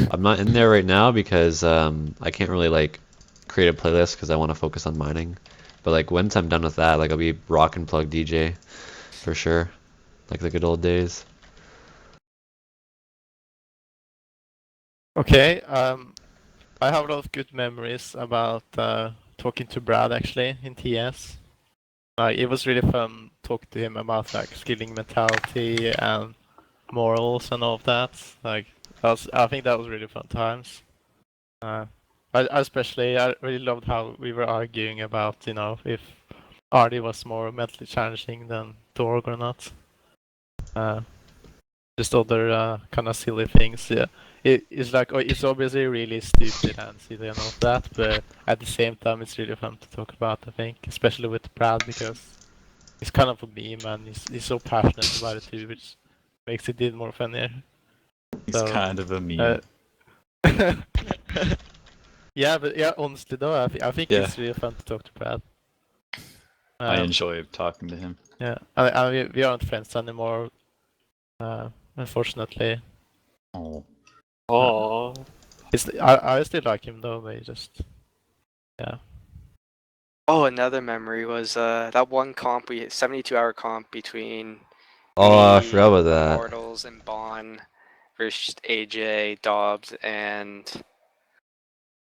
S1: I'm not in there right now because I can't really like create a playlist because I want to focus on mining. But like once I'm done with that, like I'll be rocking Plug DJ for sure, like the good old days.
S6: Okay, I have a lot of good memories about talking to Brad actually in TS. It was really fun talking to him about like skilling mentality and morals and all of that. Like, I think that was really fun times. I really loved how we were arguing about, you know, if Artie was more mentally challenging than Dorg or not. Just other kind of silly things. Yeah, it's like it's obviously really stupid and silly and all of that, but at the same time, it's really fun to talk about. I think, especially with Brad because it's kind of a meme and he's so passionate about it too, which makes it even more funnier.
S7: He's
S6: So,
S7: kind of a meme.
S6: Yeah, but yeah, honestly though, I think
S7: Yeah.
S6: it's really fun to talk to Brad.
S7: I enjoy talking to him.
S6: Yeah, we aren't friends anymore, unfortunately.
S7: Oh.
S5: Oh,
S6: I still like him though, but he just yeah.
S3: Oh, another memory was that one comp 72-hour comp between
S1: Oh, I
S3: me,
S1: forgot about that.
S3: Immortals, and Bon versus AJ, Dobbs, and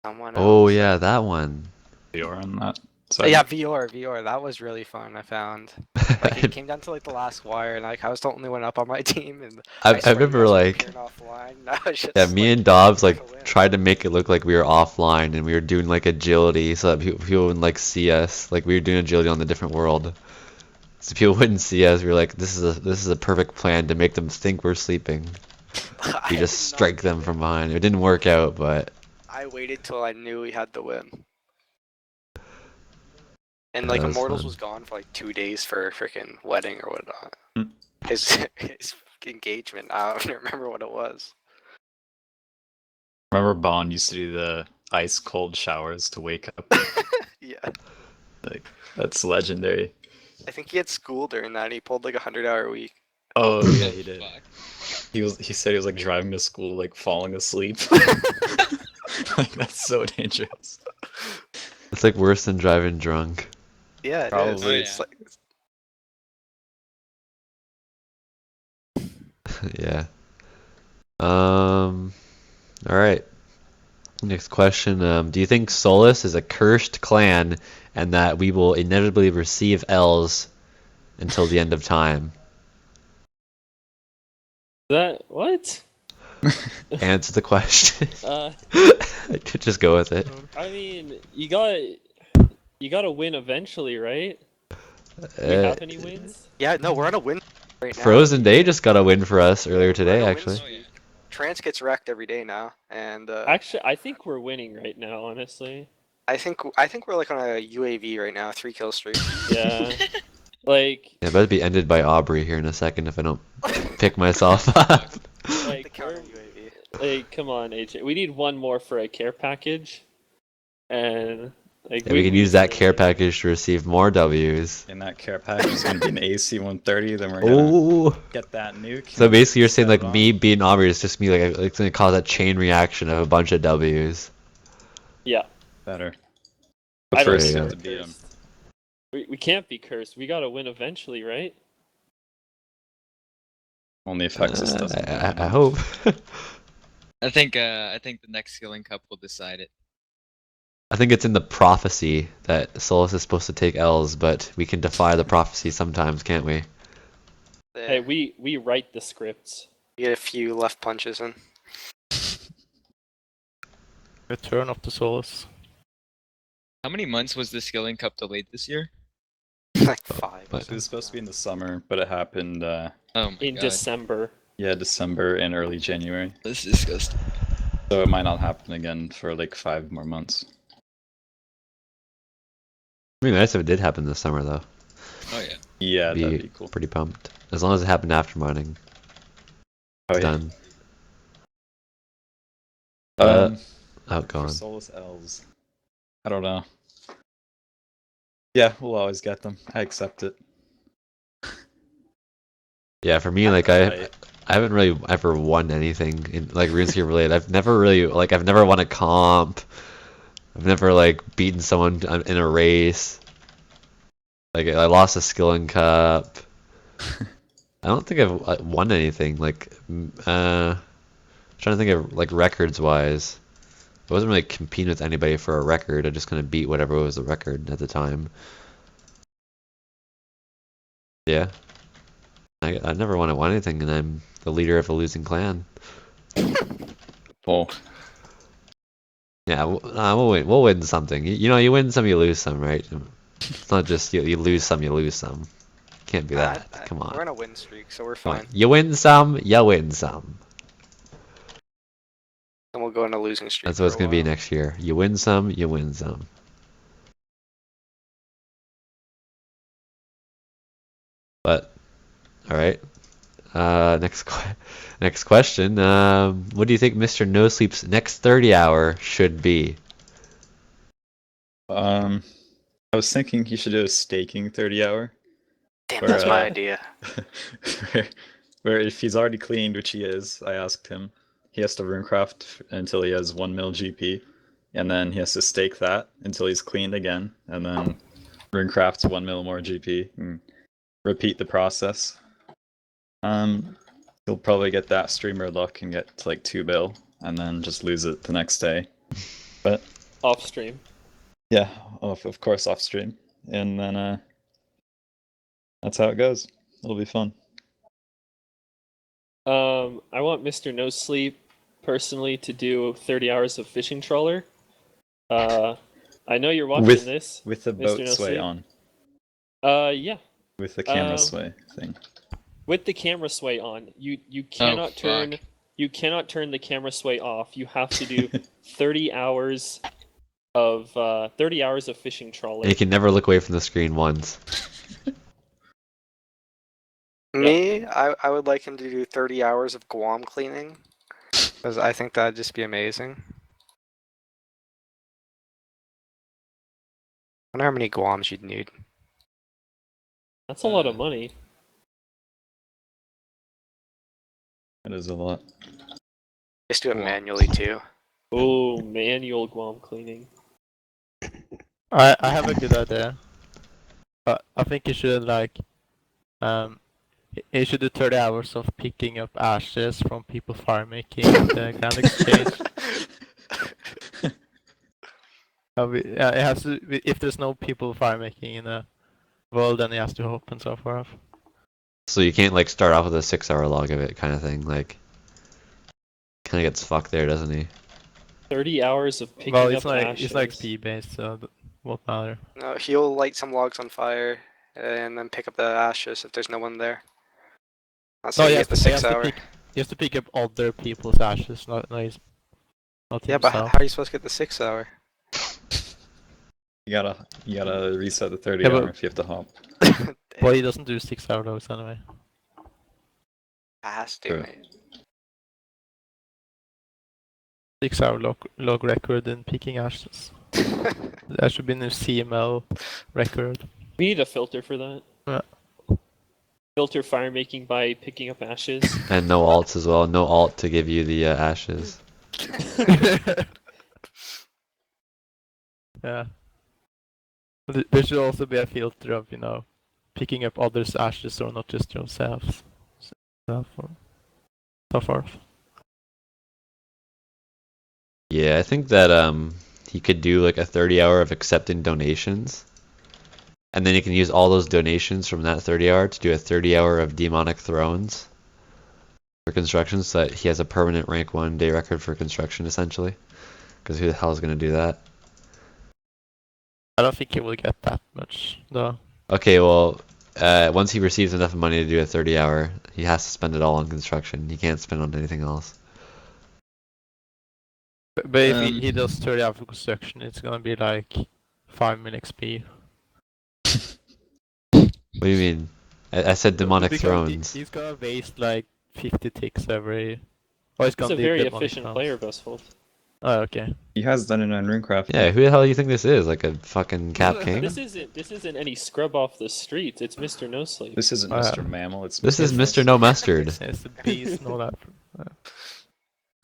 S3: someone else.
S1: Oh yeah, that one.
S7: You're on that.
S3: Yeah, VR. That was really fun. I found. Like it came down to like the last wire, and like I was the only one up on my team, and
S1: I
S3: swear you
S1: remember
S3: guys were
S1: like
S3: appearing offline. I was just,
S1: yeah, me
S3: like,
S1: and Dobbs
S3: going
S1: like
S3: for a win.
S1: tried to make it look like we were offline and we were doing like agility so that people wouldn't like see us. Like we were doing agility on the different world, so people wouldn't see us. We were like, this is a perfect plan to make them think we're sleeping.
S3: I
S1: We
S3: did
S1: just
S3: not
S1: strike
S3: get
S1: them
S3: it.
S1: from behind. It didn't work out, but
S3: I waited till I knew we had the win. And
S1: that
S3: like
S1: was
S3: Immortals
S1: fun.
S3: was gone for like 2 days for a freaking wedding or whatnot.
S7: Hmm.
S3: His engagement. I don't remember what it was.
S7: Remember Bond used to do the ice cold showers to wake up?
S3: Yeah.
S7: Like that's legendary.
S3: I think he had school during that. And he pulled like 100-hour week.
S7: Oh yeah, he did.
S4: Fuck.
S7: He said he was like driving to school, like falling asleep. Like that's so dangerous.
S1: it's like worse than driving drunk.
S3: Yeah, it is.
S7: Probably.
S3: It's like
S1: Yeah. All right. Next question. Do you think Solace is a cursed clan and that we will inevitably receive L's until the end of time?
S5: that what?
S1: Answer the question.
S5: Uh,
S1: Just go with it.
S5: I mean, you gotta win eventually, right? Do we
S1: Uh,
S5: have any wins?
S3: yeah, no, we're on a win right now.
S1: Frozen Day just got a win for us earlier today,
S3: We're on a win
S1: actually.
S3: streak. Trance gets wrecked every day now, and
S5: Actually, I think we're winning right now, honestly.
S3: I think we're like on a UAV right now, 3 kill streak.
S5: Yeah. Like,
S1: Yeah, about to be ended by Aubrey here in a second if I don't pick myself up.
S3: The
S5: like,
S3: counter
S5: we're,
S3: UAV.
S5: like, come on, AJ. We need one more for a care package, and like
S1: Yeah, we can use that care package to receive more W's.
S7: And that care package is gonna be an AC-130. Then we're gonna
S1: Oh.
S7: get that nuke.
S1: So basically, you're saying
S7: set
S1: like
S7: it
S1: me
S7: off.
S1: beating Aubrey is just me like it's gonna cause a chain reaction of a bunch of W's.
S5: Yeah.
S7: Better.
S5: I
S7: But
S5: don't
S7: first
S1: think
S7: you
S1: we're
S7: have to beat him.
S5: We can't be cursed. We gotta win eventually, right?
S7: Only if Hexus doesn't.
S1: I hope.
S4: I think the next skilling cup will decide it.
S1: I think it's in the prophecy that Solace is supposed to take L's, but we can defy the prophecy sometimes, can't we?
S5: Hey, we write the scripts.
S3: You get a few left punches in.
S6: Return of the Solace.
S4: How many months was the skilling cup delayed this year?
S3: Like 5.
S1: But-
S7: It was supposed to be in the summer, but it happened.
S4: Oh my
S5: In
S4: god.
S5: December.
S7: Yeah, December and early January.
S4: This is disgusting.
S7: So it might not happen again for like 5 more months.
S1: It'd be nice if it did happen this summer, though.
S4: Oh yeah.
S7: Yeah,
S1: Be,
S7: that'd be cool.
S1: pretty pumped. As long as it happened after mining.
S7: Oh,
S1: It's
S7: yeah.
S1: done.
S7: Um,
S1: Oh, go
S7: for
S1: on.
S7: Solace L's, I don't know. Yeah, we'll always get them. I accept it.
S1: Yeah, for me, like I haven't really ever won anything in like RuneScape related. I've never won a comp. I've never like beaten someone in a race. Like I lost a skilling cup. I don't think I've won anything. Like, trying to think of like records wise. I wasn't really competing with anybody for a record. I just kind of beat whatever was the record at the time. Yeah. I never want to win anything, and I'm the leader of a losing clan.
S7: Oh,
S1: Yeah, we'll win. We'll win something. You know, you win some, you lose some, right? It's not just you lose some, you lose some. Can't be that. Come on.
S3: We're on a win streak, so we're
S1: Come on.
S3: fine.
S1: You win some, you win some.
S3: And we'll go on a losing streak.
S1: That's what it's
S3: for a
S1: gonna be
S3: while.
S1: next year. You win some, you win some. But, all right. Next question. What do you think MrNoSleep's next 30 hour should be?
S7: I was thinking he should do a staking 30-hour.
S3: Damn,
S7: Where,
S3: that's my
S7: uh,
S3: idea.
S7: where if he's already cleaned, which he is, I asked him, he has to runecraft until he has 1 mil GP, and then he has to stake that until he's cleaned again, and then runecrafts 1 mil more GP, and repeat the process. He'll probably get that streamer luck and get to like 2 bill, and then just lose it the next day. But
S5: Off stream.
S7: yeah, of course off stream, and then that's how it goes. It'll be fun.
S5: I want MrNoSleep personally to do 30 hours of fishing trawler. I know you're watching this.
S7: With the
S5: Mr.
S7: boat
S5: No
S7: sway
S5: Sleep?
S7: on.
S5: Yeah.
S7: With the camera
S5: Um,
S7: sway thing.
S5: With the camera sway on, you cannot turn
S4: fuck.
S5: you cannot turn the camera sway off. You have to do 30 hours of 30 hours of fishing trawler.
S1: And you can never look away from the screen once.
S3: Me, I would like him to do 30 hours of Guam cleaning, because I think that'd just be amazing. I wonder how many Guams you'd need.
S5: That's a lot of money.
S7: That is a lot.
S3: Just do it manually too.
S5: Oh, manual Guam cleaning.
S6: I have a good idea. But I think you should you should do 30 hours of picking up ashes from people farm making the Grand Exchange. It has to. If there's no people farm making in the world, then it has to hope and so forth.
S1: So you can't like start off with a 6-hour log of it kind of thing. Like, kind of gets fucked there, doesn't he?
S5: 30 hours of picking
S6: Well,
S5: up
S6: it's like
S5: ashes.
S6: speed based, so it won't matter.
S3: No, he'll light some logs on fire and then pick up the ashes if there's no one there. I'll say
S6: No,
S3: he
S6: he
S3: gets the
S6: has
S3: 6
S6: to
S3: hour.
S6: pick. He has to pick up other people's ashes, not his. Not
S3: Yeah, but how
S6: himself.
S3: are you supposed to get the 6 hour?
S7: You gotta reset the 30
S6: Yeah,
S7: hour
S6: but-
S7: if you have to hop.
S6: Well, he doesn't do 6-hour logs anyway.
S3: Has to,
S7: True.
S3: mate.
S6: 6-hour log record in picking ashes. That should be new CML record.
S5: We need a filter for that.
S6: Yeah.
S5: Filter fire making by picking up ashes.
S1: And no alts as well. No alt to give you the ashes.
S6: Yeah. There should also be a filter of, picking up others' ashes or not just yourselves. So forth.
S1: Yeah, I think that he could do like a 30-hour of accepting donations. And then you can use all those donations from that 30-hour to do a 30-hour of demonic thrones for construction, so that he has a permanent rank 1 day record for construction essentially. Because who the hell is going to do that?
S6: I don't think he will get that much, though.
S1: Okay, well, once he receives enough money to do a 30-hour, he has to spend it all on construction. He can't spend on anything else.
S6: But if he does 30 hours of construction, it's gonna be like 5 million XP.
S1: What do you mean? I said demonic
S6: Because
S1: thrones.
S6: He's gonna waste like 50 ticks every. Oh, he's
S5: He's
S6: gonna
S5: a
S6: do
S5: very
S6: demonic
S5: efficient
S6: thrones.
S5: player, Bestfold.
S6: Oh, okay.
S7: He has done it on RuneCraft.
S1: Yeah, who the hell do you think this is? Like a fucking Cap King?
S5: This isn't any scrub off the streets. It's MrNoSleep.
S7: This isn't Mr. Mammal, it's
S1: This is
S7: Mr.
S1: Mr. No Mustard.
S6: It's a beast and all that.
S3: Have you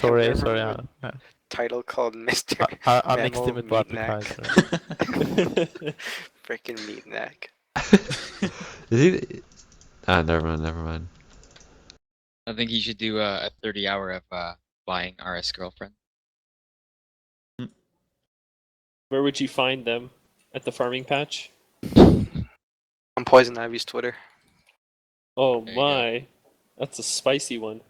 S6: Sorry,
S3: ever
S6: sorry.
S3: heard of a title called Mr.
S6: I mixed
S3: Mammal
S6: him with Button
S3: Meatneck. Freaking meatneck.
S1: Is he? Ah, never mind.
S4: I think he should do a 30-hour of buying RS girlfriend.
S5: Where would you find them? At the farming patch?
S3: On Poison Ivy's Twitter.
S5: Oh
S4: There you
S5: my. That's a spicy one.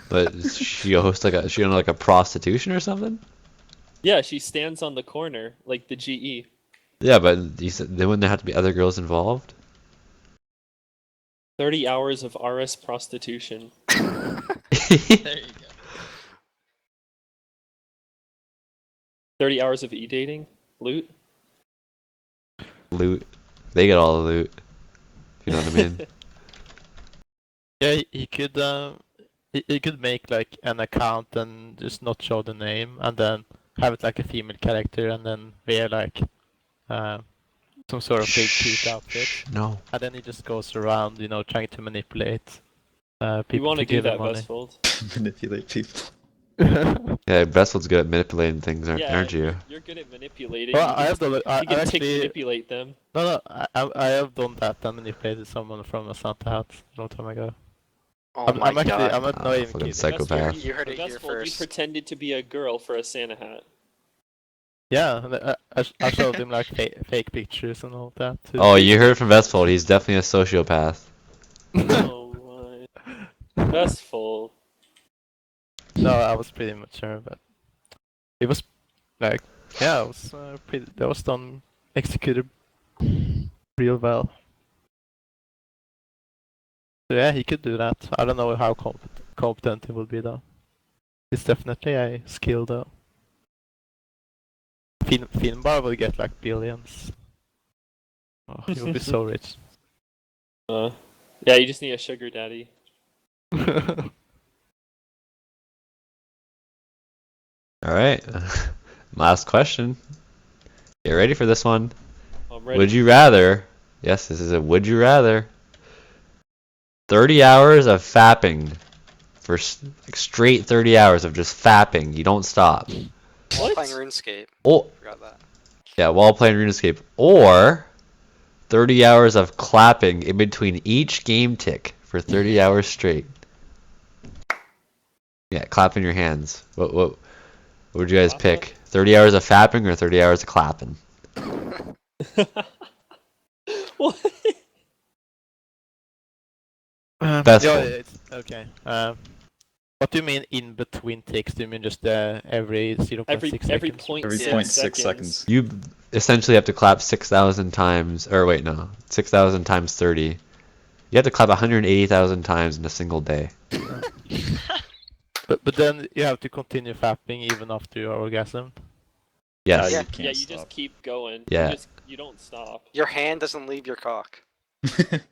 S1: But is she host she on like a prostitution or something?
S5: Yeah, she stands on the corner, like the GE.
S1: Yeah, but you said there wouldn't have to be other girls involved.
S5: 30 hours of RS prostitution.
S4: There you go.
S5: 30 hours of e-dating? Loot?
S1: Loot. They get all the loot. If you know what I mean.
S6: Yeah, he could make like an account and just not show the name, and then have it like a female character, and then wear like some sort of big cute outfit,
S1: No.
S6: and then he just goes around, trying to manipulate
S5: You
S6: people
S5: want
S6: to
S5: to do
S6: give him
S5: that,
S6: money.
S5: Bestfold?
S7: Manipulate people.
S1: Yeah, Bestfold's good at manipulating things, aren't you?
S5: You're good at manipulating.
S6: Well,
S5: you
S6: I have done it. I
S5: you can tick
S6: actually
S5: manipulate them.
S6: no. I have done that and manipulated someone from a Santa hat a long time ago.
S3: Oh
S6: I'm
S3: my
S6: actually
S3: god.
S6: I'm not even
S1: Fucking
S6: kidding.
S1: psychopath.
S3: You heard it here
S5: Bestfold, you
S3: first.
S5: pretended to be a girl for a Santa hat.
S6: Yeah, and I showed him like fake pictures and all that. Too.
S1: Oh, you heard from Bestfold. He's definitely a sociopath.
S5: Oh my. Bestfold.
S6: No, I was pretty mature, but it was like, yeah, it was that was done, executed real well. So yeah, he could do that. I don't know how competent he would be though. He's definitely a skill though. Finbar will get like billions. Oh, he will be so rich.
S5: Yeah, you just need a sugar daddy.
S1: All right. Last question. Get ready for this one.
S5: I'm ready.
S1: Would you rather? Yes, this is a would you rather. 30 hours of fapping for like straight 30 hours of just fapping. You don't stop.
S3: While
S5: What?
S3: playing RuneScape.
S1: Oh,
S3: Forgot that.
S1: yeah, while playing RuneScape. Or 30 hours of clapping in between each game tick for 30 hours straight. Yeah, clapping your hands. What would you guys pick? 30 hours of fapping or 30 hours of clapping?
S5: What?
S1: Best
S6: yeah,
S1: one.
S6: it's okay. What do you mean in between ticks? Do you mean just every 0.6
S5: every
S6: seconds?
S5: point
S7: Every
S5: six
S7: 0.6
S5: seconds.
S7: seconds.
S1: You essentially have to clap 6,000 times, or wait, no, 6,000 times 30. You have to clap 180,000 times in a single day.
S6: But then you have to continue fapping even after your orgasm.
S1: Yes.
S3: Yeah.
S7: You can't
S5: Yeah, you
S7: stop.
S5: just keep going.
S1: Yeah.
S5: You don't stop.
S3: Your hand doesn't leave your cock.
S1: It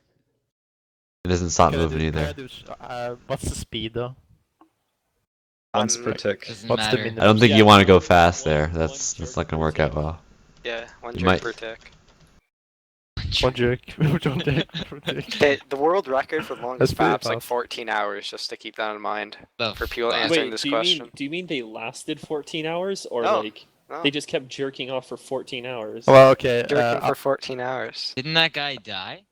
S1: doesn't stop
S6: Can I
S1: moving
S6: do-
S1: either.
S6: can I do what's the speed though?
S7: Once per
S3: One-
S7: tick.
S4: Doesn't
S6: What's the
S4: matter.
S6: minimum?
S1: I don't think
S5: Yeah,
S1: you want to go
S5: one-
S1: fast
S5: one-
S1: there.
S5: one
S1: That's
S5: jerk
S1: not gonna
S5: per
S1: work out
S5: tick.
S1: well.
S3: Yeah, one
S1: You
S3: jerk
S1: might-
S3: per tick.
S6: One jerk. One jerk.
S3: Okay, the world record for longest
S6: pretty
S3: fap's like
S6: fast.
S3: 14 hours, just to keep that in mind.
S4: The
S3: For people
S4: fuck?
S3: answering
S5: Wait,
S3: this
S5: do you
S3: question.
S5: mean they lasted 14 hours or
S3: No.
S5: like
S3: No,
S5: they just kept jerking off for 14 hours?
S6: Well, okay.
S3: jerking for 14 hours.
S4: Didn't that guy die?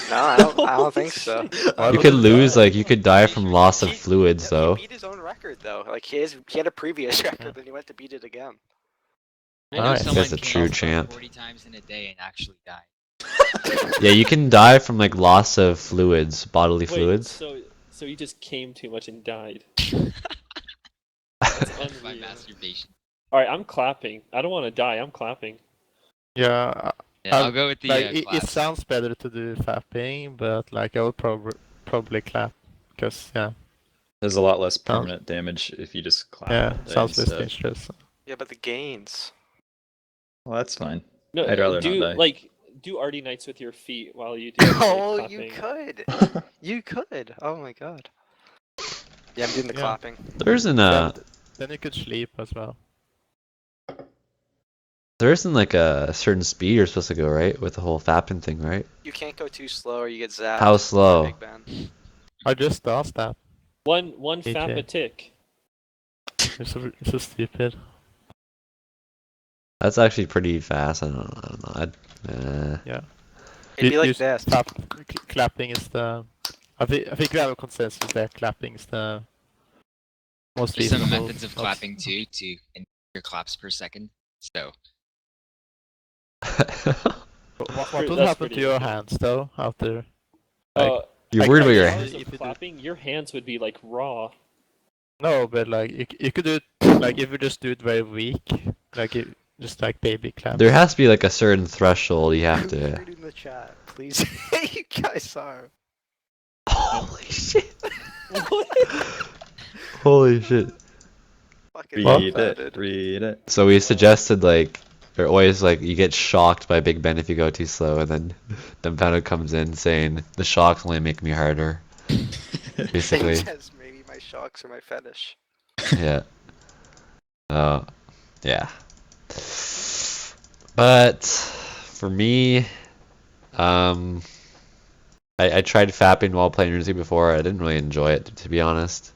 S3: No, I don't think so.
S6: Why
S1: You
S6: would
S1: could
S6: you
S1: lose,
S6: die?
S1: like, you could die from loss of fluids,
S3: He
S1: though.
S3: beat his own record though. Like he had a previous record, then he went to beat it again.
S4: I know
S6: Alright.
S4: someone
S1: That's a
S4: came
S1: true
S4: up
S1: champ.
S4: 40 times in a day and actually died.
S1: Yeah, you can die from, like, loss of fluids, bodily
S5: Wait,
S1: fluids.
S5: so he just came too much and died.
S4: By
S5: unreal.
S4: masturbation.
S5: All right, I'm clapping. I don't want to die. I'm clapping.
S6: Yeah,
S4: Yeah, I'll go with the
S6: like it
S4: clap.
S6: sounds better to do fapping, but like I would probably clap, because yeah,
S7: There's a lot less permanent damage if you just clap.
S6: yeah,
S7: all day
S6: sounds less
S7: instead.
S6: dangerous.
S3: Yeah, but the gains.
S7: Well, that's fine.
S5: No,
S7: I'd rather not
S5: do
S7: die.
S5: like do arty nights with your feet while you do. Like,
S3: Oh,
S5: clapping.
S3: you could. You could. Oh my god. Yeah, I'm doing the
S6: Yeah.
S3: clapping.
S1: There isn't a
S6: Then you could sleep as well.
S1: there isn't like a certain speed you're supposed to go, right? With the whole fapping thing, right?
S3: You can't go too slow or you get zapped.
S1: How
S3: by
S1: slow?
S3: Big Ben.
S6: I just asked that.
S5: One
S6: AJ.
S5: fap a tick.
S6: It's so stupid.
S1: That's actually pretty fast. I don't know.
S6: Yeah.
S3: It'd be like
S6: Use
S3: this.
S6: Clapping is the. I think we have a consensus there. Clapping is the most
S4: There's some
S6: reasonable.
S4: methods of clapping too to increase your claps per second. So
S6: What
S5: True,
S6: would
S5: that's
S6: happen
S5: pretty
S6: to your
S5: good.
S6: hands though after? Like,
S1: You're
S6: Like,
S1: worried about
S6: like,
S1: your
S6: yeah,
S1: hands.
S5: Hours
S6: if
S5: of
S6: you do-
S5: clapping, your hands would be like raw.
S6: No, but like you could do it like if you just do it very weak, like you just like baby claps.
S1: There has to be like a certain threshold you have to.
S3: Read in the chat, please. You guys are.
S1: Holy shit! Holy shit!
S3: Fucking
S7: Read
S3: pathetic.
S7: it. Read it.
S1: So we suggested like, or always like, you get shocked by Big Ben if you go too slow, and then Dumbfounded comes in saying the shocks only make me harder. Basically,
S3: Says maybe my shocks are my fetish.
S1: yeah. Yeah. But for me, I tried fapping while playing RuneScape before. I didn't really enjoy it, to be honest.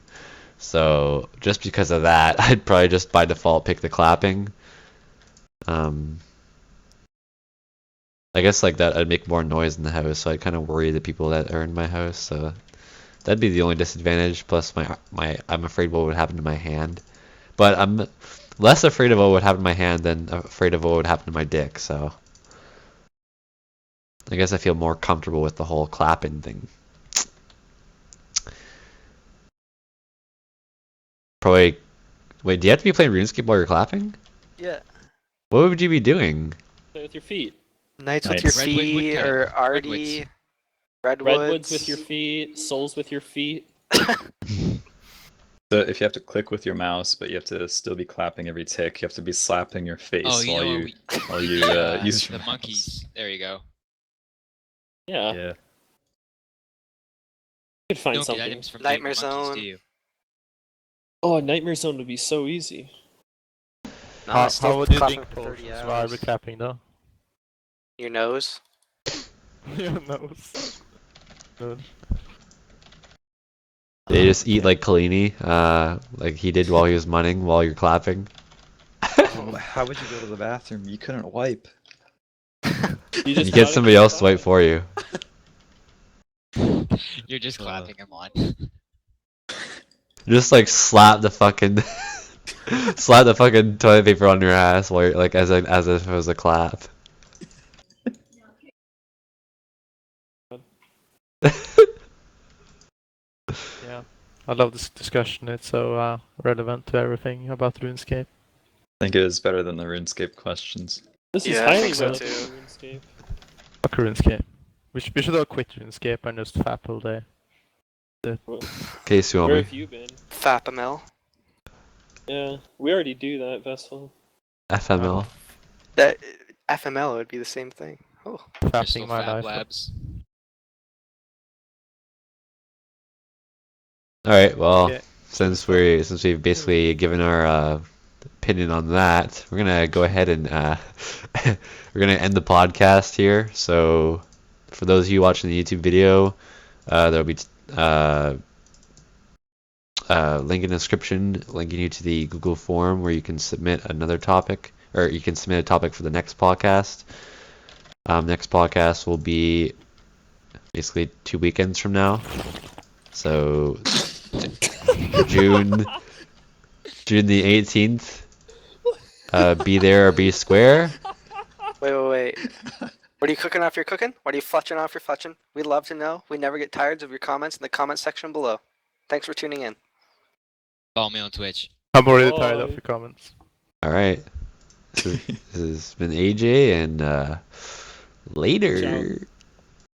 S1: So just because of that, I'd probably just by default pick the clapping. I guess like that I'd make more noise in the house, so I kind of worry the people that are in my house. So that'd be the only disadvantage. Plus I'm afraid what would happen to my hand. But I'm less afraid of what would happen to my hand than afraid of what would happen to my dick. So I guess I feel more comfortable with the whole clapping thing. Probably. Wait, do you have to be playing RuneScape while you're clapping?
S3: Yeah.
S1: What would you be doing?
S5: Play with your feet.
S3: Nights with
S7: Nice.
S3: your
S4: Redwood
S3: feet
S4: woodcut.
S3: or arty.
S5: Redwoods with your feet. Souls with your feet.
S7: So if you have to click with your mouse, but you have to still be clapping every tick, you have to be slapping your face
S4: oh, you
S7: while
S4: know
S7: you
S4: what
S7: while you use
S4: the
S7: your mouse.
S4: monkeys. There you go.
S5: Yeah.
S7: Yeah.
S5: You could find
S4: You don't get
S5: something.
S4: items from
S3: Nightmare
S4: doing the monkeys,
S3: Zone.
S4: do you?
S5: Oh, Nightmare Zone would be so easy.
S3: No,
S6: How,
S3: I still
S6: how would you
S3: clapping
S6: think
S3: for 30
S6: potions while
S3: hours.
S6: we're clapping though?
S3: Your nose.
S6: Your nose. Good.
S1: They just eat like Kalini, like he did while he was munning while you're clapping.
S7: How would you go to the bathroom? You couldn't wipe.
S5: You just
S1: You get
S5: gotta
S1: somebody
S5: keep
S1: else to wipe
S5: clapping.
S1: for you.
S4: You're just clapping them on.
S1: Just like slap the fucking slap the fucking toilet paper on your ass while you're like as if it was a clap.
S6: Yeah. I love this discussion. It's so relevant to everything about RuneScape.
S7: I think it was better than the RuneScape questions.
S5: This is
S3: Yeah, I
S5: highly
S3: think so
S5: relevant
S3: too.
S5: to RuneScape.
S6: Fuck RuneScape. We should all quit RuneScape and just fap all day.
S1: Okay,
S5: Where
S1: Suomi.
S5: have you been?
S3: Fappamel.
S5: Yeah, we already do that, Vessel.
S1: FML.
S3: That FML would be the same thing. Oh.
S6: Fapping my life.
S4: CrystalMathLabs.
S1: All right. Well,
S6: Okay.
S1: since we've basically given our opinion on that, we're gonna go ahead and we're gonna end the podcast here. So, for those of you watching the YouTube video, there'll be link in the description linking you to the Google form where you can submit another topic, or you can submit a topic for the next podcast. Next podcast will be basically 2 weekends from now. So June the 18th. Be there or be square.
S3: Wait. What are you cooking off your cooking? What are you fletching off your fletching? We'd love to know. We never get tired of your comments in the comment section below. Thanks for tuning in.
S4: Follow me on Twitch.
S6: I'm already tired of
S5: Bye.
S6: your comments.
S1: All right. This has been AJ and later.
S5: Ciao.